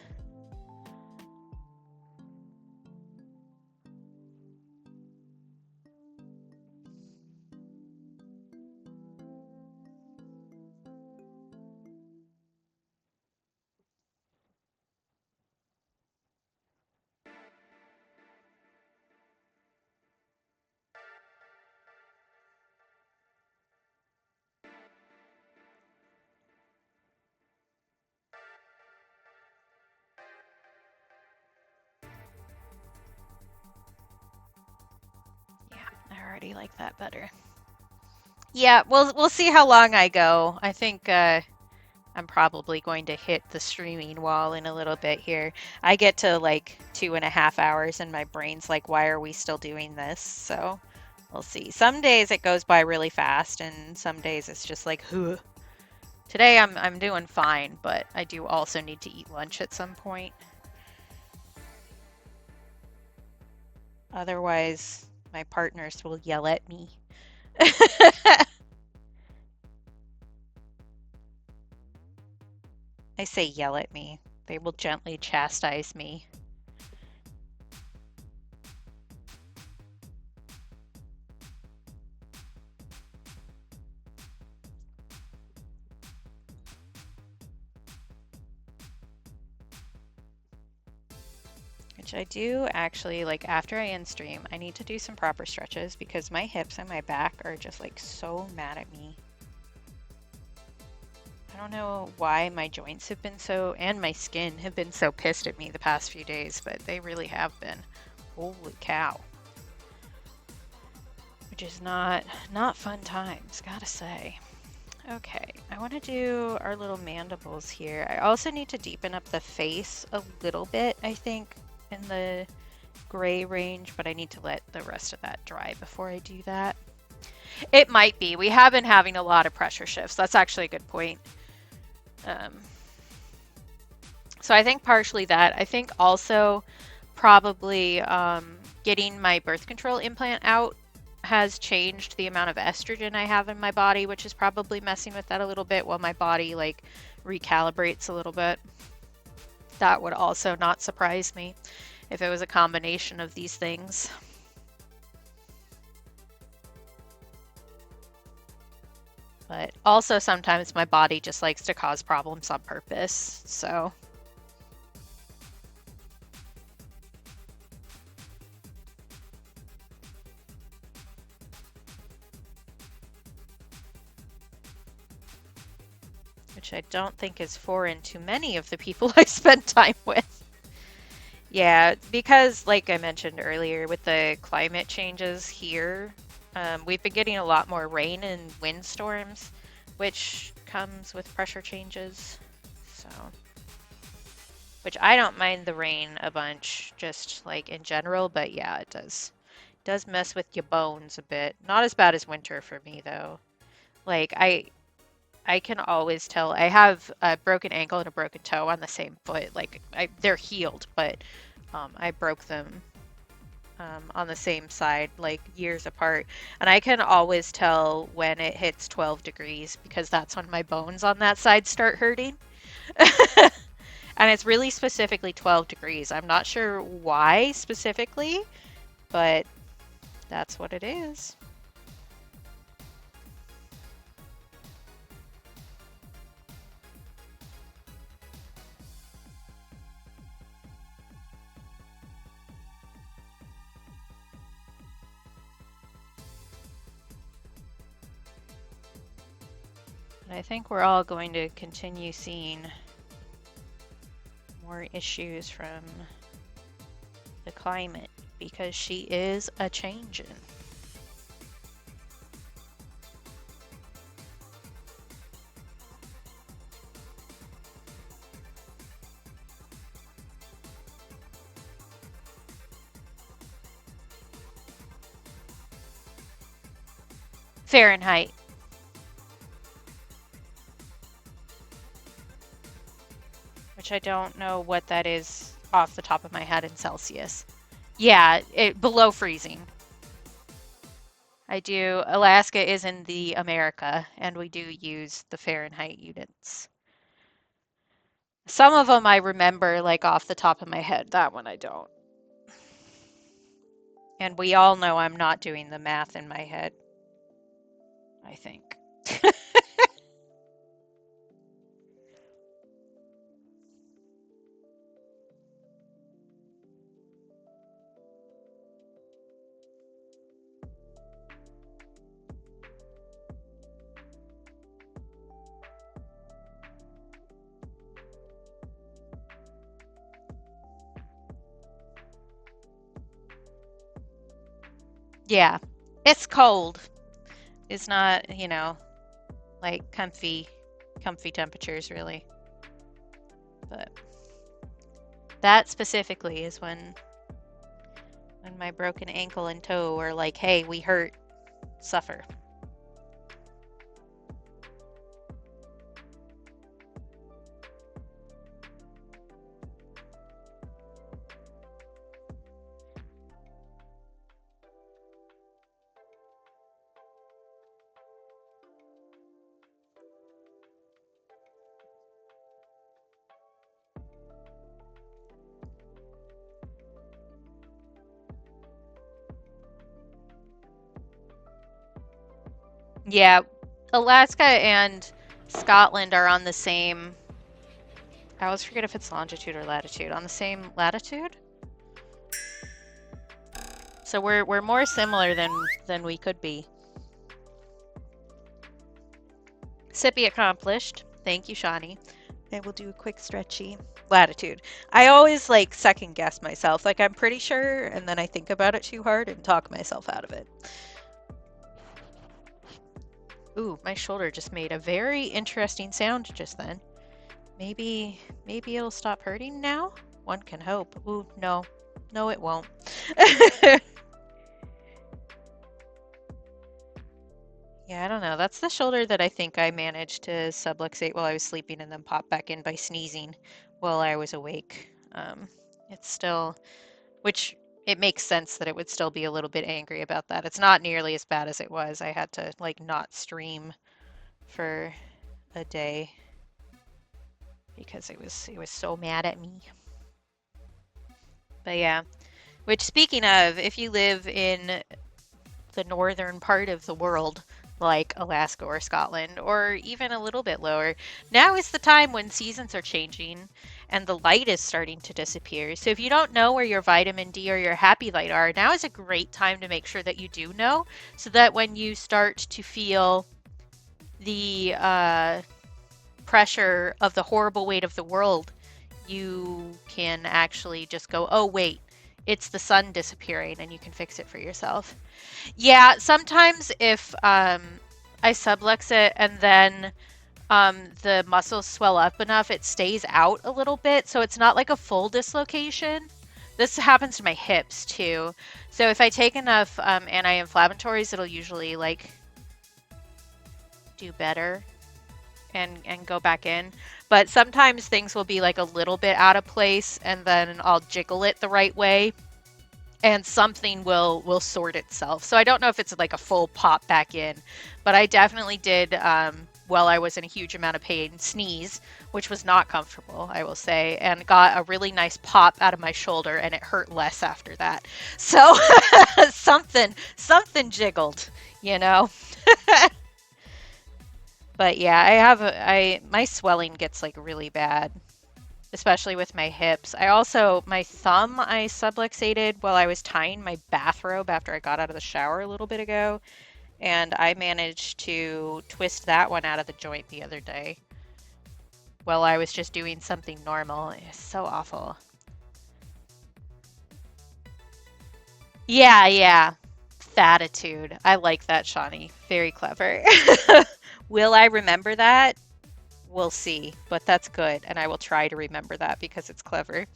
Yeah, I already like that better. Yeah, we'll see how long I go. I think I'm probably going to hit the streaming wall in a little bit here. I get to like 2.5 hours and my brain's like, why are we still doing this? So we'll see. Some days it goes by really fast and some days it's just like, huh. Today I'm doing fine, but I do also need to eat lunch at some point. Otherwise, my partners will yell at me. I say yell at me. They will gently chastise me. Which I do actually, like after I end stream, I need to do some proper stretches because my hips and my back are just like so mad at me. I don't know why my joints have been so, and my skin have been so pissed at me the past few days, but they really have been. Holy cow. Which is not fun times, gotta say. Okay, I want to do our little mandibles here. I also need to deepen up the face a little bit, I think, in the gray range, but I need to let the rest of that dry before I do that. It might be. We have been having a lot of pressure shifts. That's actually a good point. So I think partially that. I think also probably getting my birth control implant out has changed the amount of estrogen I have in my body, which is probably messing with that a little bit while my body like recalibrates a little bit. That would also not surprise me if it was a combination of these things. But also sometimes my body just likes to cause problems on purpose, so. Which I don't think is foreign to many of the people I spend time with. Yeah, because like I mentioned earlier, with the climate changes here, we've been getting a lot more rain and windstorms, which comes with pressure changes. So, which I don't mind the rain a bunch, just like in general, but yeah, it does mess with your bones a bit. Not as bad as winter for me though. Like I can always tell. I have a broken ankle and a broken toe on the same foot. Like they're healed, but I broke them on the same side, like years apart. And I can always tell when it hits 12 degrees because that's when my bones on that side start hurting. And it's really specifically 12 degrees. I'm not sure why specifically, but that's what it is. I think we're all going to continue seeing more issues from the climate because she is a changin'. Fahrenheit. Which I don't know what that is off the top of my head in Celsius. Yeah, below freezing. I do. Alaska is in the America, and we do use the Fahrenheit units. Some of them I remember like off the top of my head. That one I don't. And we all know I'm not doing the math in my head, I think. Yeah, it's cold. It's not, like comfy temperatures really. But that specifically is when my broken ankle and toe are like, hey, we hurt, suffer. Yeah, Alaska and Scotland are on the same. I always forget if it's longitude or latitude. On the same latitude? So we're more similar than we could be. Sippy accomplished. Thank you, Shawnee. I will do a quick stretchy. Latitude. I always like second guess myself. Like I'm pretty sure, and then I think about it too hard and talk myself out of it. Ooh, my shoulder just made a very interesting sound just then. Maybe it'll stop hurting now? One can hope. Ooh, no. No, it won't. Yeah, I don't know. That's the shoulder that I think I managed to subluxate while I was sleeping and then pop back in by sneezing while I was awake. It's still, which it makes sense that it would still be a little bit angry about that. It's not nearly as bad as it was. I had to like not stream for a day because it was so mad at me. But yeah, which speaking of, if you live in the northern part of the world, like Alaska or Scotland, or even a little bit lower, now is the time when seasons are changing and the light is starting to disappear. So if you don't know where your vitamin D or your happy light are, now is a great time to make sure that you do know, so that when you start to feel the pressure of the horrible weight of the world, you can actually just go, oh wait, it's the sun disappearing, and you can fix it for yourself. Yeah, sometimes if I sublux it and then the muscles swell up enough, it stays out a little bit, so it's not like a full dislocation. This happens to my hips too. So if I take enough anti-inflammatories, it'll usually like do better and go back in. But sometimes things will be like a little bit out of place, and then I'll jiggle it the right way, and something will sort itself. So I don't know if it's like a full pop back in, but I definitely did, while I was in a huge amount of pain, sneeze, which was not comfortable, I will say, and got a really nice pop out of my shoulder, and it hurt less after that. So something jiggled, you know. But yeah, my swelling gets like really bad, especially with my hips. My thumb I subluxated while I was tying my bathrobe after I got out of the shower a little bit ago, and I managed to twist that one out of the joint the other day while I was just doing something normal. It's so awful. Yeah. Fatitude. I like that, Shawnee. Very clever. Will I remember that? We'll see, but that's good, and I will try to remember that because it's clever.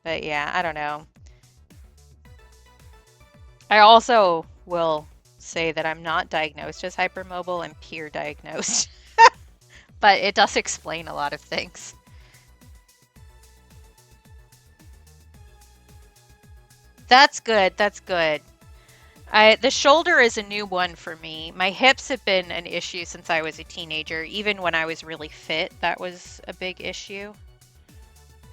But yeah, I don't know. I also will say that I'm not diagnosed as hypermobile, I'm peer diagnosed. But it does explain a lot of things. That's good, that's good. The shoulder is a new one for me. My hips have been an issue since I was a teenager. Even when I was really fit, that was a big issue.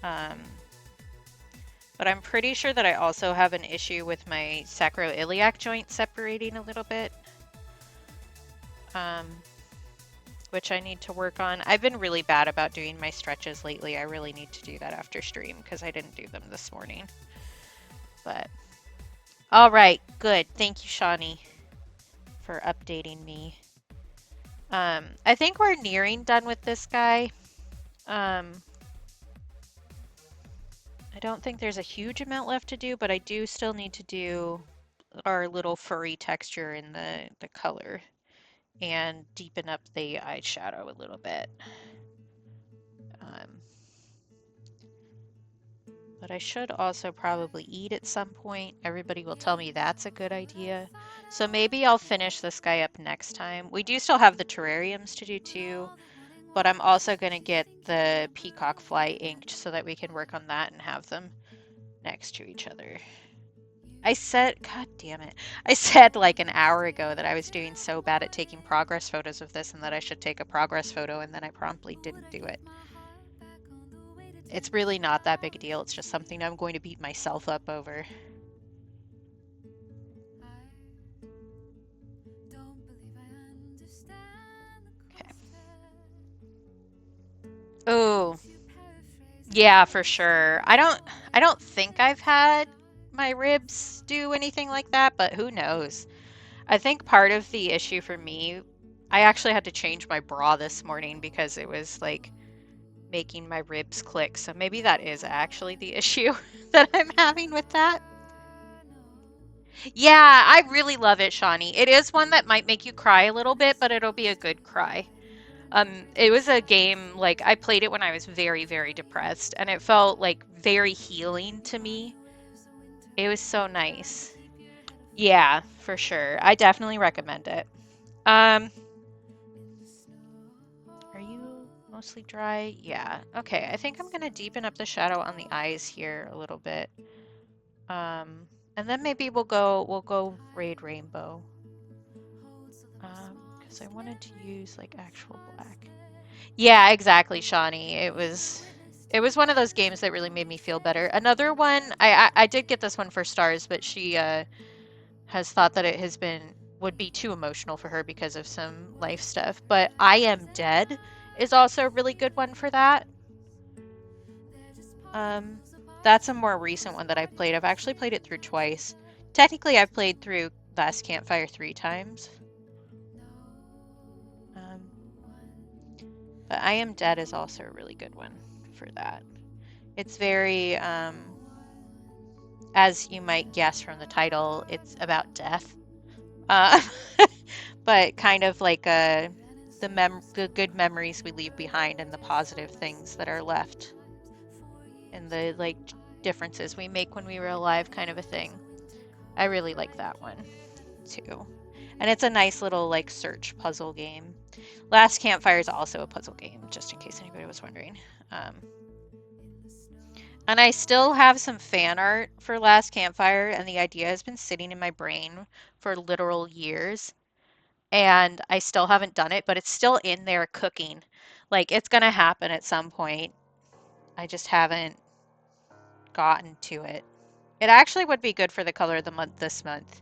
But I'm pretty sure that I also have an issue with my sacroiliac joint separating a little bit, which I need to work on. I've been really bad about doing my stretches lately. I really need to do that after stream because I didn't do them this morning. But all right, good. Thank you, Shawnee, for updating me. I think we're nearing done with this guy. I don't think there's a huge amount left to do, but I do still need to do our little furry texture in the color and deepen up the eyeshadow a little bit. But I should also probably eat at some point. Everybody will tell me that's a good idea. So maybe I'll finish this guy up next time. We do still have the terrariums to do too, but I'm also going to get the peacock fly inked so that we can work on that and have them next to each other. I said, God damn it. I said like an hour ago that I was doing so bad at taking progress photos of this and that I should take a progress photo, and then I promptly didn't do it. It's really not that big a deal. It's just something I'm going to beat myself up over. Okay. Oh, yeah, for sure. I don't think I've had my ribs do anything like that, but who knows? I think part of the issue for me, I actually had to change my bra this morning because it was like making my ribs click. So maybe that is actually the issue that I'm having with that. Yeah, I really love it, Shawnee. It is one that might make you cry a little bit, but it'll be a good cry. It was a game, like, I played it when I was very, very depressed, and it felt, like, very healing to me. It was so nice. Yeah, for sure. I definitely recommend it. Are you mostly dry? Yeah. Okay, I think I'm gonna deepen up the shadow on the eyes here a little bit. And then maybe we'll go Raid Rainbow. Because I wanted to use like actual black. Yeah, exactly, Shawnee. It was one of those games that really made me feel better. Another one, I did get this one for stars, but she has thought that it would be too emotional for her because of some life stuff. But I Am Dead is also a really good one for that. That's a more recent one that I've played. I've actually played it through twice. Technically, I've played through Last Campfire 3 times. But I Am Dead is also a really good one for that. It's very, as you might guess from the title, it's about death. But kind of like the good memories we leave behind and the positive things that are left. And the like differences we make when we were alive kind of a thing. I really like that one too. And it's a nice little like search puzzle game. Last Campfire is also a puzzle game, just in case anybody was wondering. And I still have some fan art for Last Campfire, and the idea has been sitting in my brain for literal years. And I still haven't done it, but it's still in there cooking. Like, it's gonna happen at some point. I just haven't gotten to it. It actually would be good for the color of the month this month.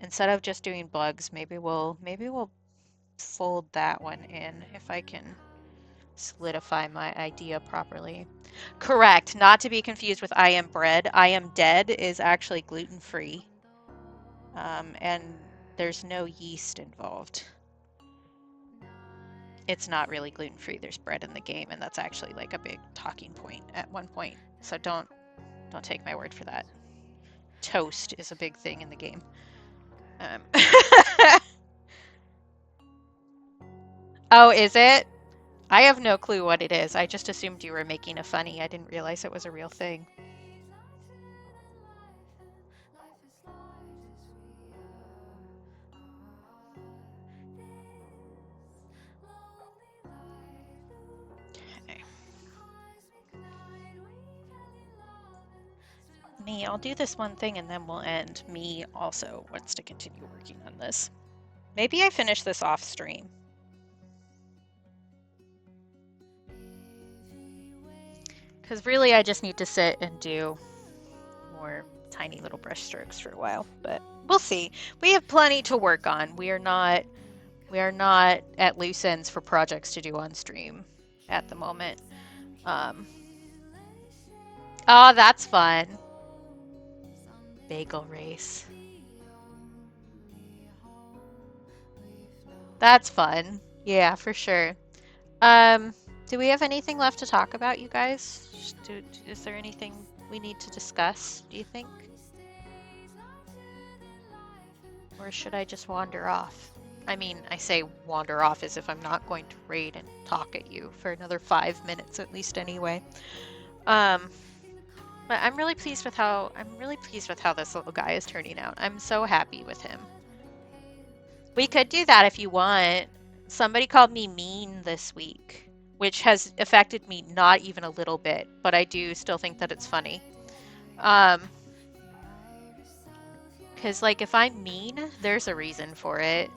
Instead of just doing bugs, maybe we'll fold that one in if I can solidify my idea properly. Correct, not to be confused with I Am Bread. I Am Dead is actually gluten-free. And there's no yeast involved. It's not really gluten-free. There's bread in the game, and that's actually like a big talking point at one point. So don't take my word for that. Toast is a big thing in the game. Oh, is it? I have no clue what it is. I just assumed you were making a funny. I didn't realize it was a real thing. Me, I'll do this one thing and then we'll end. Me also wants to continue working on this. Maybe I finish this off stream. Because really I just need to sit and do more tiny little brush strokes for a while, but we'll see. We have plenty to work on. We are not at loose ends for projects to do on stream at the moment. Oh, that's fun. Bagel race. That's fun. Yeah, for sure. Do we have anything left to talk about, you guys? Is there anything we need to discuss, do you think? Or should I just wander off? I mean, I say wander off as if I'm not going to raid and talk at you for another 5 minutes at least anyway. But I'm really pleased with how this little guy is turning out. I'm so happy with him. We could do that if you want. Somebody called me mean this week, which has affected me not even a little bit, but I do still think that it's funny. Because, like, if I'm mean, there's a reason for it.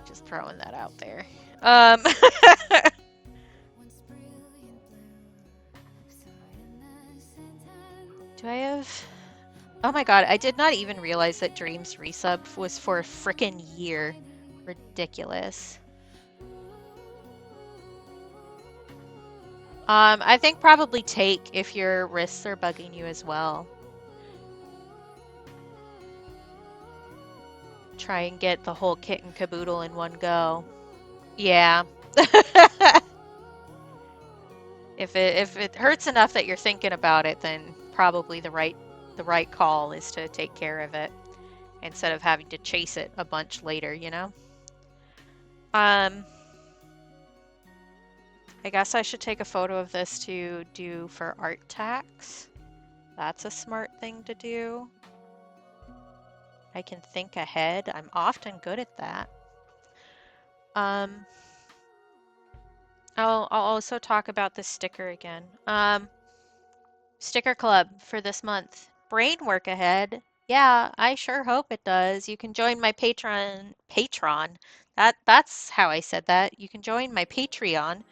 Just throwing that out there. Do I have... Oh my god, I did not even realize that Dream's resub was for a frickin' year. Ridiculous. I think probably take if your wrists are bugging you as well. Try and get the whole kit and caboodle in one go. Yeah. If it hurts enough that you're thinking about it, then probably the right call is to take care of it instead of having to chase it a bunch later, you know? I guess I should take a photo of this to do for art tax. That's a smart thing to do. I can think ahead. I'm often good at that. I'll also talk about the sticker again. Sticker club for this month. Brain work ahead. Yeah, I sure hope it does. You can join my Patreon. That's how I said that. You can join my Patreon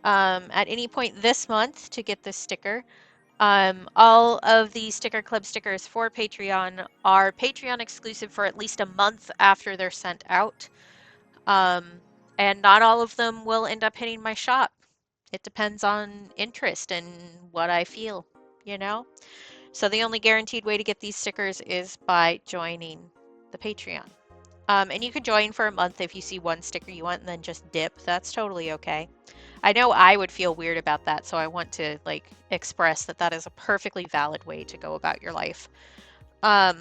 at any point this month to get this sticker. All of the Sticker Club stickers for Patreon are Patreon exclusive for at least a month after they're sent out. And not all of them will end up hitting my shop. It depends on interest and what I feel, you know? So the only guaranteed way to get these stickers is by joining the Patreon. And you can join for a month if you see one sticker you want and then just dip. That's totally okay. I know I would feel weird about that, so I want to like express that that is a perfectly valid way to go about your life. Do I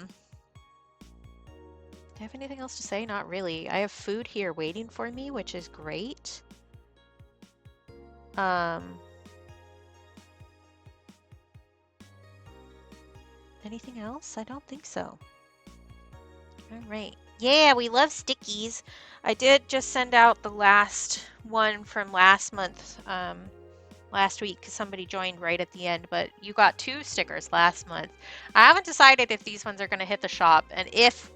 have anything else to say? Not really. I have food here waiting for me, which is great. Anything else? I don't think so. All right. Yeah, we love stickies. I did just send out the last one from last month, last week, because somebody joined right at the end, but you got 2 stickers last month. I haven't decided if these ones are going to hit the shop, and if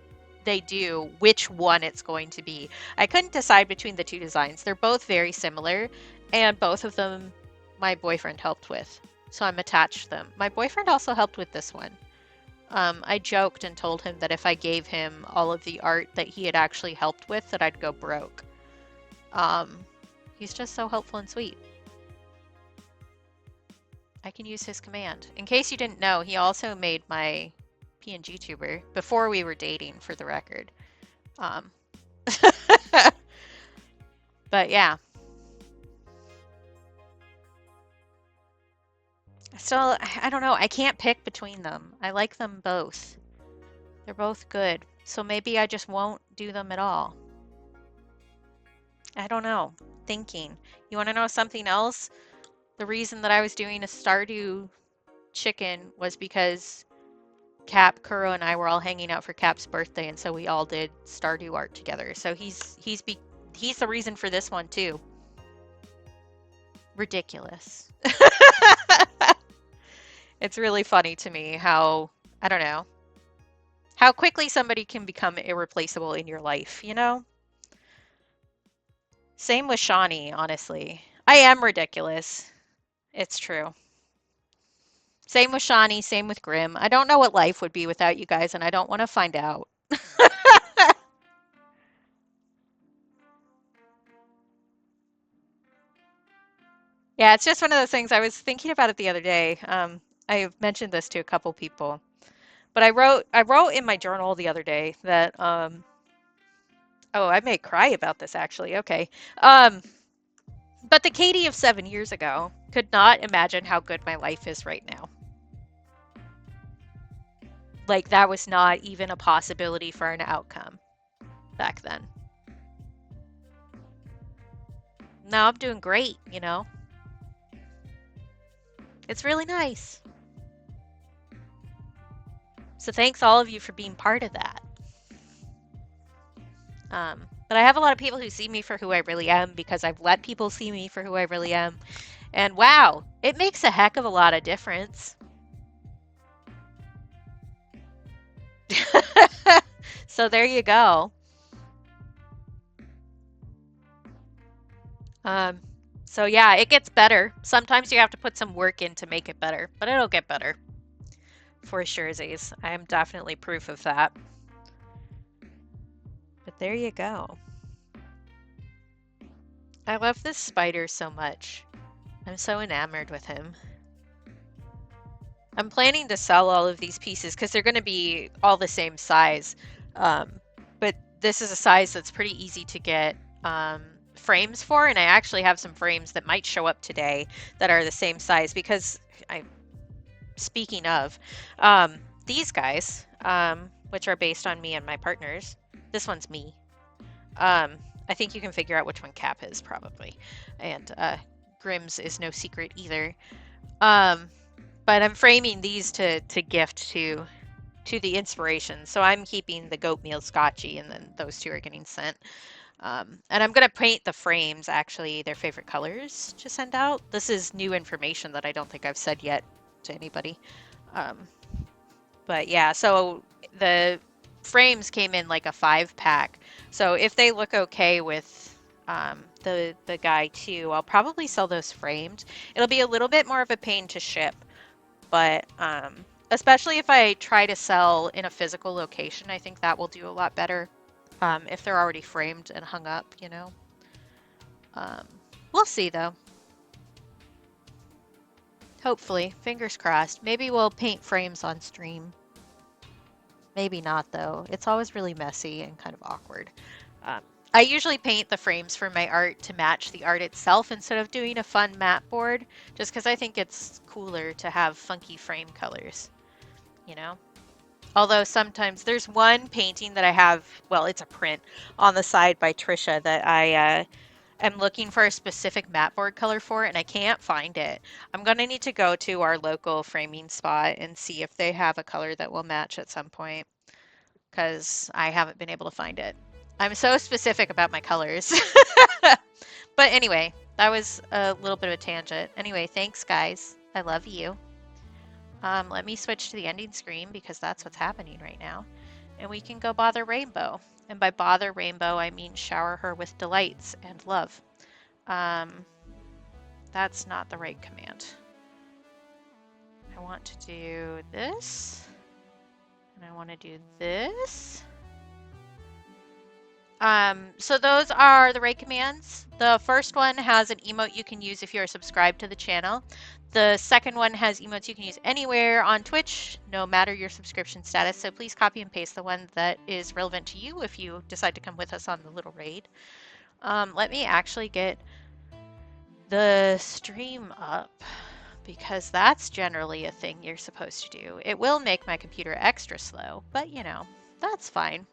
they do, which one it's going to be. I couldn't decide between the 2 designs. They're both very similar, and both of them my boyfriend helped with, so I'm attached to them. My boyfriend also helped with this one. I joked and told him that if I gave him all of the art that he had actually helped with, that I'd go broke. He's just so helpful and sweet. I can use his command. In case you didn't know, he also made my PNG tuber before we were dating, for the record. But yeah. Still, I don't know. I can't pick between them. I like them both. They're both good. So maybe I just won't do them at all. I don't know. Thinking. You want to know something else? The reason that I was doing a Stardew chicken was because Cap, Kuro, and I were all hanging out for Cap's birthday, and so we all did Stardew art together. So he's the reason for this one too. Ridiculous. It's really funny to me how, I don't know, how quickly somebody can become irreplaceable in your life, you know? Same with Shawnee, honestly. I am ridiculous. It's true. Same with Shawnee, same with Grim. I don't know what life would be without you guys, and I don't want to find out. Yeah, it's just one of those things. I was thinking about it the other day. I mentioned this to a couple people, but I wrote in my journal the other day that oh, I may cry about this actually. Okay. Um, but the Katie of 7 years ago could not imagine how good my life is right now. Like that was not even a possibility for an outcome back then. Now I'm doing great, you know. It's really nice. So thanks all of you for being part of that. But I have a lot of people who see me for who I really am because I've let people see me for who I really am. And wow, it makes a heck of a lot of difference. So there you go. Um, so yeah, it gets better. Sometimes you have to put some work in to make it better, but it'll get better. For sure, Zaze. I am definitely proof of that. But there you go. I love this spider so much. I'm so enamored with him. I'm planning to sell all of these pieces because they're going to be all the same size. But this is a size that's pretty easy to get frames for, and I actually have some frames that might show up today that are the same size because speaking of, these guys, which are based on me and my partners, this one's me. I think you can figure out which one Cap is probably, and Grimm's is no secret either. But I'm framing these to gift to the inspiration. So I'm keeping the goat meal scotchy, and then those two are getting sent. And I'm gonna paint the frames actually their favorite colors to send out. This is new information that I don't think I've said yet to anybody. But yeah, so the frames came in like a 5-pack. So if they look okay with the guy too, I'll probably sell those framed. It'll be a little bit more of a pain to ship, but especially if I try to sell in a physical location, I think that will do a lot better if they're already framed and hung up, you know. We'll see though. Hopefully, fingers crossed. Maybe we'll paint frames on stream. Maybe not though. It's always really messy and kind of awkward. I usually paint the frames for my art to match the art itself instead of doing a fun mat board, just because I think it's cooler to have funky frame colors, you know? Although sometimes there's one painting that I have, well, it's a print on the side by Trisha that I am looking for a specific mat board color for, and I can't find it. I'm going to need to go to our local framing spot and see if they have a color that will match at some point, because I haven't been able to find it. I'm so specific about my colors. But anyway, that was a little bit of a tangent. Anyway, thanks guys. I love you. Let me switch to the ending screen because that's what's happening right now. And we can go bother Rainbow. And by bother Rainbow, I mean shower her with delights and love. That's not the right command. I want to do this. And I want to do this. So those are the right commands. The first one has an emote you can use if you're subscribed to the channel. The second one has emotes you can use anywhere on Twitch, no matter your subscription status. So please copy and paste the one that is relevant to you if you decide to come with us on the little raid. Let me actually get the stream up because that's generally a thing you're supposed to do. It will make my computer extra slow, but you know, that's fine.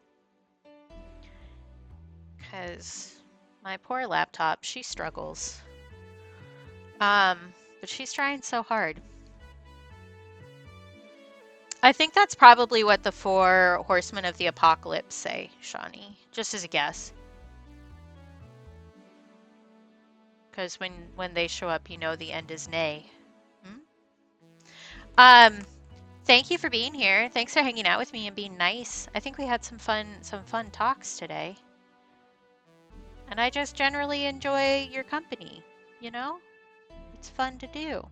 Because my poor laptop, she struggles. But she's trying so hard. I think that's probably what the 4 Horsemen of the Apocalypse say, Shawnee. Just as a guess. Because when they show up, you know the end is nay. Thank you for being here. Thanks for hanging out with me and being nice. I think we had some fun talks today. And I just generally enjoy your company, you know? It's fun to do.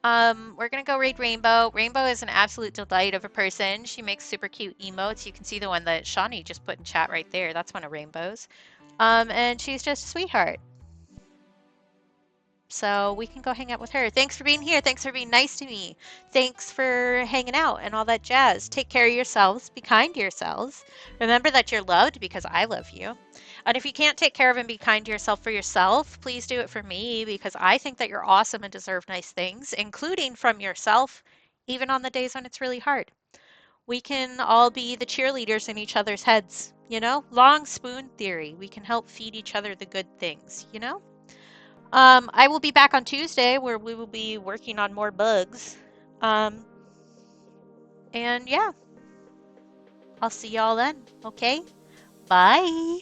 We're gonna go raid Rainbow. Rainbow is an absolute delight of a person. She makes super cute emotes. You can see the one that Shawnee just put in chat right there. That's one of Rainbow's. And she's just a sweetheart. So we can go hang out with her. Thanks for being here. Thanks for being nice to me. Thanks for hanging out and all that jazz. Take care of yourselves. Be kind to yourselves. Remember that you're loved because I love you. And if you can't take care of and be kind to yourself for yourself, please do it for me because I think that you're awesome and deserve nice things, including from yourself, even on the days when it's really hard. We can all be the cheerleaders in each other's heads, you know? Long spoon theory. We can help feed each other the good things, you know? I will be back on Tuesday where we will be working on more bugs. And yeah, I'll see y'all then. Okay? Bye.